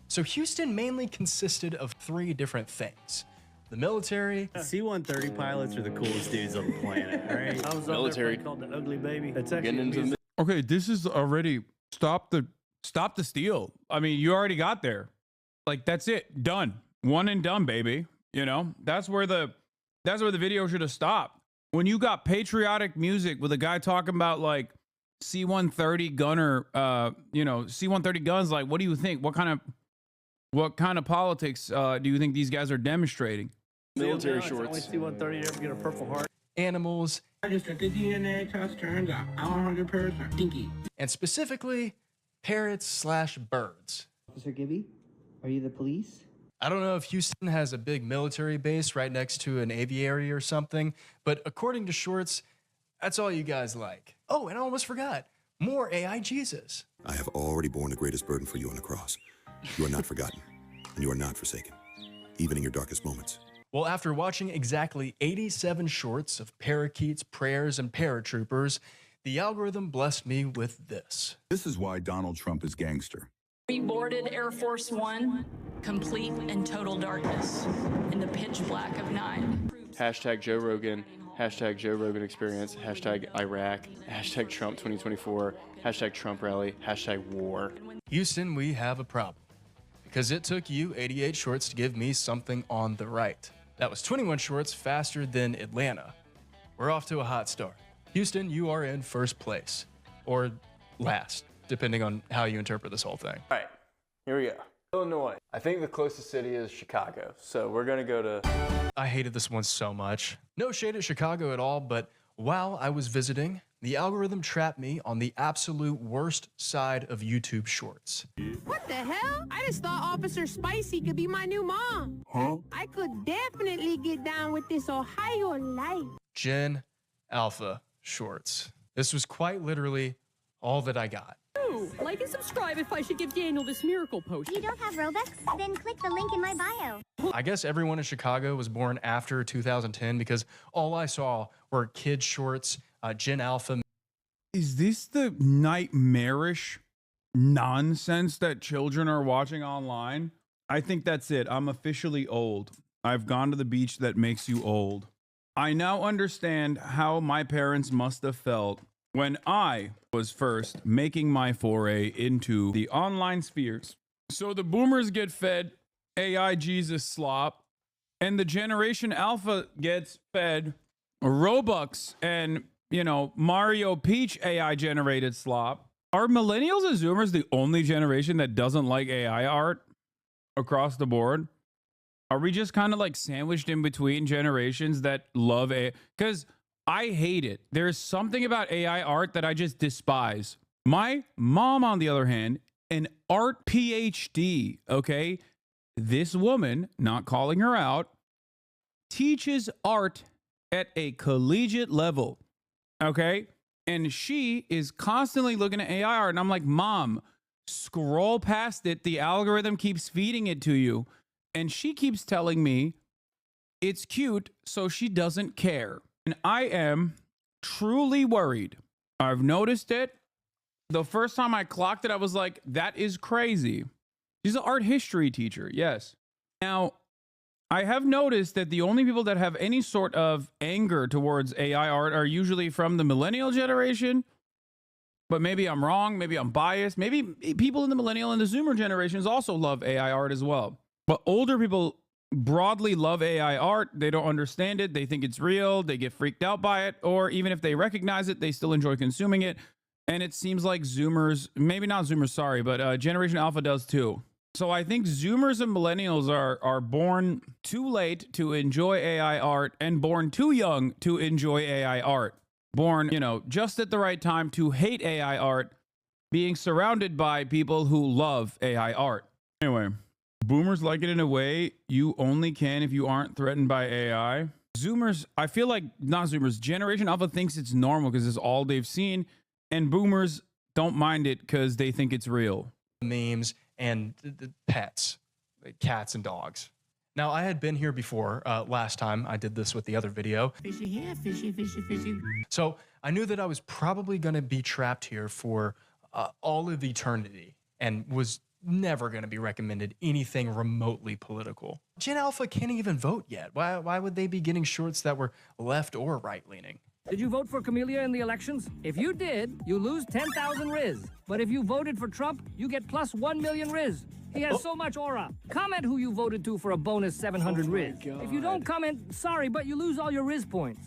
So Houston mainly consisted of 3 different things. The military. C-130 pilots are the coolest dudes on the planet, all right? I was Military. called the Ugly Baby. That's Getting actually into Okay, this is already stop the steal. I mean, you already got there. Like, that's it. Done. One and done, baby. You know, that's where the video should have stopped. When you got patriotic music with a guy talking about like C-130 gunner, C-130 guns, like, what do you think? What kind of politics do you think these guys are demonstrating? military shorts. Only C-130 ever get a Purple Heart. Animals. I just took the DNA test, turns out I'm 100% stinky. And specifically, parrots/birds. Officer Gibby, are you the police? I don't know if Houston has a big military base right next to an aviary or something, but according to Shorts, that's all you guys like. Oh, and I almost forgot, more AI Jesus. I have already borne the greatest burden for you on the cross. You are not forgotten, and you are not forsaken, even in your darkest moments. Well, after watching exactly 87 shorts of parakeets, prayers, and paratroopers, the algorithm blessed me with this. This is why Donald Trump is gangster. We boarded Air Force One, complete and total darkness, in the pitch black of night. Hashtag Joe Rogan, hashtag Joe Rogan Experience, hashtag Iraq, hashtag Trump 2024, hashtag Trump rally, hashtag war. Houston, we have a problem. Because it took you 88 shorts to give me something on the right. That was 21 shorts faster than Atlanta. We're off to a hot start. Houston, you are in first place. Or last, depending on how you interpret this whole thing. All right, here we go. Illinois. I think the closest city is Chicago, so we're gonna go to... I hated this one so much. No shade at Chicago at all, but while I was visiting, The algorithm trapped me on the absolute worst side of YouTube Shorts. What the hell? I just thought Officer Spicy could be my new mom. Huh? I could definitely get down with this Ohio life. Gen Alpha Shorts. This was quite literally all that I got. Ooh, like and subscribe if I should give Daniel this miracle potion. You don't have Robux? Then click the link in my bio. I guess everyone in Chicago was born after 2010 because all I saw were kid shorts, Gen Alpha. Is this the nightmarish nonsense that children are watching online? I think that's it. I'm officially old. I've gone to the beach that makes you old. I now understand how my parents must have felt when I was first making my foray into the online spheres. So the boomers get fed AI Jesus slop, and the Generation Alpha gets fed Robux and, you know, Mario Peach AI generated slop. Are millennials and Zoomers the only generation that doesn't like AI art across the board? Are we just kind of like sandwiched in between generations that love AI? Because I hate it. There's something about AI art that I just despise. My mom, on the other hand, an art PhD, okay? This woman, not calling her out, teaches art at a collegiate level, okay? And she is constantly looking at AI art, and I'm like, Mom, scroll past it. The algorithm keeps feeding it to you. And she keeps telling me it's cute, so she doesn't care. And I am truly worried. I've noticed it. The first time I clocked it, I was like, that is crazy. She's an art history teacher, yes. Now, I have noticed that the only people that have any sort of anger towards AI art are usually from the millennial generation. But maybe I'm wrong. Maybe I'm biased. Maybe people in the millennial and the Zoomer generations also love AI art as well. But older people broadly love AI art. They don't understand it. They think it's real. They get freaked out by it. Or even if they recognize it, they still enjoy consuming it. And it seems like Zoomers, maybe not Zoomers, sorry, but Generation Alpha does too. So I think Zoomers and millennials are born too late to enjoy AI art and born too young to enjoy AI art. Born, you know, just at the right time to hate AI art, being surrounded by people who love AI art. Anyway, boomers like it in a way you only can if you aren't threatened by AI. Zoomers, I feel like, not Zoomers, Generation Alpha thinks it's normal because it's all they've seen. And boomers don't mind it because they think it's real. Memes and the pets, like cats and dogs. Now, I had been here before last time I did this with the other video. Fishy here, fishy, fishy, fishy. So I knew that I was probably going to be trapped here for all of eternity and was never going to be recommended anything remotely political. Gen Alpha can't even vote yet. Why would they be getting shorts that were left or right-leaning? Did you vote for Camellia in the elections? If you did, you lose 10,000 Riz. But if you voted for Trump, you get plus 1 million Riz. He has so much aura. Comment who you voted to for a bonus 700 Riz. If you don't comment, sorry, but you lose all your Riz points.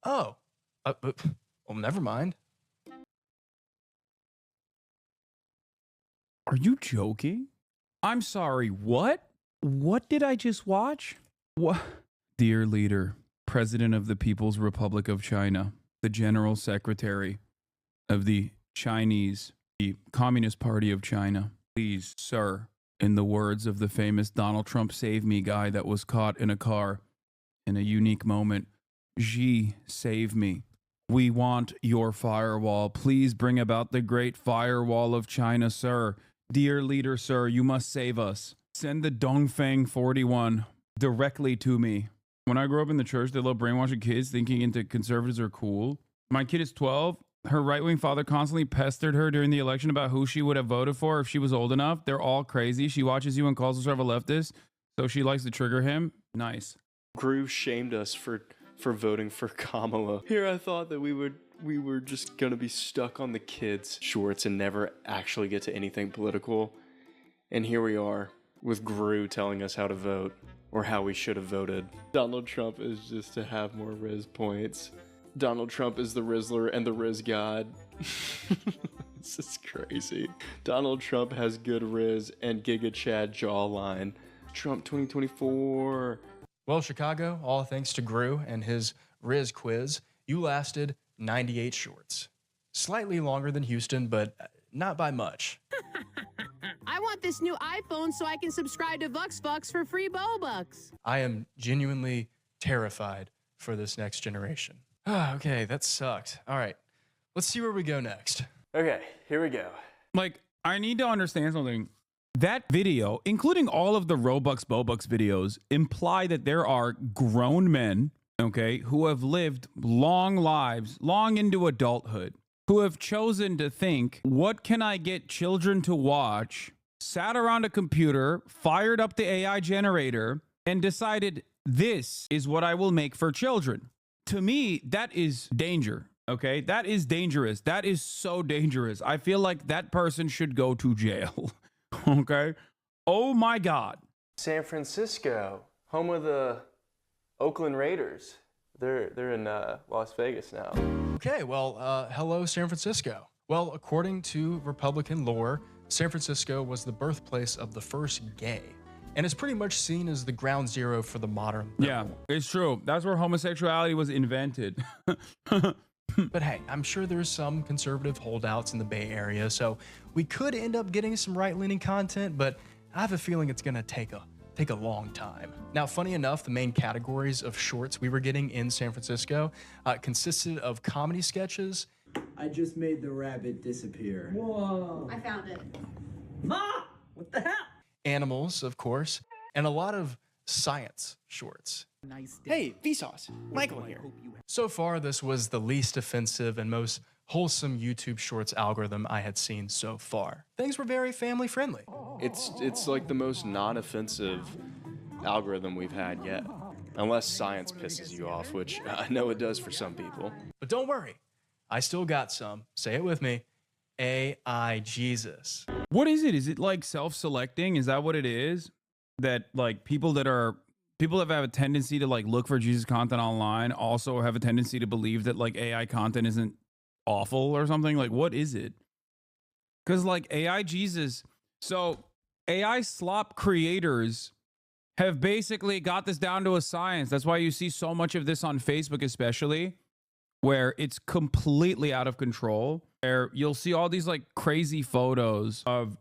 Oh. Well, never mind. Are you joking? I'm sorry, what? What did I just watch? What? Dear leader, President of the People's Republic of China, the General Secretary of the Communist Party of China, please, sir, in the words of the famous Donald Trump save me guy that was caught in a car in a unique moment, Xi, save me. We want your firewall. Please bring about the great firewall of China, sir. Dear leader, sir, you must save us. Send the Dongfeng 41 directly to me. When I grew up in the church, they love brainwashing kids, thinking conservatives are cool. My kid is 12. Her right-wing father constantly pestered her during the election about who she would have voted for if she was old enough. They're all crazy. She watches you and calls herself a leftist, so she likes to trigger him. Nice. Groove shamed us for voting for Kamala. Here I thought that we were just gonna be stuck on the kids' shorts and never actually get to anything political. And here we are with Gru telling us how to vote or how we should have voted. Donald Trump is just to have more Riz points. Donald Trump is the Rizzler and the Riz God. This is crazy. Donald Trump has good Riz and Giga Chad jawline. Trump 2024. Well, Chicago, all thanks to Gru and his Riz quiz, you lasted 98 shorts. Slightly longer than Houston, but not by much. I want this new iPhone so I can subscribe to VuxBucks for free Bobucks. I am genuinely terrified for this next generation. Okay, that sucked. All right, let's see where we go next. Okay, here we go. Like, I need to understand something. That video, including all of the Robux, Bobucks videos, imply that there are grown men, okay, who have lived long lives, long into adulthood, who have chosen to think, what can I get children to watch, sat around a computer, fired up the AI generator, and decided this is what I will make for children. To me, that is danger, okay? That is dangerous. That is so dangerous. I feel like that person should go to jail, okay? Oh my God. San Francisco, home of the Oakland Raiders. They're in Las Vegas now. Okay, well, hello, San Francisco. Well, according to Republican lore, San Francisco was the birthplace of the first gay, and it's pretty much seen as the ground zero for the modern liberal. Yeah, it's true. That's where homosexuality was invented. But hey, I'm sure there's some conservative holdouts in the Bay Area, so we could end up getting some right-leaning content, but I have a feeling it's gonna take a long time. Now, funny enough, the main categories of shorts we were getting in San Francisco consisted of comedy sketches. I just made the rabbit disappear. Whoa. I found it. Ma! What the hell? Animals, of course, and a lot of science shorts. Nice day. Hey, Vsauce. Michael here. So far, this was the least offensive and most wholesome YouTube Shorts algorithm I had seen so far. Things were very family friendly. It's like the most non-offensive algorithm we've had yet. Unless science pisses you off, which I know it does for some people. But don't worry, I still got some. Say it with me. AI Jesus. What is it? Is it like self-selecting? Is that what it is? That like people that have a tendency to like look for Jesus content online also have a tendency to believe that like AI content isn't awful or something? Like, what is it? Because like AI Jesus, so AI slop creators have basically got this down to a science. That's why you see so much of this on Facebook, especially, where it's completely out of control. Where you'll see all these like crazy photos of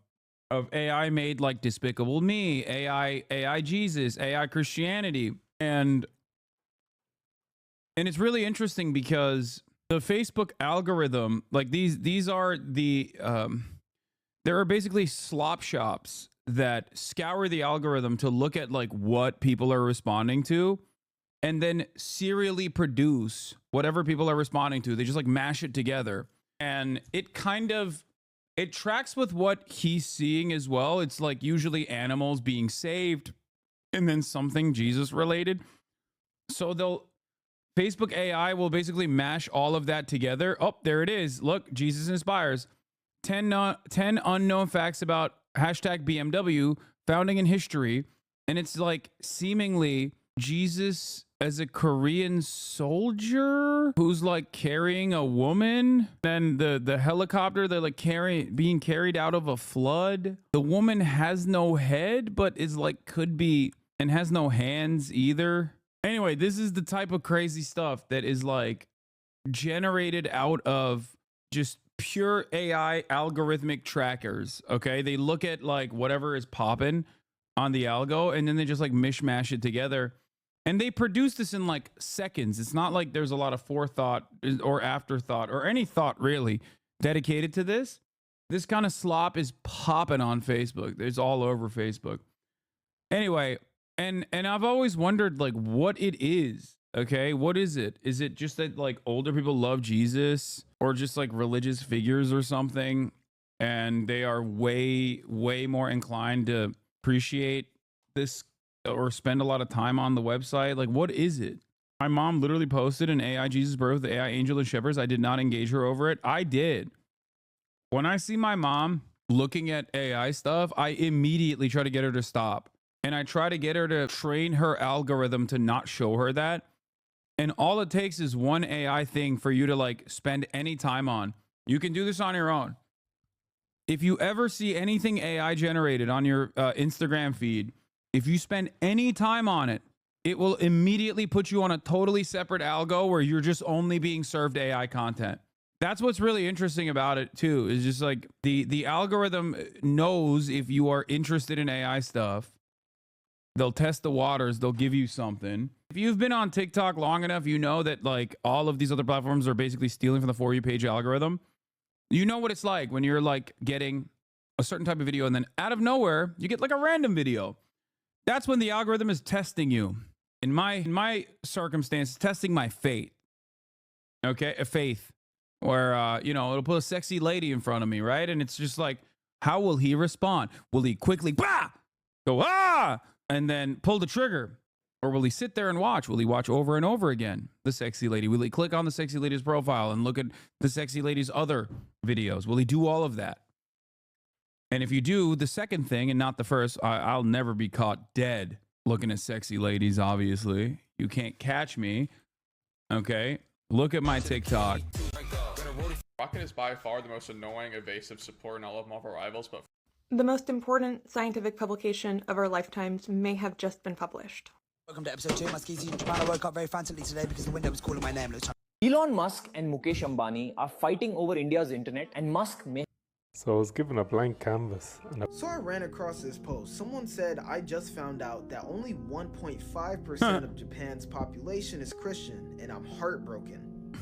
AI made like Despicable Me, AI Jesus, AI Christianity, and it's really interesting because the Facebook algorithm, like these are the there are basically slop shops that scour the algorithm to look at like what people are responding to and then serially produce whatever people are responding to. They just like mash it together, and it tracks with what he's seeing as well. It's like usually animals being saved and then something Jesus related. So Facebook AI will basically mash all of that together. Oh, there it is. Look, Jesus inspires. 10 unknown facts about hashtag BMW founding in history. And it's like seemingly Jesus as a Korean soldier who's like carrying a woman. Then the helicopter, they're like being carried out of a flood. The woman has no head, but is like could be and has no hands either. Anyway, this is the type of crazy stuff that is like generated out of just pure AI algorithmic trackers. Okay, they look at like whatever is popping on the algo and then they just like mishmash it together. And they produce this in like seconds. It's not like there's a lot of forethought or afterthought or any thought really dedicated to this. This kind of slop is popping on Facebook. It's all over Facebook. Anyway, and I've always wondered like what it is. Okay, what is it? Is it just that like older people love Jesus or just like religious figures or something? And they are way more inclined to appreciate this or spend a lot of time on the website? Like, what is it? My mom literally posted an AI Jesus birth, the AI Angel and Shepherds. I did not engage her over it. I did. When I see my mom looking at AI stuff, I immediately try to get her to stop. And I try to get her to train her algorithm to not show her that. And all it takes is one AI thing for you to like spend any time on. You can do this on your own. If you ever see anything AI generated on your Instagram feed, if you spend any time on it, it will immediately put you on a totally separate algo where you're just only being served AI content. That's what's really interesting about it too, is just like the algorithm knows if you are interested in AI stuff. They'll test the waters. They'll give you something. If you've been on TikTok long enough, you know that like all of these other platforms are basically stealing from the For You page algorithm. You know what it's like when you're like getting a certain type of video and then out of nowhere, you get like a random video. That's when the algorithm is testing you. In my circumstance, testing my faith. Okay, a faith. Where, you know, it'll put a sexy lady in front of me, right? And it's just like, how will he respond? Will he quickly, bah, go, ah, and then pull the trigger? Or will he sit there and watch? Will he watch over and over again the sexy lady? Will he click on the sexy lady's profile and look at the sexy lady's other videos? Will he do all of that? And if you do the second thing and not the first, I'll never be caught dead looking at sexy ladies, obviously. You can't catch me, okay? Look at my TikTok. Rocket is by far the most annoying, evasive support in all of Marvel Rivals, but the most important scientific publication of our lifetimes may have just been published. Welcome to episode 2. My skis in Japan. I woke up very frantically today because the window was calling my name. Elon Musk and Mukesh Ambani are fighting over India's internet, and Musk may. So I was given a blank canvas. So I ran across this post. Someone said, I just found out that only 1.5% of Japan's population is Christian, and I'm heartbroken.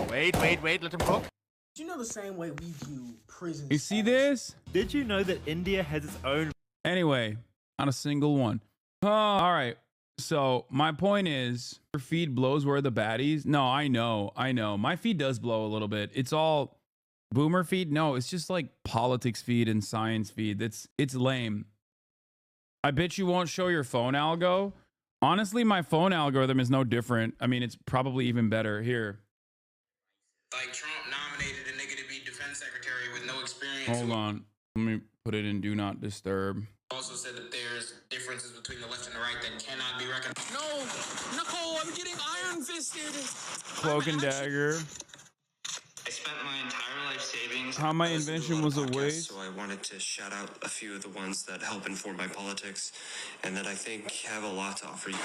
Wait, let him talk. Do you know the same way we view prisons? You see this? Did you know that India has its own? Anyway, not a single one. All right. So my point is, your feed blows where the baddies. No, I know. My feed does blow a little bit. It's all boomer feed. No, it's just like politics feed and science feed. It's lame. I bet you won't show your phone algo. Honestly, my phone algorithm is no different. I mean, it's probably even better here. Like Trump nominated a nigga to be defense secretary with no experience. Hold on. Let me put it in do not disturb. Also said that there's differences between the left and the right that cannot be reconciled. No, I'm getting iron fisted. Cloak and dagger. I spent my entire life savings. How my invention was a waste. So I wanted to shout out a few of the ones that help inform my politics and that I think have a lot to offer you.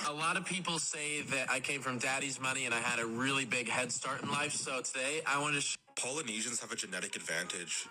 A lot of people say that I came from daddy's money and I had a really big head start in life. So today I want to Polynesians have a genetic advantage.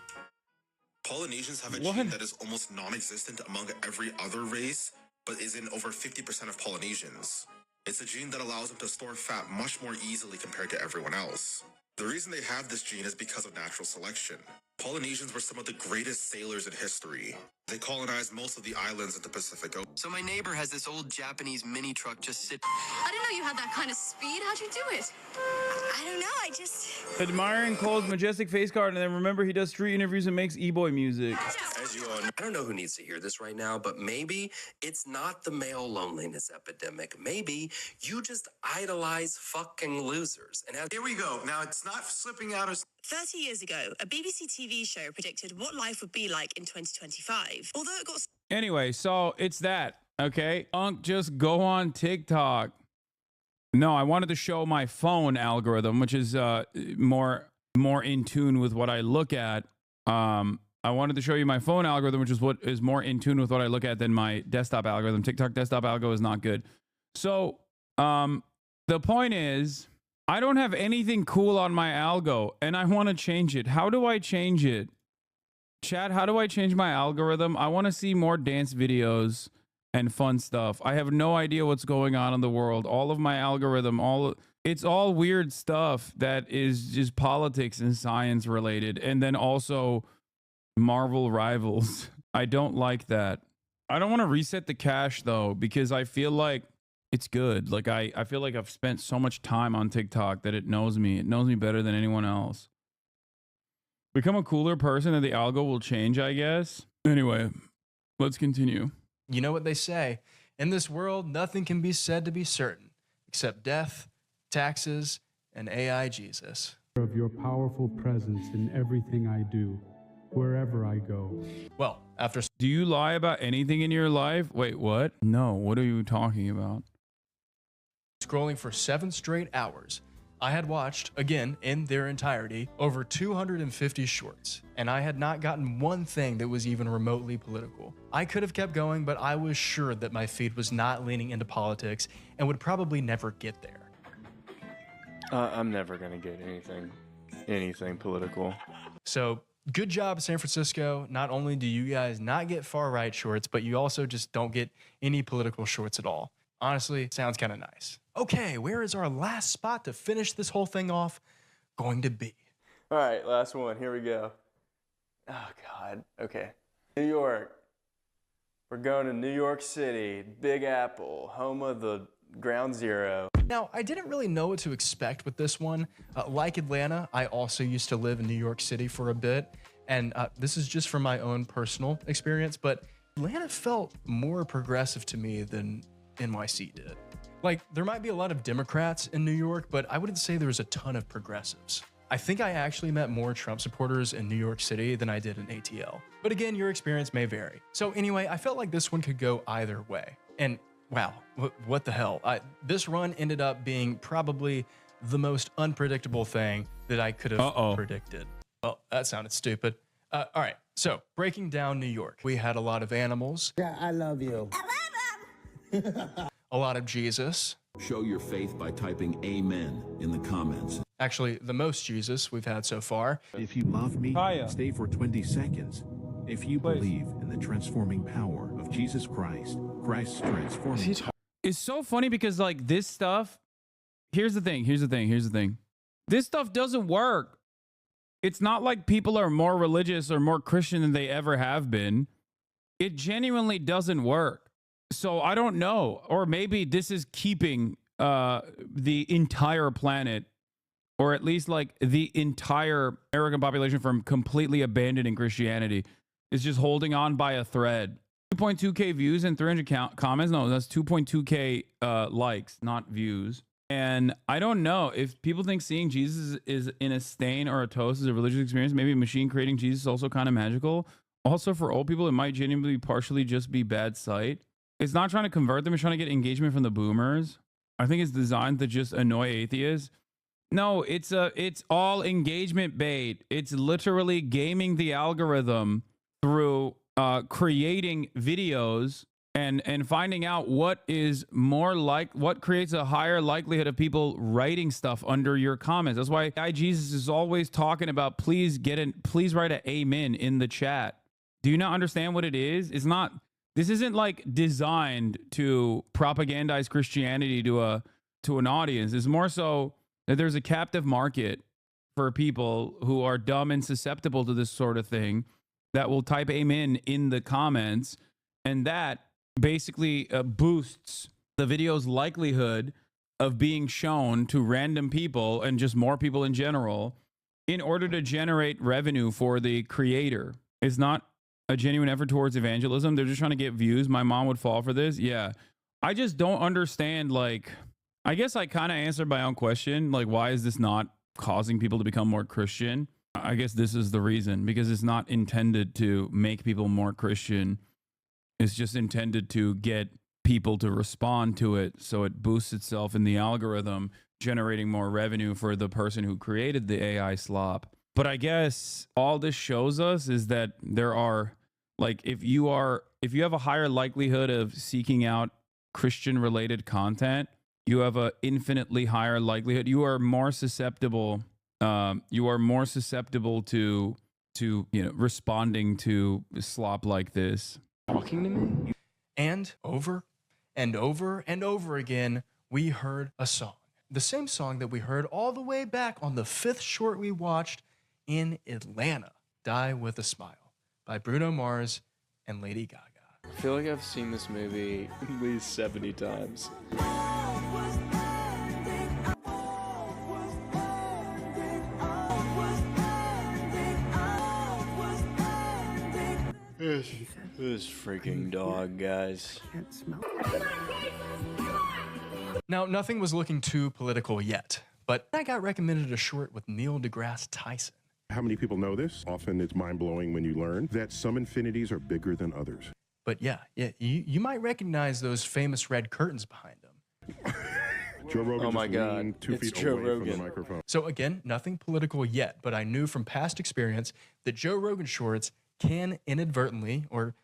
Polynesians have a gene that is almost non-existent among every other race, but is in over 50% of Polynesians. It's a gene that allows them to store fat much more easily compared to everyone else. The reason they have this gene is because of natural selection. Polynesians were some of the greatest sailors in history. They colonized most of the islands in the Pacific Ocean. So my neighbor has this old Japanese mini truck just sit. I didn't know you had that kind of speed. How'd you do it? I don't know. I just... Admiring Cole's majestic face card, and then remember he does street interviews and makes e-boy music. As you all know, I don't know who needs to hear this right now, but maybe it's not the male loneliness epidemic. Maybe you just idolize fucking losers. And here we go. Now, it's not slipping out as... 30 years ago, a BBC TV show predicted what life would be like in 2025. Although it got... Anyway, so it's that, okay? Just go on TikTok. No, I wanted to show my phone algorithm, which is more in tune with what I look at. I wanted to show you my phone algorithm, which is what is more in tune with what I look at than my desktop algorithm. TikTok desktop algo is not good. So the point is, I don't have anything cool on my algo, and I want to change it. How do I change it? Chat, how do I change my algorithm? I want to see more dance videos and fun stuff. I have no idea what's going on in the world. All of my algorithm, it's all weird stuff that is just politics and science related. And then also Marvel Rivals. I don't like that. I don't want to reset the cache though, because I feel like it's good. Like I feel like I've spent so much time on TikTok that it knows me. It knows me better than anyone else. Become a cooler person and the algo will change, I guess. Anyway, let's continue. You know what they say. In this world, nothing can be said to be certain, except death, taxes, and AI Jesus. Of your powerful presence in everything I do, wherever I go. Well, after... Do you lie about anything in your life? Wait, what? No, what are you talking about? Scrolling for 7 straight hours, I had watched, again, in their entirety, over 250 shorts, and I had not gotten one thing that was even remotely political. I could have kept going, but I was sure that my feed was not leaning into politics and would probably never get there. I'm never gonna get anything political. So, good job, San Francisco. Not only do you guys not get far-right shorts, but you also just don't get any political shorts at all. Honestly, sounds kind of nice. Okay, where is our last spot to finish this whole thing off going to be? All right, last one. Here we go. Oh, God. Okay. New York. We're going to New York City, Big Apple, home of the Ground Zero. Now, I didn't really know what to expect with this one. Like Atlanta, I also used to live in New York City for a bit, and this is just from my own personal experience, but Atlanta felt more progressive to me than NYC did. Like, there might be a lot of Democrats in New York, but I wouldn't say there's a ton of progressives. I think I actually met more Trump supporters in New York City than I did in ATL. But again, your experience may vary. So anyway, I felt like this one could go either way. And wow, what the hell? This run ended up being probably the most unpredictable thing that I could have predicted. Well, that sounded stupid. All right, so breaking down New York. We had a lot of animals. Yeah, I love you. A lot of Jesus. Show your faith by typing amen in the comments. Actually, the most Jesus we've had so far. If you love me, stay for 20 seconds. If you believe in the transforming power of Jesus Christ, Christ's transforming power. It's so funny because like this stuff, here's the thing. This stuff doesn't work. It's not like people are more religious or more Christian than they ever have been. It genuinely doesn't work. So I don't know, or maybe this is keeping the entire planet, or at least like the entire American population, from completely abandoning Christianity. It's just holding on by a thread. 2.2K views and 300 comments. No, that's 2.2K likes, not views. And I don't know if people think seeing Jesus is in a stain or a toast is a religious experience. Maybe a machine creating Jesus is also kind of magical. Also, for old people, it might genuinely partially just be bad sight. It's not trying to convert them. It's trying to get engagement from the boomers. I think it's designed to just annoy atheists. No, it's all engagement bait. It's literally gaming the algorithm through creating videos and finding out what creates a higher likelihood of people writing stuff under your comments. That's why Jesus is always talking about please write an amen in the chat. Do you not understand what it is? This isn't like designed to propagandize Christianity to an audience. It's more so that there's a captive market for people who are dumb and susceptible to this sort of thing that will type amen in the comments, and that basically boosts the video's likelihood of being shown to random people and just more people in general in order to generate revenue for the creator. It's not a genuine effort towards evangelism. They're just trying to get views. My mom would fall for this. Yeah. I just don't understand. Like, I guess I kind of answered my own question. Like, why is this not causing people to become more Christian? I guess this is the reason, because it's not intended to make people more Christian. It's just intended to get people to respond to it. So it boosts itself in the algorithm, generating more revenue for the person who created the AI slop. But I guess all this shows us is that there are, like, if you have a higher likelihood of seeking out Christian related content, you have an infinitely higher likelihood. You are more susceptible. You are more susceptible to responding to slop like this. Talking to me. And over and over and over again, we heard a song. The same song that we heard all the way back on the 5th short we watched in Atlanta, Die With a Smile, by Bruno Mars and Lady Gaga. I feel like I've seen this movie at least 70 times. This freaking dog, guys. Now, nothing was looking too political yet, but I got recommended a short with Neil deGrasse Tyson. How many people know this? Often it's mind-blowing when you learn that some infinities are bigger than others. But yeah, you might recognize those famous red curtains behind them. Joe Rogan Oh my just God, leaned 2 it's feet Joe away from Rogan. the microphone. So again, nothing political yet, but I knew from past experience that Joe Rogan shorts can inadvertently or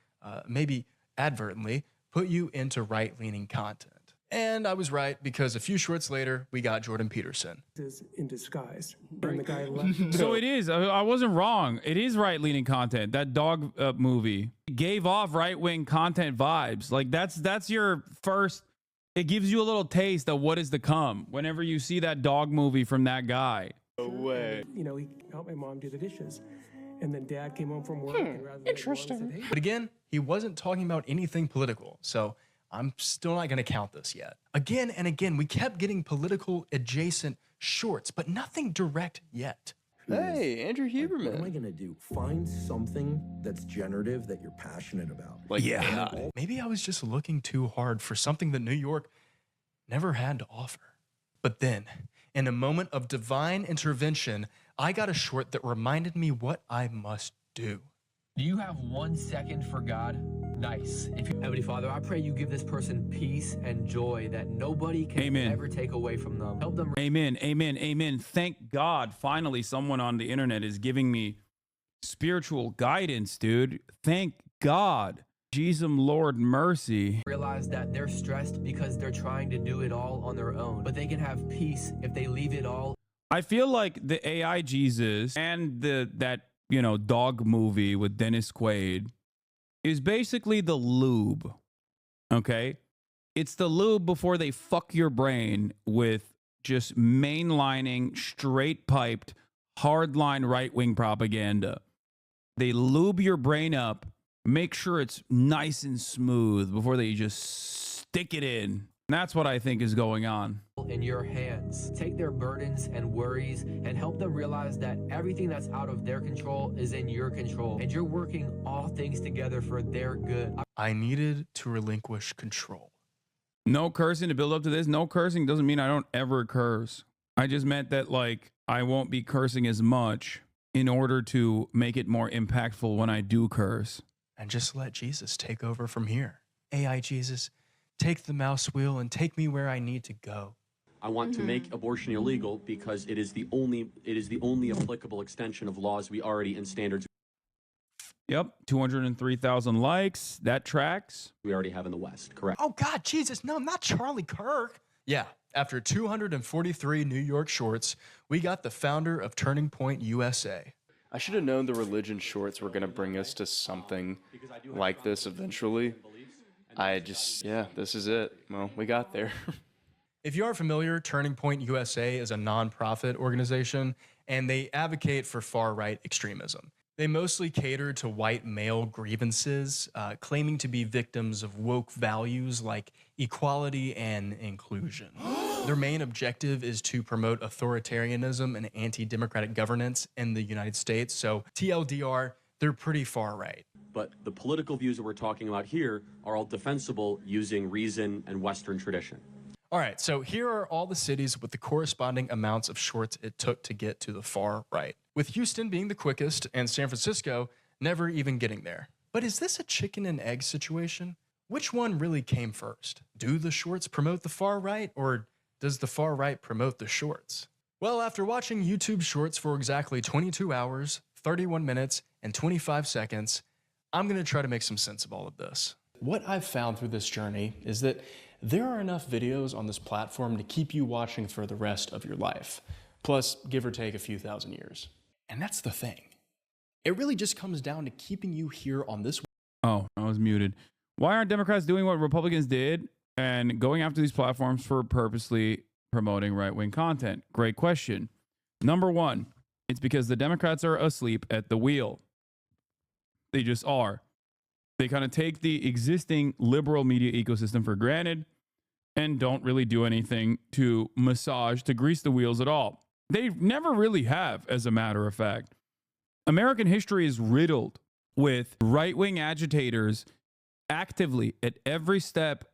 maybe advertently put you into right-leaning content. And I was right, because a few shorts later, we got Jordan Peterson. Is in disguise. And the guy left. So it is. I wasn't wrong. It is right-leaning content. That dog movie gave off right-wing content vibes. Like that's your first. It gives you a little taste of what is to come whenever you see that dog movie from that guy. No way. You know, he helped my mom do the dishes. And then dad came home from work. And rather than Interesting. said, hey, But again, he wasn't talking about anything political, so I'm still not going to count this yet. Again and again, we kept getting political adjacent shorts, but nothing direct yet. Hey, Andrew Huberman. What am I gonna do? Find something that's generative that you're passionate about. Like, Yeah, maybe I was just looking too hard for something that New York never had to offer. But then, in a moment of divine intervention, I got a short that reminded me what I must do. Do you have 1 second for God? Nice. Heavenly Father, I pray you give this person peace and joy that nobody can Amen. ever take away from them. Help them. Amen. Amen. Amen. Thank God. Finally, someone on the internet is giving me spiritual guidance, dude. Thank God. Jesus, Lord, mercy. Realize that they're stressed because they're trying to do it all on their own, but they can have peace if they leave it all. I feel like the AI Jesus and that dog movie with Dennis Quaid is basically the lube. Okay? It's the lube before they fuck your brain with just mainlining, straight piped, hardline right-wing propaganda. They lube your brain up, make sure it's nice and smooth before they just stick it in. That's what I think is going on. In your hands. Take their burdens and worries and help them realize that everything that's out of their control is in your control, and you're working all things together for their good. I needed to relinquish control. No cursing to build up to this. No cursing doesn't mean I don't ever curse. I just meant that, like, I won't be cursing as much in order to make it more impactful when I do curse. And just let Jesus take over from here. AI Jesus, take the mouse wheel and take me where I need to go. I want to make abortion illegal because it is the only applicable extension of laws we already and standards Yep, 203,000 likes. That tracks. we already have in the West, correct? Oh God, Jesus, no, not Charlie Kirk. Yeah, after 243 New York shorts, we got the founder of Turning Point USA. I should have known the religion shorts were going to bring us to something like this eventually. This is it. Well, we got there. If you aren't familiar, Turning Point USA is a nonprofit organization, and they advocate for far-right extremism. They mostly cater to white male grievances, claiming to be victims of woke values like equality and inclusion. Their main objective is to promote authoritarianism and anti-democratic governance in the United States. So TLDR, they're pretty far right. But the political views that we're talking about here are all defensible using reason and Western tradition. All right, so here are all the cities with the corresponding amounts of shorts it took to get to the far right, with Houston being the quickest and San Francisco never even getting there. But is this a chicken and egg situation? Which one really came first? Do the shorts promote the far right, or does the far right promote the shorts? Well, after watching YouTube shorts for exactly 22 hours, 31 minutes, and 25 seconds, I'm going to try to make some sense of all of this. What I've found through this journey is that there are enough videos on this platform to keep you watching for the rest of your life, plus give or take a few thousand years. And that's the thing. It really just comes down to keeping you here on this. Oh, I was muted. Why aren't Democrats doing what Republicans did and going after these platforms for purposely promoting right-wing content? Great question. Number one, it's because the Democrats are asleep at the wheel. They just are. They kind of take the existing liberal media ecosystem for granted and don't really do anything to grease the wheels at all. They never really have, as a matter of fact. American history is riddled with right-wing agitators actively at every step,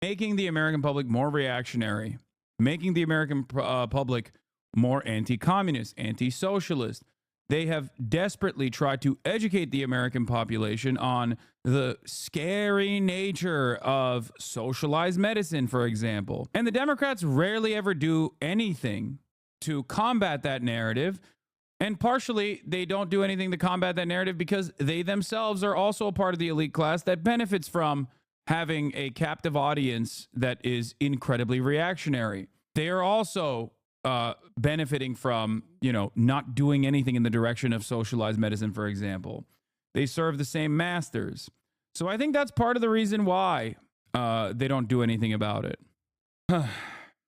making the American public more reactionary, making the American public more anti-communist, anti-socialist, They have desperately tried to educate the American population on the scary nature of socialized medicine, for example. And the Democrats rarely ever do anything to combat that narrative. And partially, they don't do anything to combat that narrative because they themselves are also a part of the elite class that benefits from having a captive audience that is incredibly reactionary. They are also benefiting from, not doing anything in the direction of socialized medicine, for example. They serve the same masters. So I think that's part of the reason why they don't do anything about it.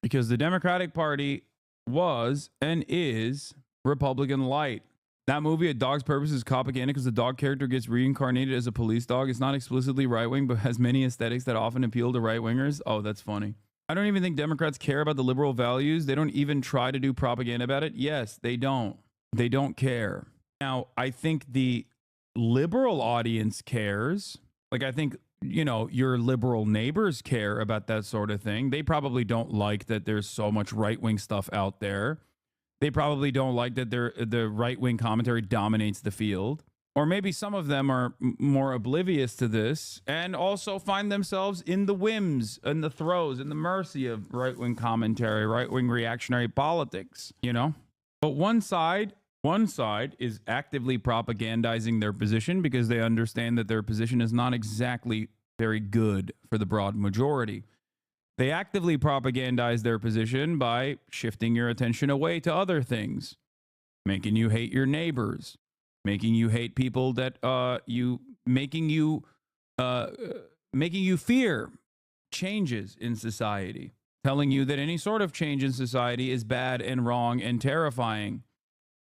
Because the Democratic Party was and is Republican light. That movie, A Dog's Purpose, is propaganda because the dog character gets reincarnated as a police dog. It's not explicitly right-wing, but has many aesthetics that often appeal to right-wingers. Oh, that's funny. I don't even think Democrats care about the liberal values. They don't even try to do propaganda about it. Yes, they don't. They don't care. Now, I think the liberal audience cares. Like, I think, your liberal neighbors care about that sort of thing. They probably don't like that there's so much right-wing stuff out there. They probably don't like that the right-wing commentary dominates the field. Or maybe some of them are more oblivious to this and also find themselves in the whims and the throes and the mercy of right-wing commentary, right-wing reactionary politics, But one side is actively propagandizing their position because they understand that their position is not exactly very good for the broad majority. They actively propagandize their position by shifting your attention away to other things, making you hate your neighbors, making you hate people that making you fear changes in society, telling you that any sort of change in society is bad and wrong and terrifying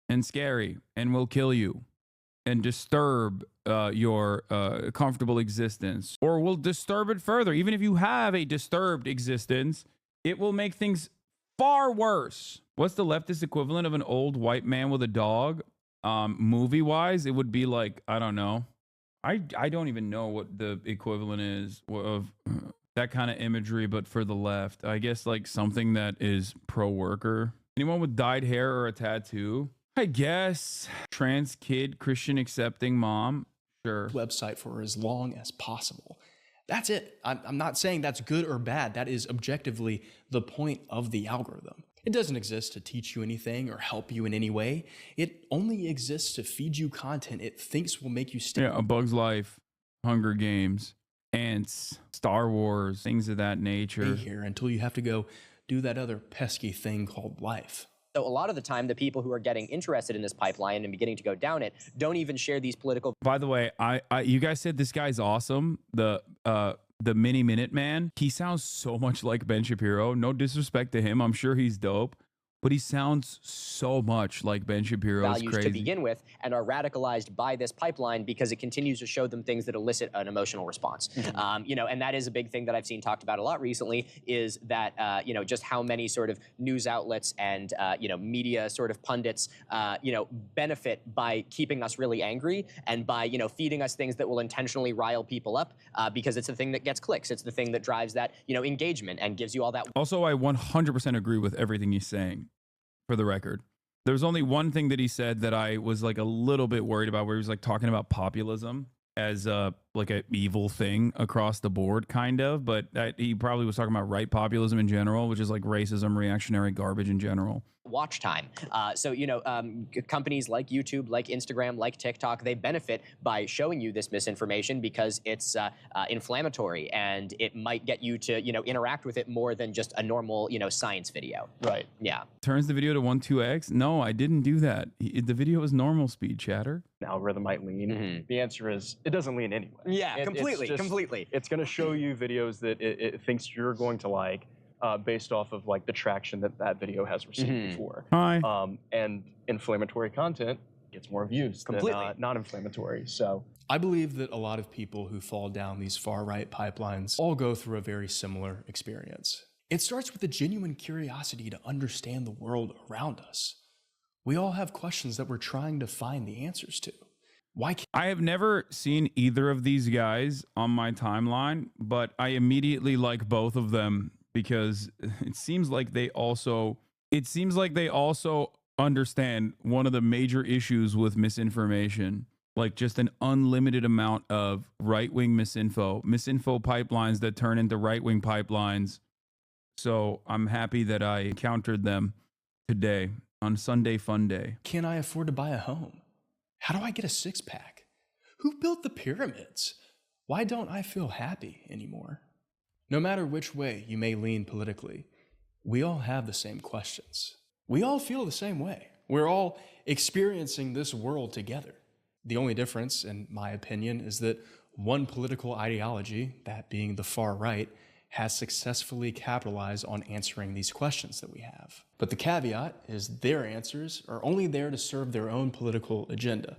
and scary and will kill you and disturb your comfortable existence, or will disturb it further. Even if you have a disturbed existence, it will make things far worse. What's the leftist equivalent of an old white man with a dog? Movie-wise, it would be like, I don't know. I don't even know what the equivalent is of that kind of imagery, but for the left. I guess like something that is pro-worker. Anyone with dyed hair or a tattoo? I guess. Trans kid, Christian accepting mom. Sure. Website for as long as possible. That's it. I'm not saying that's good or bad. That is objectively the point of the algorithm. It doesn't exist to teach you anything or help you in any way. It only exists to feed you content it thinks will make you stay. Yeah, A Bug's Life, Hunger Games, Ants, Star Wars, things of that nature. Here until you have to go do that other pesky thing called life. So a lot of the time, the people who are getting interested in this pipeline and beginning to go down it don't even share these political. By the way, you guys said this guy's awesome. The Mini Minute Man. He sounds so much like Ben Shapiro. No disrespect to him. I'm sure he's dope. But he sounds so much like Ben Shapiro. Values to begin with, and are radicalized by this pipeline because it continues to show them things that elicit an emotional response. And that is a big thing that I've seen talked about a lot recently. Is that just how many sort of news outlets and media sort of pundits benefit by keeping us really angry and by feeding us things that will intentionally rile people up because it's the thing that gets clicks. It's the thing that drives that engagement and gives you all that. Also, I 100% agree with everything he's saying. For the record, there's only one thing that he said that I was like a little bit worried about, where he was like talking about populism as like an evil thing across the board, kind of. But he probably was talking about right populism in general, which is like racism, reactionary garbage in general. Watch time. Companies like YouTube, like Instagram, like TikTok, they benefit by showing you this misinformation because it's inflammatory and it might get you to, interact with it more than just a normal, science video. Right. Yeah. Turns the video to 1.2x? No, I didn't do that. The video is normal speed, chatter. The algorithm might lean. The answer is it doesn't lean anyway. Yeah, completely. It's going to show you videos that it thinks you're going to like. Based off of like the traction that video has received before. And inflammatory content gets more views than non-inflammatory. So I believe that a lot of people who fall down these far-right pipelines all go through a very similar experience. It starts with a genuine curiosity to understand the world around us. We all have questions that we're trying to find the answers to. I have never seen either of these guys on my timeline, but I immediately like both of them because it seems like they also understand one of the major issues with misinformation, like just an unlimited amount of right-wing misinfo pipelines that turn into right-wing pipelines. So I'm happy that I encountered them today on Sunday Funday. Can I afford to buy a home? How do I get a six-pack? Who built the pyramids? Why don't I feel happy anymore? No matter which way you may lean politically, we all have the same questions. We all feel the same way. We're all experiencing this world together. The only difference, in my opinion, is that one political ideology, that being the far right, has successfully capitalized on answering these questions that we have. But the caveat is their answers are only there to serve their own political agenda.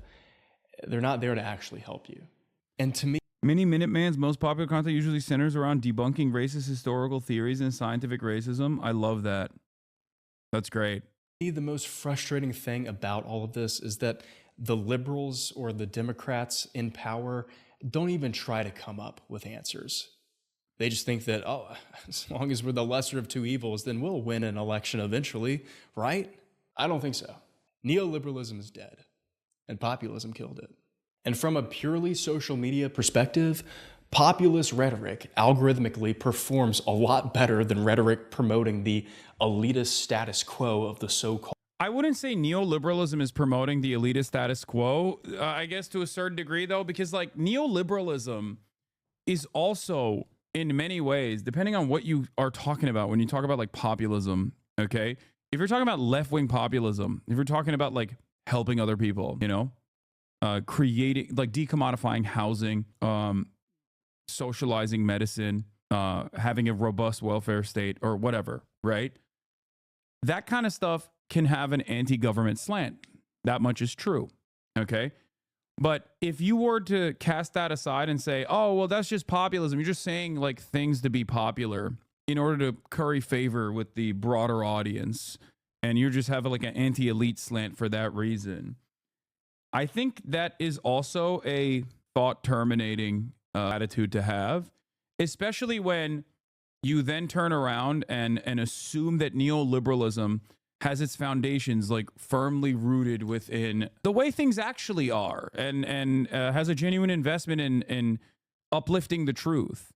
They're not there to actually help you. And to me, Mini Minuteman's most popular content usually centers around debunking racist historical theories and scientific racism. I love that. That's great. The most frustrating thing about all of this is that the liberals or the Democrats in power don't even try to come up with answers. They just think that, oh, as long as we're the lesser of two evils, then we'll win an election eventually, right? I don't think so. Neoliberalism is dead, and populism killed it. And from a purely social media perspective, populist rhetoric algorithmically performs a lot better than rhetoric promoting the elitist status quo of the so-called. I wouldn't say neoliberalism is promoting the elitist status quo, I guess to a certain degree though, because like neoliberalism is also in many ways, depending on what you are talking about, when you talk about like populism, okay? If you're talking about left-wing populism, if you're talking about like helping other people, you know, creating, like decommodifying housing, socializing medicine, having a robust welfare state or whatever, right? That kind of stuff can have an anti-government slant. That much is true, okay? But if you were to cast that aside and say, oh, well, that's just populism. You're just saying like things to be popular in order to curry favor with the broader audience. And you just have like an anti-elite slant for that reason. I think that is also a thought-terminating attitude to have, especially when you then turn around and assume that neoliberalism has its foundations like firmly rooted within the way things actually are, and has a genuine investment in uplifting the truth,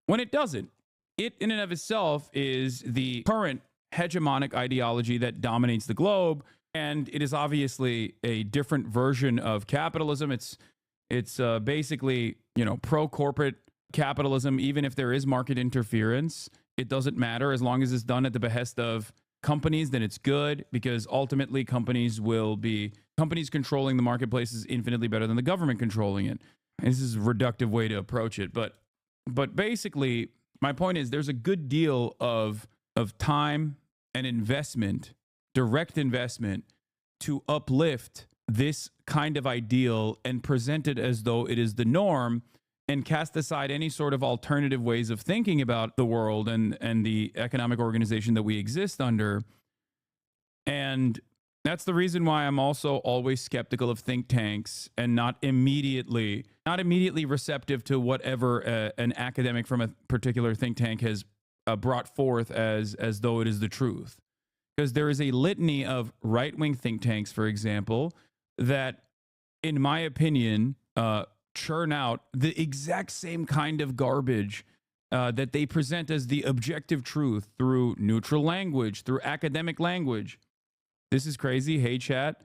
when it doesn't. It in and of itself is the current hegemonic ideology that dominates the globe. And it is obviously a different version of capitalism. It's basically, you know, pro-corporate capitalism. Even if there is market interference, it doesn't matter as long as it's done at the behest of companies. Then it's good, because ultimately companies controlling the marketplace is infinitely better than the government controlling it. And this is a reductive way to approach it, but basically, my point is there's a good deal of time and investment, direct investment, to uplift this kind of ideal and present it as though it is the norm, and cast aside any sort of alternative ways of thinking about the world and the economic organization that we exist under. And that's the reason why I'm also always skeptical of think tanks and not immediately receptive to whatever an academic from a particular think tank has brought forth as though it is the truth. Because there is a litany of right-wing think tanks, for example, that, in my opinion, churn out the exact same kind of garbage that they present as the objective truth through neutral language, through academic language. This is crazy. Hey, chat.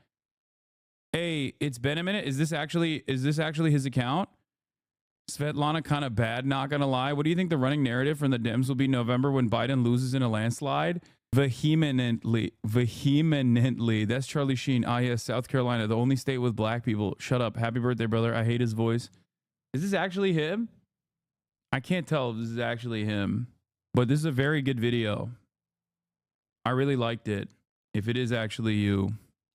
Hey, it's been a minute. Is this actually his account? Svetlana kind of bad, not gonna lie. What do you think the running narrative from the Dems will be November when Biden loses in a landslide? Vehemently. That's Charlie Sheen. Ah, yes, South Carolina, the only state with black people. Shut up. Happy birthday, brother. I hate his voice. Is this actually him? I can't tell if this is actually him, but this is a very good video. I really liked it. If it is actually you.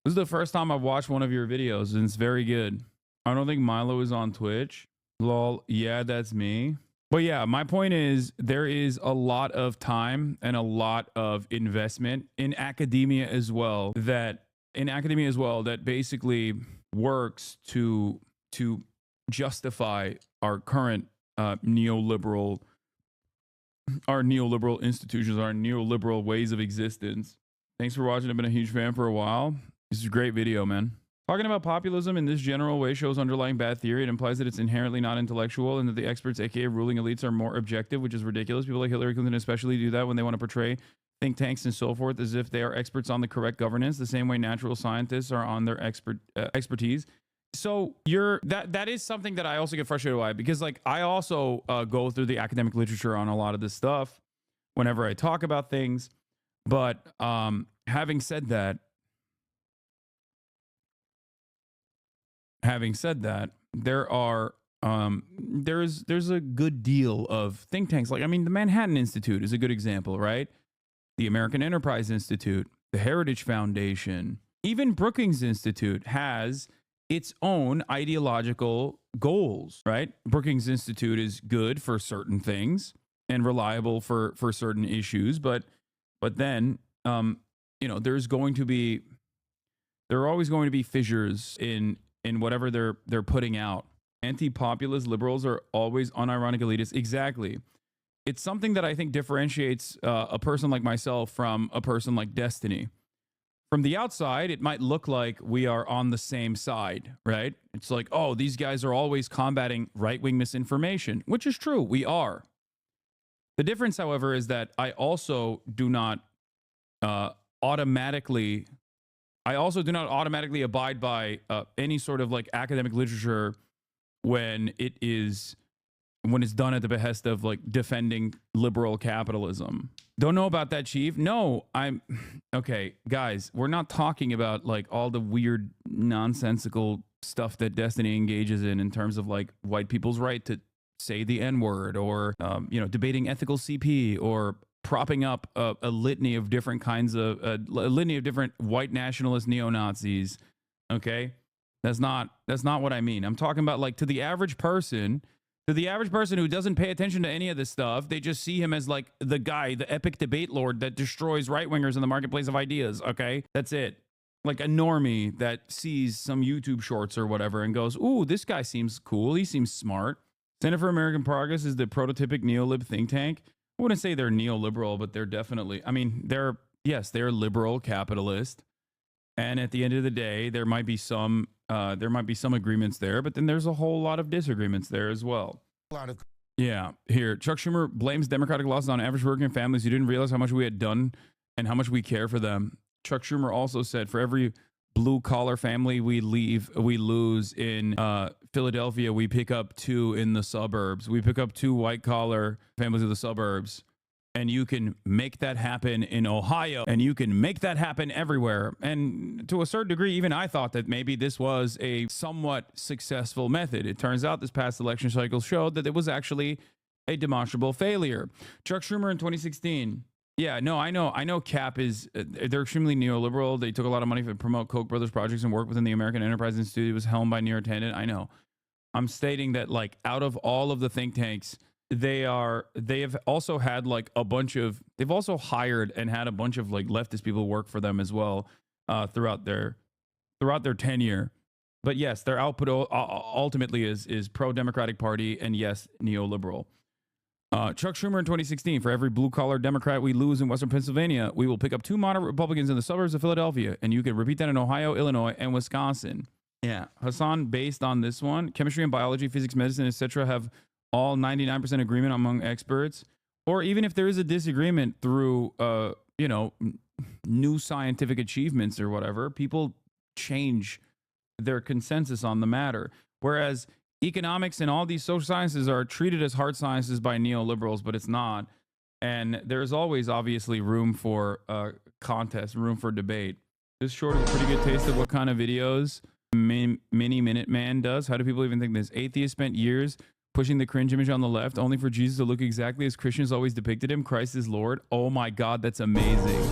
This is the first time I've watched one of your videos, and it's very good. I don't think Milo is on Twitch. Lol. Yeah, that's me. But yeah, my point is there is a lot of time and a lot of investment in academia as well that basically works to justify our current neoliberal institutions, our neoliberal ways of existence. Thanks for watching. I've been a huge fan for a while. This is a great video, man. Talking about populism in this general way shows underlying bad theory. It implies that it's inherently not intellectual and that the experts, aka ruling elites, are more objective, which is ridiculous. People like Hillary Clinton especially do that when they want to portray think tanks and so forth as if they are experts on the correct governance, the same way natural scientists are on their expertise. So that is something that I also get frustrated by, because like I also go through the academic literature on a lot of this stuff whenever I talk about things. But having said that, there are there's a good deal of think tanks. Like, I mean, the Manhattan Institute is a good example, right? The American Enterprise Institute, the Heritage Foundation, even Brookings Institute has its own ideological goals, right? Brookings Institute is good for certain things and reliable for certain issues, but then you know, there are always going to be fissures in whatever they're putting out. Anti-populist liberals are always unironic elitists. Exactly. It's something that I think differentiates a person like myself from a person like Destiny. From the outside, it might look like we are on the same side, right? It's like, oh, these guys are always combating right-wing misinformation, which is true. We are. The difference, however, is that I also do not automatically abide by any sort of like academic literature when it's done at the behest of like defending liberal capitalism. Don't know about that, Chief. No, okay, guys, we're not talking about like all the weird nonsensical stuff that Destiny engages in terms of like white people's right to say the N-word, or you know, debating ethical CP, or propping up a litany of different kinds of a litany of different white nationalist neo-Nazis. Okay, that's not what I mean. I'm talking about like to the average person who doesn't pay attention to any of this stuff. They just see him as like the guy, the epic debate lord that destroys right-wingers in the marketplace of ideas. Okay, that's it. Like a normie that sees some YouTube shorts or whatever and goes, ooh, this guy seems cool, he seems smart. Center for American Progress is the prototypic neolib think tank. I wouldn't say they're neoliberal, but they're definitely, I mean, they're liberal capitalist. And at the end of the day, there might be some agreements there, but then there's a whole lot of disagreements there as well. Yeah, here, Chuck Schumer blames Democratic losses on average working families who didn't realize how much we had done and how much we care for them. Chuck Schumer also said, for every blue-collar family we lose in Philadelphia, we pick up 2 in the suburbs. We pick up 2 white-collar families in the suburbs. And you can make that happen in Ohio, and you can make that happen everywhere. And to a certain degree, even I thought that maybe this was a somewhat successful method. It turns out this past election cycle showed that it was actually a demonstrable failure. Chuck Schumer in 2016. Yeah, no, I know Cap is, they're extremely neoliberal. They took a lot of money to promote Koch brothers projects and work within the American Enterprise Institute. It was helmed by Near Attendant. I know. I'm stating that like out of all of the think tanks, they have also had like they've also hired and had a bunch of like leftist people work for them as well throughout their tenure. But yes, their output ultimately is pro-Democratic Party and yes, neoliberal. Chuck Schumer in 2016, for every blue-collar Democrat we lose in Western Pennsylvania, we will pick up 2 moderate Republicans in the suburbs of Philadelphia, and you can repeat that in Ohio, Illinois, and Wisconsin. Yeah, Hassan, based on this one, chemistry and biology, physics, medicine, etc., have all 99% agreement among experts, or even if there is a disagreement through, you know, new scientific achievements or whatever, people change their consensus on the matter. Whereas economics and all these social sciences are treated as hard sciences by neoliberals, but it's not. And there's always obviously room for contest, room for debate. This short is a pretty good taste of what kind of videos Mini Minuteman does. How do people even think this? Atheists spent years pushing the cringe image on the left only for Jesus to look exactly as Christians always depicted him. Christ is Lord. Oh my God, that's amazing.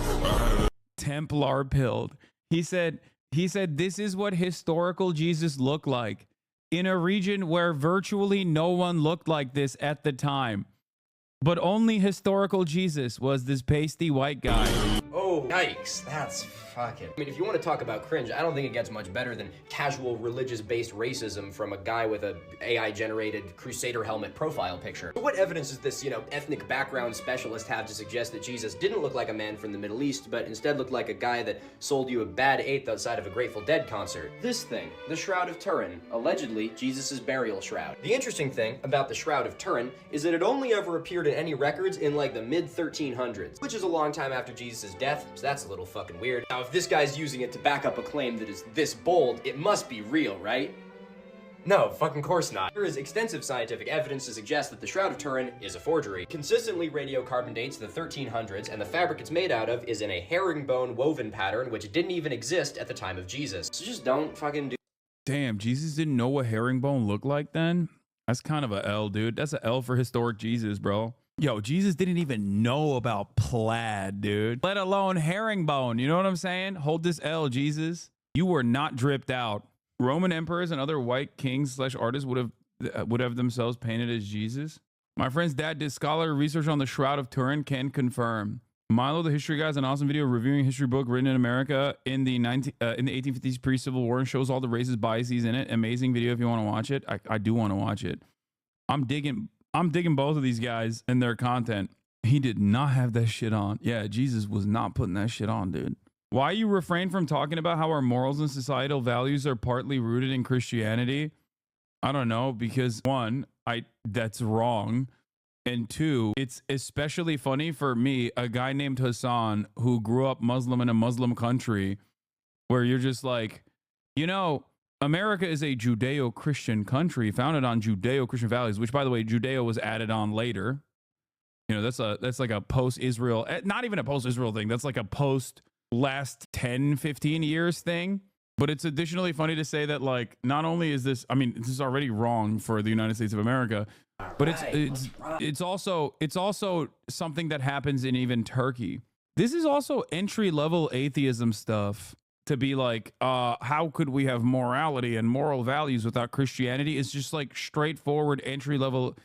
Templar pilled. He said this is what historical Jesus looked like in a region where virtually no one looked like this at the time. But only historical Jesus was this pasty white guy. Oh, yikes. That's fuck it. I mean, if you want to talk about cringe, I don't think it gets much better than casual religious-based racism from a guy with a AI-generated Crusader helmet profile picture. But what evidence does this, ethnic background specialist have to suggest that Jesus didn't look like a man from the Middle East, but instead looked like a guy that sold you a bad eighth outside of a Grateful Dead concert? This thing, the Shroud of Turin, allegedly Jesus' burial shroud. The interesting thing about the Shroud of Turin is that it only ever appeared in any records in like the mid-1300s, which is a long time after Jesus' death, so that's a little fucking weird. Now, if this guy's using it to back up a claim that is this bold, it must be real, right? No, fucking course not. There is extensive scientific evidence to suggest that the Shroud of Turin is a forgery. Consistently radiocarbon dates the 1300s, and the fabric it's made out of is in a herringbone woven pattern, which didn't even exist at the time of Jesus. So just don't fucking do. Damn, Jesus didn't know what herringbone looked like then? That's kind of a L, dude. That's a L for historic Jesus, bro. Yo, Jesus didn't even know about plaid, dude. Let alone herringbone. You know what I'm saying? Hold this L, Jesus. You were not dripped out. Roman emperors and other white kings / artists would have themselves painted as Jesus. My friend's dad did scholarly research on the Shroud of Turin, can confirm. Milo the History Guy is an awesome video reviewing a history book written in America in the 1850s pre-Civil War and shows all the racist biases in it. Amazing video if you want to watch it. I do want to watch it. I'm digging both of these guys and their content. He did not have that shit on. Yeah, Jesus was not putting that shit on, dude. Why you refrain from talking about how our morals and societal values are partly rooted in Christianity? I don't know, because one, that's wrong. And two, it's especially funny for me, a guy named Hassan who grew up Muslim in a Muslim country, where you're just like, America is a Judeo-Christian country founded on Judeo-Christian values, which, by the way, Judeo was added on later. That's like a post-Israel, not even a post-Israel thing. That's like a post-last 10, 15 years thing. But it's additionally funny to say that, like, not only is this, this is already wrong for the United States of America, but it's also something that happens in even Turkey. This is also entry-level atheism stuff. To be like, how could we have morality and moral values without Christianity? It's just like straightforward entry-level.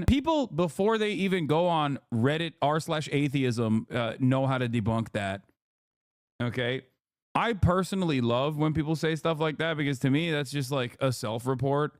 People before they even go on Reddit r/atheism know how to debunk that. Okay. I personally love when people say stuff like that, because to me, that's just like a self-report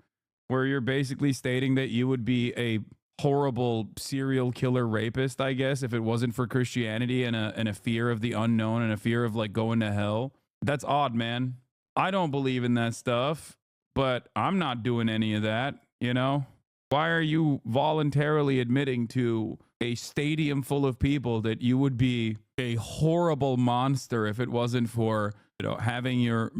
where you're basically stating that you would be a horrible serial killer rapist, I guess, if it wasn't for Christianity and a fear of the unknown and a fear of like going to hell. That's odd, man. I don't believe in that stuff, but I'm not doing any of that, Why are you voluntarily admitting to a stadium full of people that you would be a horrible monster if it wasn't for, having your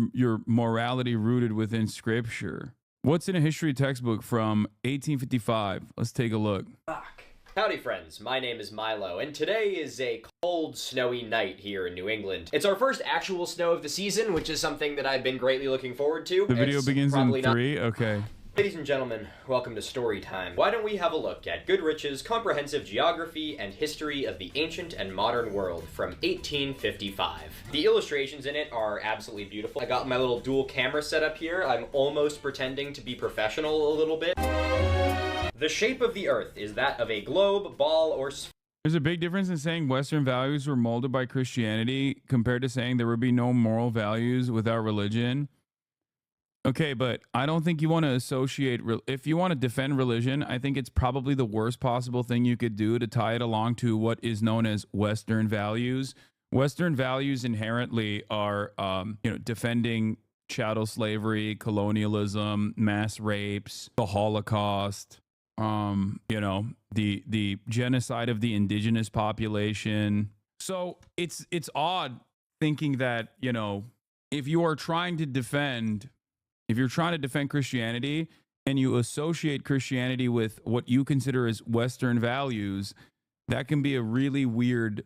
morality rooted within scripture? What's in a history textbook from 1855? Let's take a look. Fuck. Howdy friends, my name is Milo, and today is a cold, snowy night here in New England. It's our first actual snow of the season, which is something that I've been greatly looking forward to. The video begins in 3, okay. Ladies and gentlemen, welcome to Story Time. Why don't we have a look at Goodrich's Comprehensive Geography and History of the Ancient and Modern World from 1855. The illustrations in it are absolutely beautiful. I got my little dual camera set up here. I'm almost pretending to be professional a little bit. The shape of the Earth is that of a globe, ball, or sphere. There's a big difference in saying Western values were molded by Christianity compared to saying there would be no moral values without religion. Okay, but I don't think you want to associate, if you want to defend religion, I think it's probably the worst possible thing you could do to tie it along to what is known as Western values. Western values inherently are, defending chattel slavery, colonialism, mass rapes, the Holocaust, the genocide of the indigenous population. So it's odd thinking that, if you're trying to defend Christianity and you associate Christianity with what you consider as Western values, that can be a really weird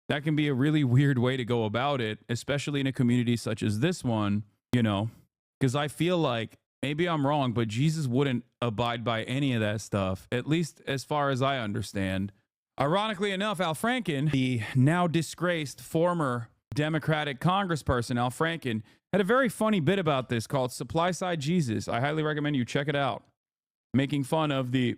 way to go about it, especially in a community such as this one, because I feel like, maybe I'm wrong, but Jesus wouldn't abide by any of that stuff, at least as far as I understand. Ironically enough, Al Franken, the now disgraced former Democratic congressperson, Al Franken, had a very funny bit about this called Supply Side Jesus. I highly recommend you check it out. Making fun of the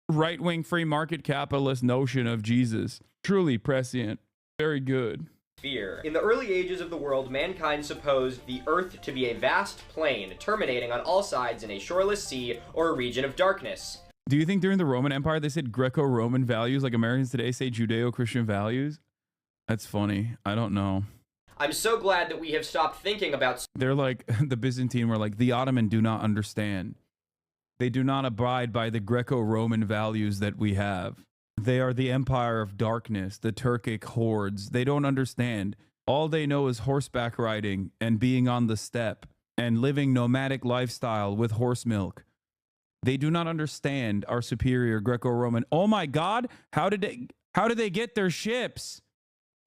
right-wing free market capitalist notion of Jesus. Truly prescient. Very good. sphere. In the early ages of the world, mankind supposed the Earth to be a vast plain, terminating on all sides in a shoreless sea or a region of darkness. Do you think during the Roman Empire they said Greco-Roman values like Americans today say Judeo-Christian values? That's funny. I don't know. I'm so glad that we have stopped thinking about... They're like, the Byzantine were like, the Ottoman do not understand. They do not abide by the Greco-Roman values that we have. They are the empire of darkness, the Turkic hordes. They don't understand. All they know is horseback riding and being on the steppe and living nomadic lifestyle with horse milk. They do not understand our superior Greco-Roman. Oh my God, how did they get their ships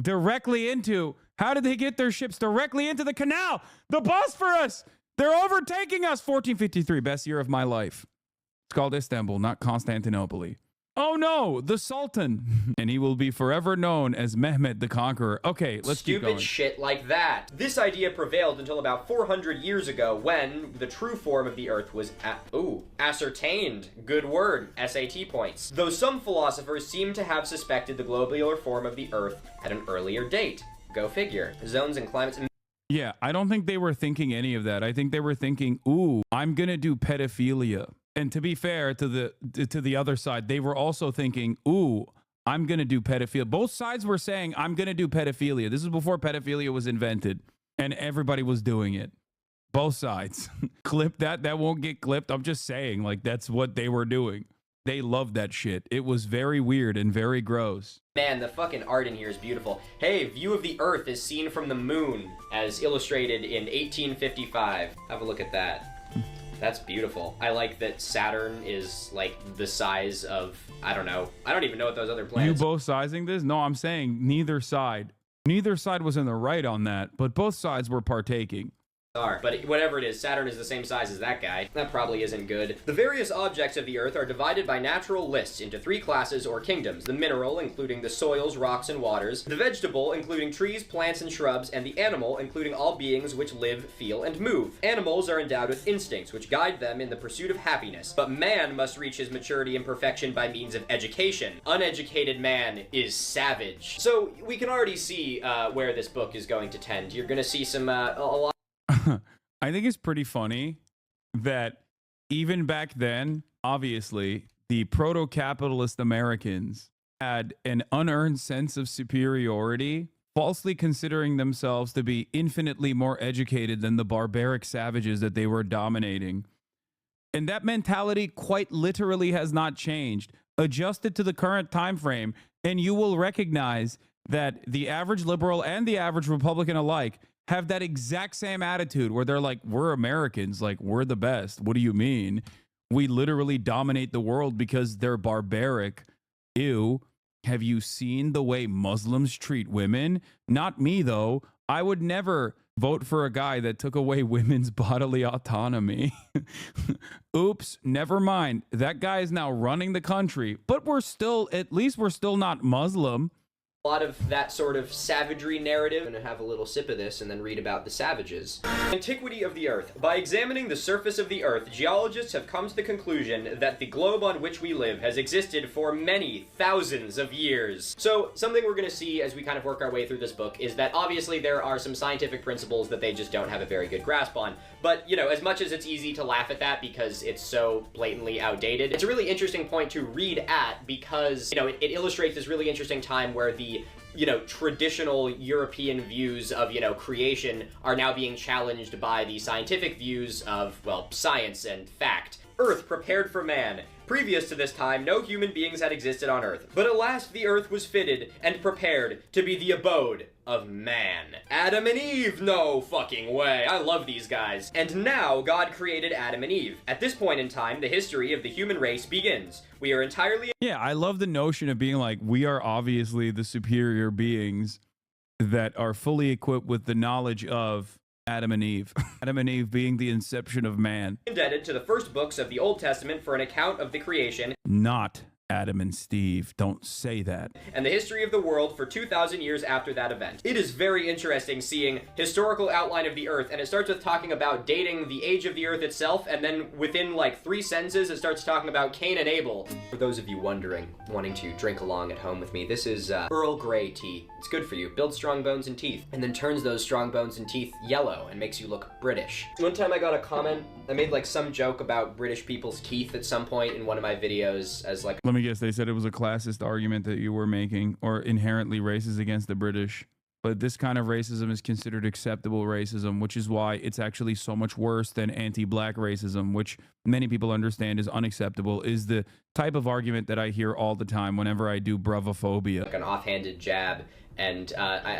directly into... How did they get their ships directly into the canal? The Bosphorus! They're overtaking us! 1453, best year of my life. It's called Istanbul, not Constantinople. Oh no, the Sultan. And he will be forever known as Mehmed the Conqueror. Okay, let's keep going. Stupid shit like that. This idea prevailed until about 400 years ago when the true form of the Earth was ascertained. Good word. SAT points. Though some philosophers seem to have suspected the globular form of the Earth at an earlier date. Go figure. Zones and climates. Yeah, I don't think they were thinking any of that. I think they were thinking, ooh, I'm gonna do pedophilia. And to be fair to the other side, they were also thinking, ooh, I'm gonna do pedophilia. Both sides were saying, I'm gonna do pedophilia. This is before pedophilia was invented, and everybody was doing it. Both sides. Clip that. That won't get clipped. I'm just saying, like, that's what they were doing. They loved that shit. It was very weird and very gross. Man, the fucking art in here is beautiful. Hey, view of the Earth is seen from the moon, as illustrated in 1855. Have a look at that. That's beautiful. I like that Saturn is, like, the size of, I don't know. I don't even know what those other planets are. You both sizing this? No, I'm saying neither side. Neither side was in the right on that, but both sides were partaking. But whatever it is, Saturn is the same size as that guy. That probably isn't good. The various objects of the Earth are divided by natural lists into 3 classes or kingdoms. The mineral, including the soils, rocks, and waters. The vegetable, including trees, plants, and shrubs. And the animal, including all beings which live, feel, and move. Animals are endowed with instincts, which guide them in the pursuit of happiness. But man must reach his maturity and perfection by means of education. Uneducated man is savage. So we can already see where this book is going to tend. You're going to see some, a lot. I think it's pretty funny that even back then, obviously, the proto-capitalist Americans had an unearned sense of superiority, falsely considering themselves to be infinitely more educated than the barbaric savages that they were dominating. And that mentality quite literally has not changed. Adjust it to the current time frame, and you will recognize that the average liberal and the average Republican alike have that exact same attitude where they're like, we're Americans, like, we're the best. What do you mean? We literally dominate the world because they're barbaric. Ew. Have you seen the way Muslims treat women? Not me, though. I would never vote for a guy that took away women's bodily autonomy. Oops, never mind. That guy is now running the country, but at least we're still not Muslim. A lot of that sort of savagery narrative. I'm gonna have a little sip of this and then read about the savages. Antiquity of the Earth. By examining the surface of the Earth, geologists have come to the conclusion that the globe on which we live has existed for many thousands of years. So something we're gonna see as we kind of work our way through this book is that obviously there are some scientific principles that they just don't have a very good grasp on. But, you know, as much as it's easy to laugh at that because it's so blatantly outdated, it's a really interesting point to read at because, you know, it illustrates this really interesting time where the traditional European views of, creation are now being challenged by the scientific views of, well, science and fact. Earth prepared for man. Previous to this time, no human beings had existed on Earth. But at last the Earth was fitted and prepared to be the abode of man. Adam and Eve? No fucking way. I love these guys. And now God created Adam and Eve. At this point in time, the history of the human race begins. We are entirely... Yeah, I love the notion of being like, we are obviously the superior beings that are fully equipped with the knowledge of Adam and Eve. Adam and Eve being the inception of man. Indebted to the first books of the Old Testament for an account of the creation. Not Adam and Steve. Don't say that. And the history of the world for 2,000 years after that event. It is very interesting seeing historical outline of the Earth, and it starts with talking about dating the age of the Earth itself, and then within like 3 sentences, it starts talking about Cain and Abel. For those of you wondering, wanting to drink along at home with me, this is Earl Grey tea. It's good for you. Builds strong bones and teeth, and then turns those strong bones and teeth yellow and makes you look British. One time I got a comment, I made like some joke about British people's teeth at some point in one of my videos as like... Let me guess, they said it was a classist argument that you were making, or inherently racist against the British. But this kind of racism is considered acceptable racism, which is why it's actually so much worse than anti-black racism, which many people understand is unacceptable, is the type of argument that I hear all the time whenever I do bravophobia. Like an offhanded jab, and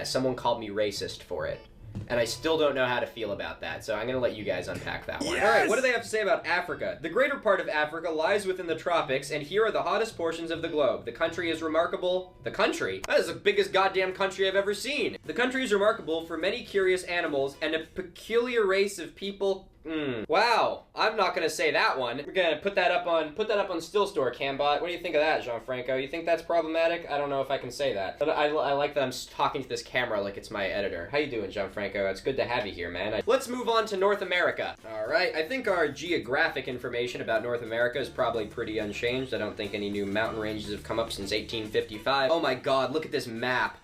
someone called me racist for it. And I still don't know how to feel about that, so I'm gonna let you guys unpack that one. Yes! Alright, what do they have to say about Africa? The greater part of Africa lies within the tropics, and here are the hottest portions of the globe. The country is remarkable... The country? That is the biggest goddamn country I've ever seen! The country is remarkable for many curious animals and a peculiar race of people... Wow, I'm not gonna say that one. We're gonna put that up on Still Store, Cambot. What do you think of that, Gianfranco? You think that's problematic? I don't know if I can say that. But I like that I'm talking to this camera like it's my editor. How you doing, Gianfranco? It's good to have you here, man. Let's move on to North America. Alright, I think our geographic information about North America is probably pretty unchanged. I don't think any new mountain ranges have come up since 1855. Oh my god, look at this map.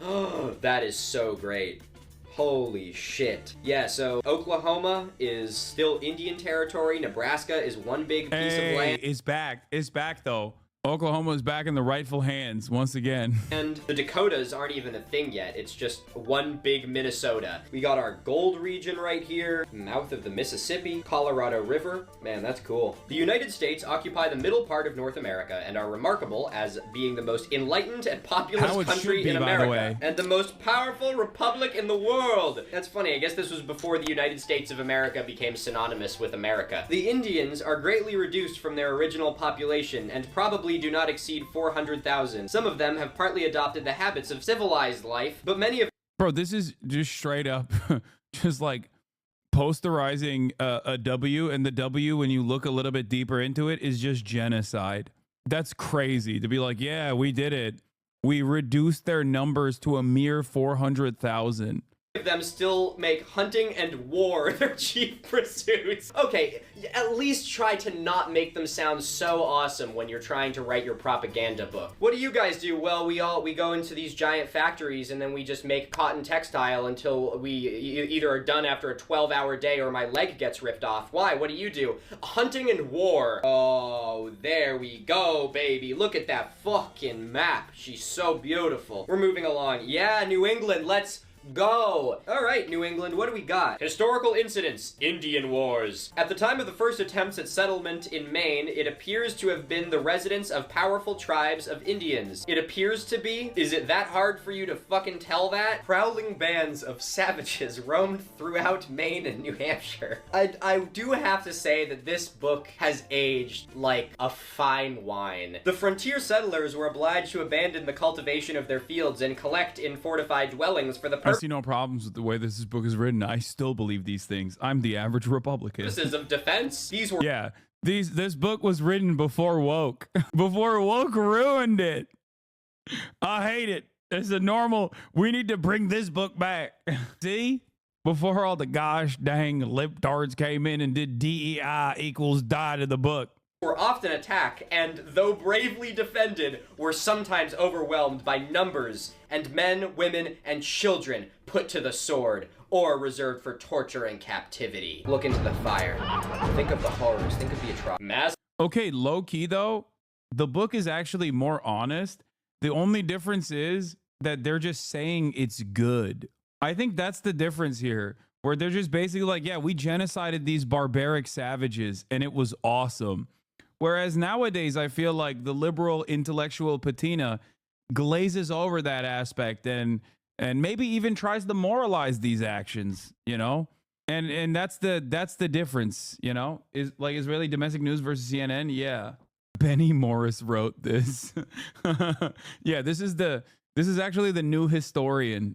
That is so great. Holy shit. Yeah, so Oklahoma is still Indian territory. Nebraska is one big piece of land. It's back. It's back, though. Oklahoma is back in the rightful hands once again. And the Dakotas aren't even a thing yet. It's just one big Minnesota. We got our gold region right here, mouth of the Mississippi, Colorado River. Man, that's cool. The United States occupy the middle part of North America and are remarkable as being the most enlightened and populous country in America. And the most powerful republic in the world. That's funny. I guess this was before the United States of America became synonymous with America. The Indians are greatly reduced from their original population and probably do not exceed 400,000. Some of them have partly adopted the habits of civilized life, but many of... Bro, this is just straight up just like posterizing a W, and the W, when you look a little bit deeper into it, is just genocide. That's crazy to be like, yeah, we did it. We reduced their numbers to a mere 400,000. Of them still make hunting and war their chief pursuits. Okay, at least try to not make them sound so awesome when you're trying to write your propaganda book. What do you guys do? Well, we go into these giant factories and then we just make cotton textile until we either are done after a 12-hour day or my leg gets ripped off. Why? What do you do? Hunting and war. Oh, there we go, baby. Look at that fucking map. She's so beautiful. We're moving along. Yeah, New England, let's go! Alright, New England, what do we got? Historical incidents. Indian Wars. At the time of the first attempts at settlement in Maine, it appears to have been the residence of powerful tribes of Indians. It appears to be? Is it that hard for you to fucking tell that? Prowling bands of savages roamed throughout Maine and New Hampshire. I do have to say that this book has aged like a fine wine. The frontier settlers were obliged to abandon the cultivation of their fields and collect in fortified dwellings for the I see no problems with the way this book is written. I still believe these things. I'm the average Republican. Purposes of defense. These were... Yeah. This book was written before woke. Before woke ruined it. I hate it. It's a normal... We need to bring this book back. See? Before all the gosh dang libtards came in and did DEI equals die to the book. Were often attacked, and though bravely defended, were sometimes overwhelmed by numbers, and men, women, and children put to the sword, or reserved for torture and captivity. Look into the fire. Think of the horrors. Think of the atrocities. Okay, low-key, though, the book is actually more honest. The only difference is that they're just saying it's good. I think that's the difference here, where they're just basically like, yeah, we genocided these barbaric savages, and it was awesome. Whereas nowadays, I feel like the liberal intellectual patina glazes over that aspect and maybe even tries to moralize these actions, you know? And that's the difference, you know? Is like Israeli domestic news versus CNN? Yeah. Benny Morris wrote this. Yeah, this is the This is actually the new historian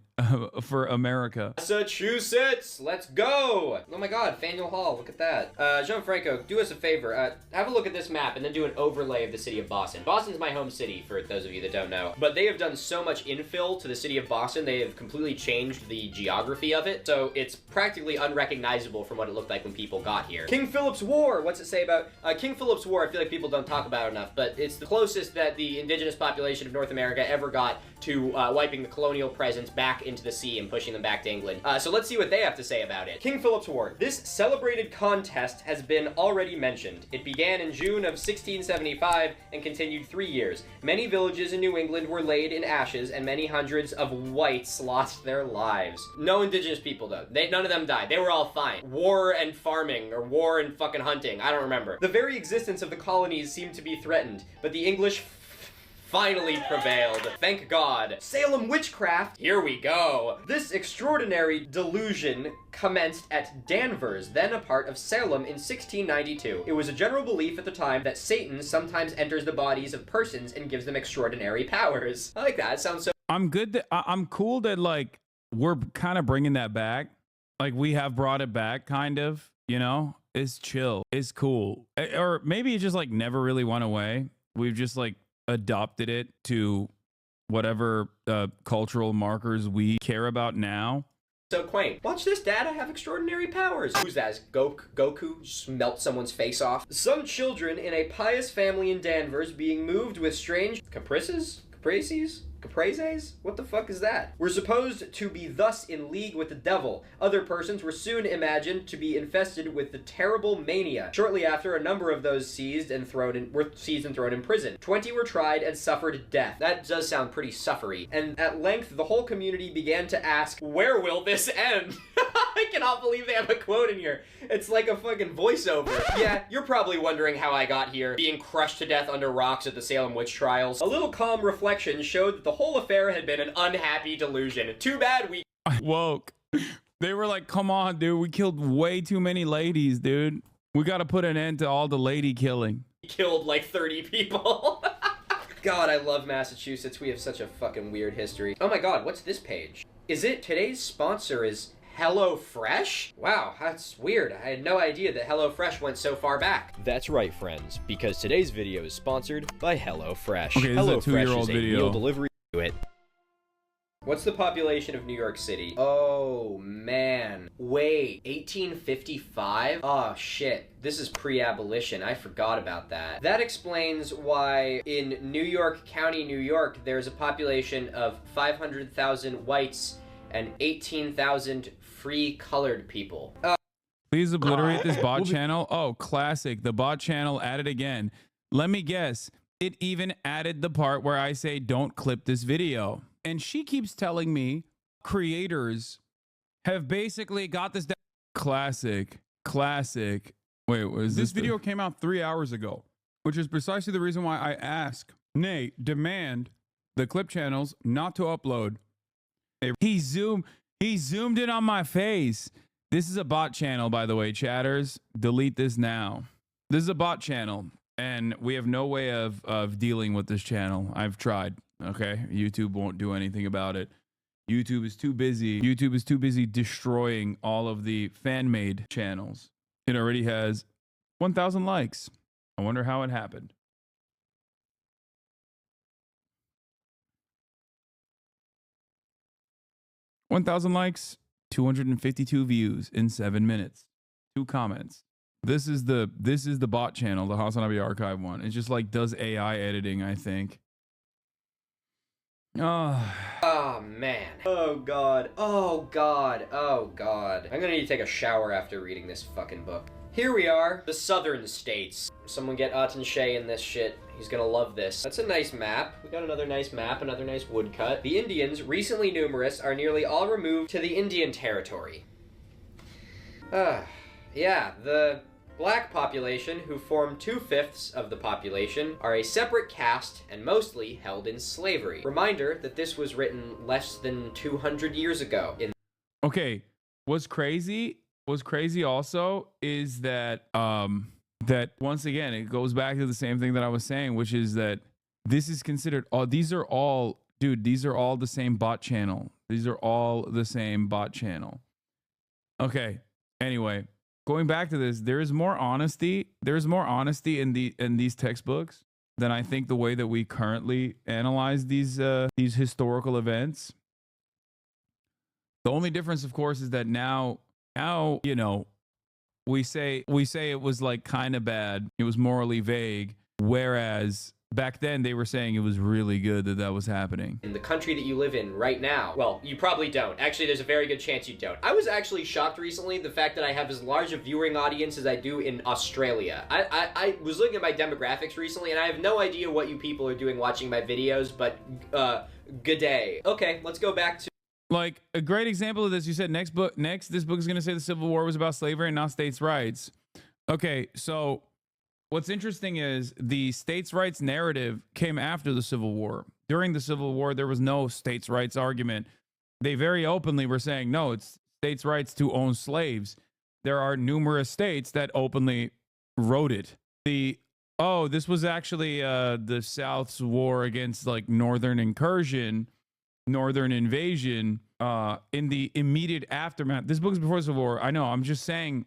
for America. Massachusetts, let's go. Oh my God, Faneuil Hall, look at that. Gianfranco, do us a favor. Have a look at this map and then do an overlay of the city of Boston. Boston's my home city, for those of you that don't know. But they have done so much infill to the city of Boston, they have completely changed the geography of it. So it's practically unrecognizable from what it looked like when people got here. King Philip's War, what's it say about? King Philip's War, I feel like people don't talk about enough, but it's the closest that the indigenous population of North America ever got to wiping the colonial presence back into the sea and pushing them back to England. So let's see what they have to say about it. King Philip's War. This celebrated contest has been already mentioned. It began in June of 1675 and continued 3 years. Many villages in New England were laid in ashes and many hundreds of whites lost their lives. No indigenous people though. None of them died. They were all fine. War and farming, or war and fucking hunting. I don't remember. The very existence of the colonies seemed to be threatened, but the English finally prevailed. Thank God. Salem witchcraft. Here we go. This extraordinary delusion commenced at Danvers, then a part of Salem, in 1692. It was a general belief at the time that Satan sometimes enters the bodies of persons and gives them extraordinary powers. I like that. It sounds so. I'm good. I'm cool that like we're kind of bringing that back. Like we have brought it back, kind of. You know, it's chill. It's cool. Or maybe it just like never really went away. We've just like adopted it to whatever cultural markers we care about now. So quaint. Watch this, Dad. I have extraordinary powers. Who's that? Is Goku just melt someone's face off? Some children in a pious family in Danvers being moved with strange caprices? Caprices? What the fuck is that? Were supposed to be thus in league with the devil. Other persons were soon imagined to be infested with the terrible mania. Shortly after, a number of those were seized and thrown in prison. 20 were tried and suffered death. That does sound pretty suffery. And at length, the whole community began to ask, where will this end? I cannot believe they have a quote in here. It's like a fucking voiceover. Yeah, you're probably wondering how I got here, being crushed to death under rocks at the Salem witch trials. A little calm reflection showed that the whole affair had been an unhappy delusion. Too bad we woke. They were like, come on, dude. We killed way too many ladies, dude. We got to put an end to all the lady killing. Killed like 30 people. God, I love Massachusetts. We have such a fucking weird history. Oh my God, what's this page? Is it today's sponsor is HelloFresh? Wow, that's weird. I had no idea that HelloFresh went so far back. That's right, friends, because today's video is sponsored by HelloFresh. Okay, this is a 2-year-old video. Meal delivery to it. What's the population of New York City? Oh, man. Wait, 1855? Oh, shit. This is pre-abolition. I forgot about that. That explains why in New York County, New York, there's a population of 500,000 whites and 18,000 free colored people. Please obliterate this bot channel. Oh, classic. The bot channel added again. Let me guess. It even added the part where I say, don't clip this video. And she keeps telling me creators have basically got this down. Classic. Wait, was this video came out 3 hours ago, which is precisely the reason why I ask, nay, demand the clip channels not to upload. He zoomed in on my face. This is a bot channel, by the way, chatters. Delete this now. This is a bot channel, and we have no way of dealing with this channel. I've tried. Okay, YouTube won't do anything about it. YouTube is too busy. YouTube is too busy destroying all of the fan-made channels. It already has 1,000 likes. I wonder how it happened. $1,000 likes, 252 views in 7 minutes. 2 comments. This is the bot channel, the Hasanabi archive one. It just like does AI editing, I think. Oh man. Oh God. I'm gonna need to take a shower after reading this fucking book. Here we are, the southern states. Someone get Aten Shea in this shit. He's gonna love this. That's a nice map. We got another nice map, another nice woodcut. The Indians, recently numerous, are nearly all removed to the Indian Territory. Yeah, the black population, who form 2/5 of the population, are a separate caste and mostly held in slavery. Reminder that this was written less than 200 years ago. Okay, what's crazy also is that that once again it goes back to the same thing that I was saying, which is that this is considered these are all dude, these are all the same bot channel. These are all the same bot channel. Okay. Anyway, going back to this, there is more honesty. There's more honesty in these textbooks than I think the way that we currently analyze these historical events. The only difference, of course, is that now, you know, we say it was like kind of bad. It was morally vague. Whereas back then they were saying it was really good that was happening. In the country that you live in right now, well, you probably don't. Actually, there's a very good chance you don't. I was actually shocked recently the fact that I have as large a viewing audience as I do in Australia. I was looking at my demographics recently, and I have no idea what you people are doing watching my videos, but good day. Okay, let's go back to like a great example of this. You said this book is going to say the Civil War was about slavery and not states' rights. Okay, so what's interesting is the states' rights narrative came after the Civil War. During the Civil War, there was no states' rights argument. They very openly were saying, no, it's states' rights to own slaves. There are numerous states that openly wrote it. This was actually the South's war against like Northern invasion in the immediate aftermath. This book is before the Civil War. I know. I'm saying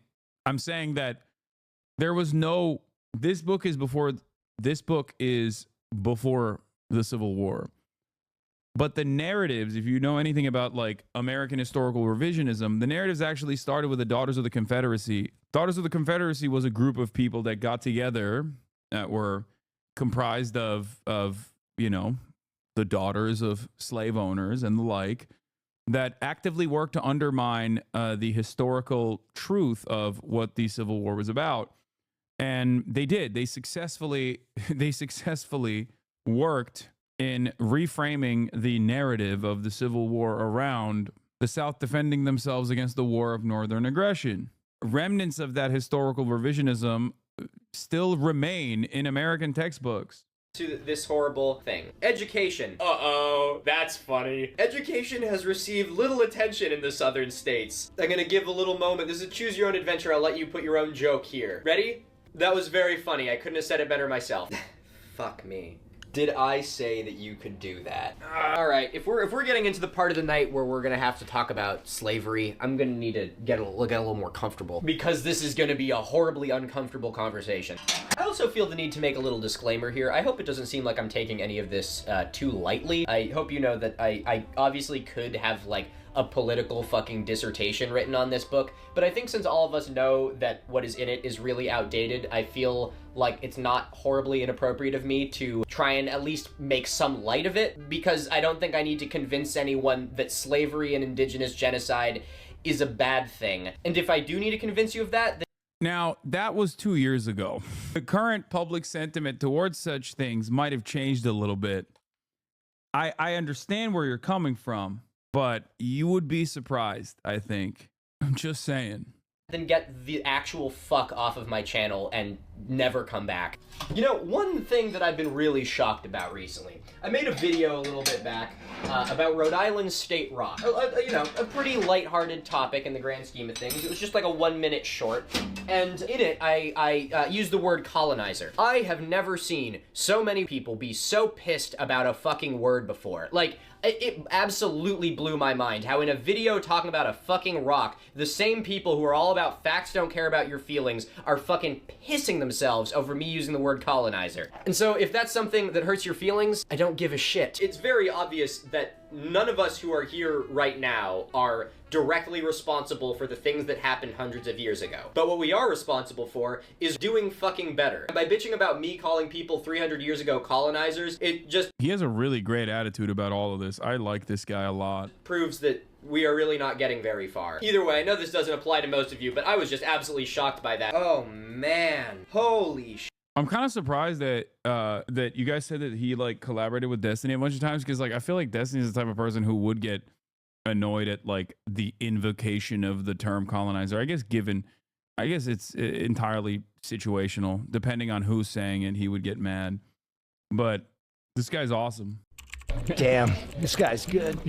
that there was no. This book is before the Civil War. But the narratives, if you know anything about like American historical revisionism, the narratives actually started with the Daughters of the Confederacy. Daughters of the Confederacy was a group of people that got together that were comprised of you know, the daughters of slave owners and the like, that actively worked to undermine the historical truth of what the Civil War was about. And they did. They successfully worked in reframing the narrative of the Civil War around the South defending themselves against the war of Northern aggression. Remnants of that historical revisionism still remain in American textbooks. To this horrible thing. Education. Uh-oh, that's funny. Education has received little attention in the southern states. I'm gonna give a little moment. This is a choose your own adventure. I'll let you put your own joke here. Ready? That was very funny. I couldn't have said it better myself. Fuck me. Did I say that you could do that? All right, if we're getting into the part of the night where we're gonna have to talk about slavery, I'm gonna need to get a little more comfortable, because this is gonna be a horribly uncomfortable conversation. I also feel the need to make a little disclaimer here. I hope it doesn't seem like I'm taking any of this too lightly. I hope you know that I obviously could have like a political fucking dissertation written on this book, but I think since all of us know that what is in it is really outdated, I feel like it's not horribly inappropriate of me to try and at least make some light of it, because I don't think I need to convince anyone that slavery and indigenous genocide is a bad thing. And if I do need to convince you of that, then now, that was 2 years ago. The current public sentiment towards such things might have changed a little bit. I understand where you're coming from, but you would be surprised, I think. I'm just saying. then get the actual fuck off of my channel and never come back. You know, one thing that I've been really shocked about recently, I made a video a little bit back about Rhode Island's state rock. You know, a pretty lighthearted topic in the grand scheme of things. It was just like a 1-minute short, and in it I used the word colonizer. I have never seen so many people be so pissed about a fucking word before. Like, it absolutely blew my mind how in a video talking about a fucking rock, the same people who are all about facts don't care about your feelings are fucking pissing themselves over me using the word colonizer. And so if that's something that hurts your feelings, I don't give a shit. It's very obvious that none of us who are here right now are directly responsible for the things that happened hundreds of years ago. But what we are responsible for is doing fucking better. And by bitching about me calling people 300 years ago colonizers, it just... He has a really great attitude about all of this. I like this guy a lot. ...proves that we are really not getting very far. Either way, I know this doesn't apply to most of you, but I was just absolutely shocked by that. Oh man, holy shit. I'm kind of surprised that that you guys said that he like collaborated with Destiny a bunch of times, because like I feel like Destiny is the type of person who would get annoyed at like the invocation of the term colonizer. I guess it's entirely situational. Depending on who's saying it, he would get mad. But this guy's awesome. Damn, this guy's good.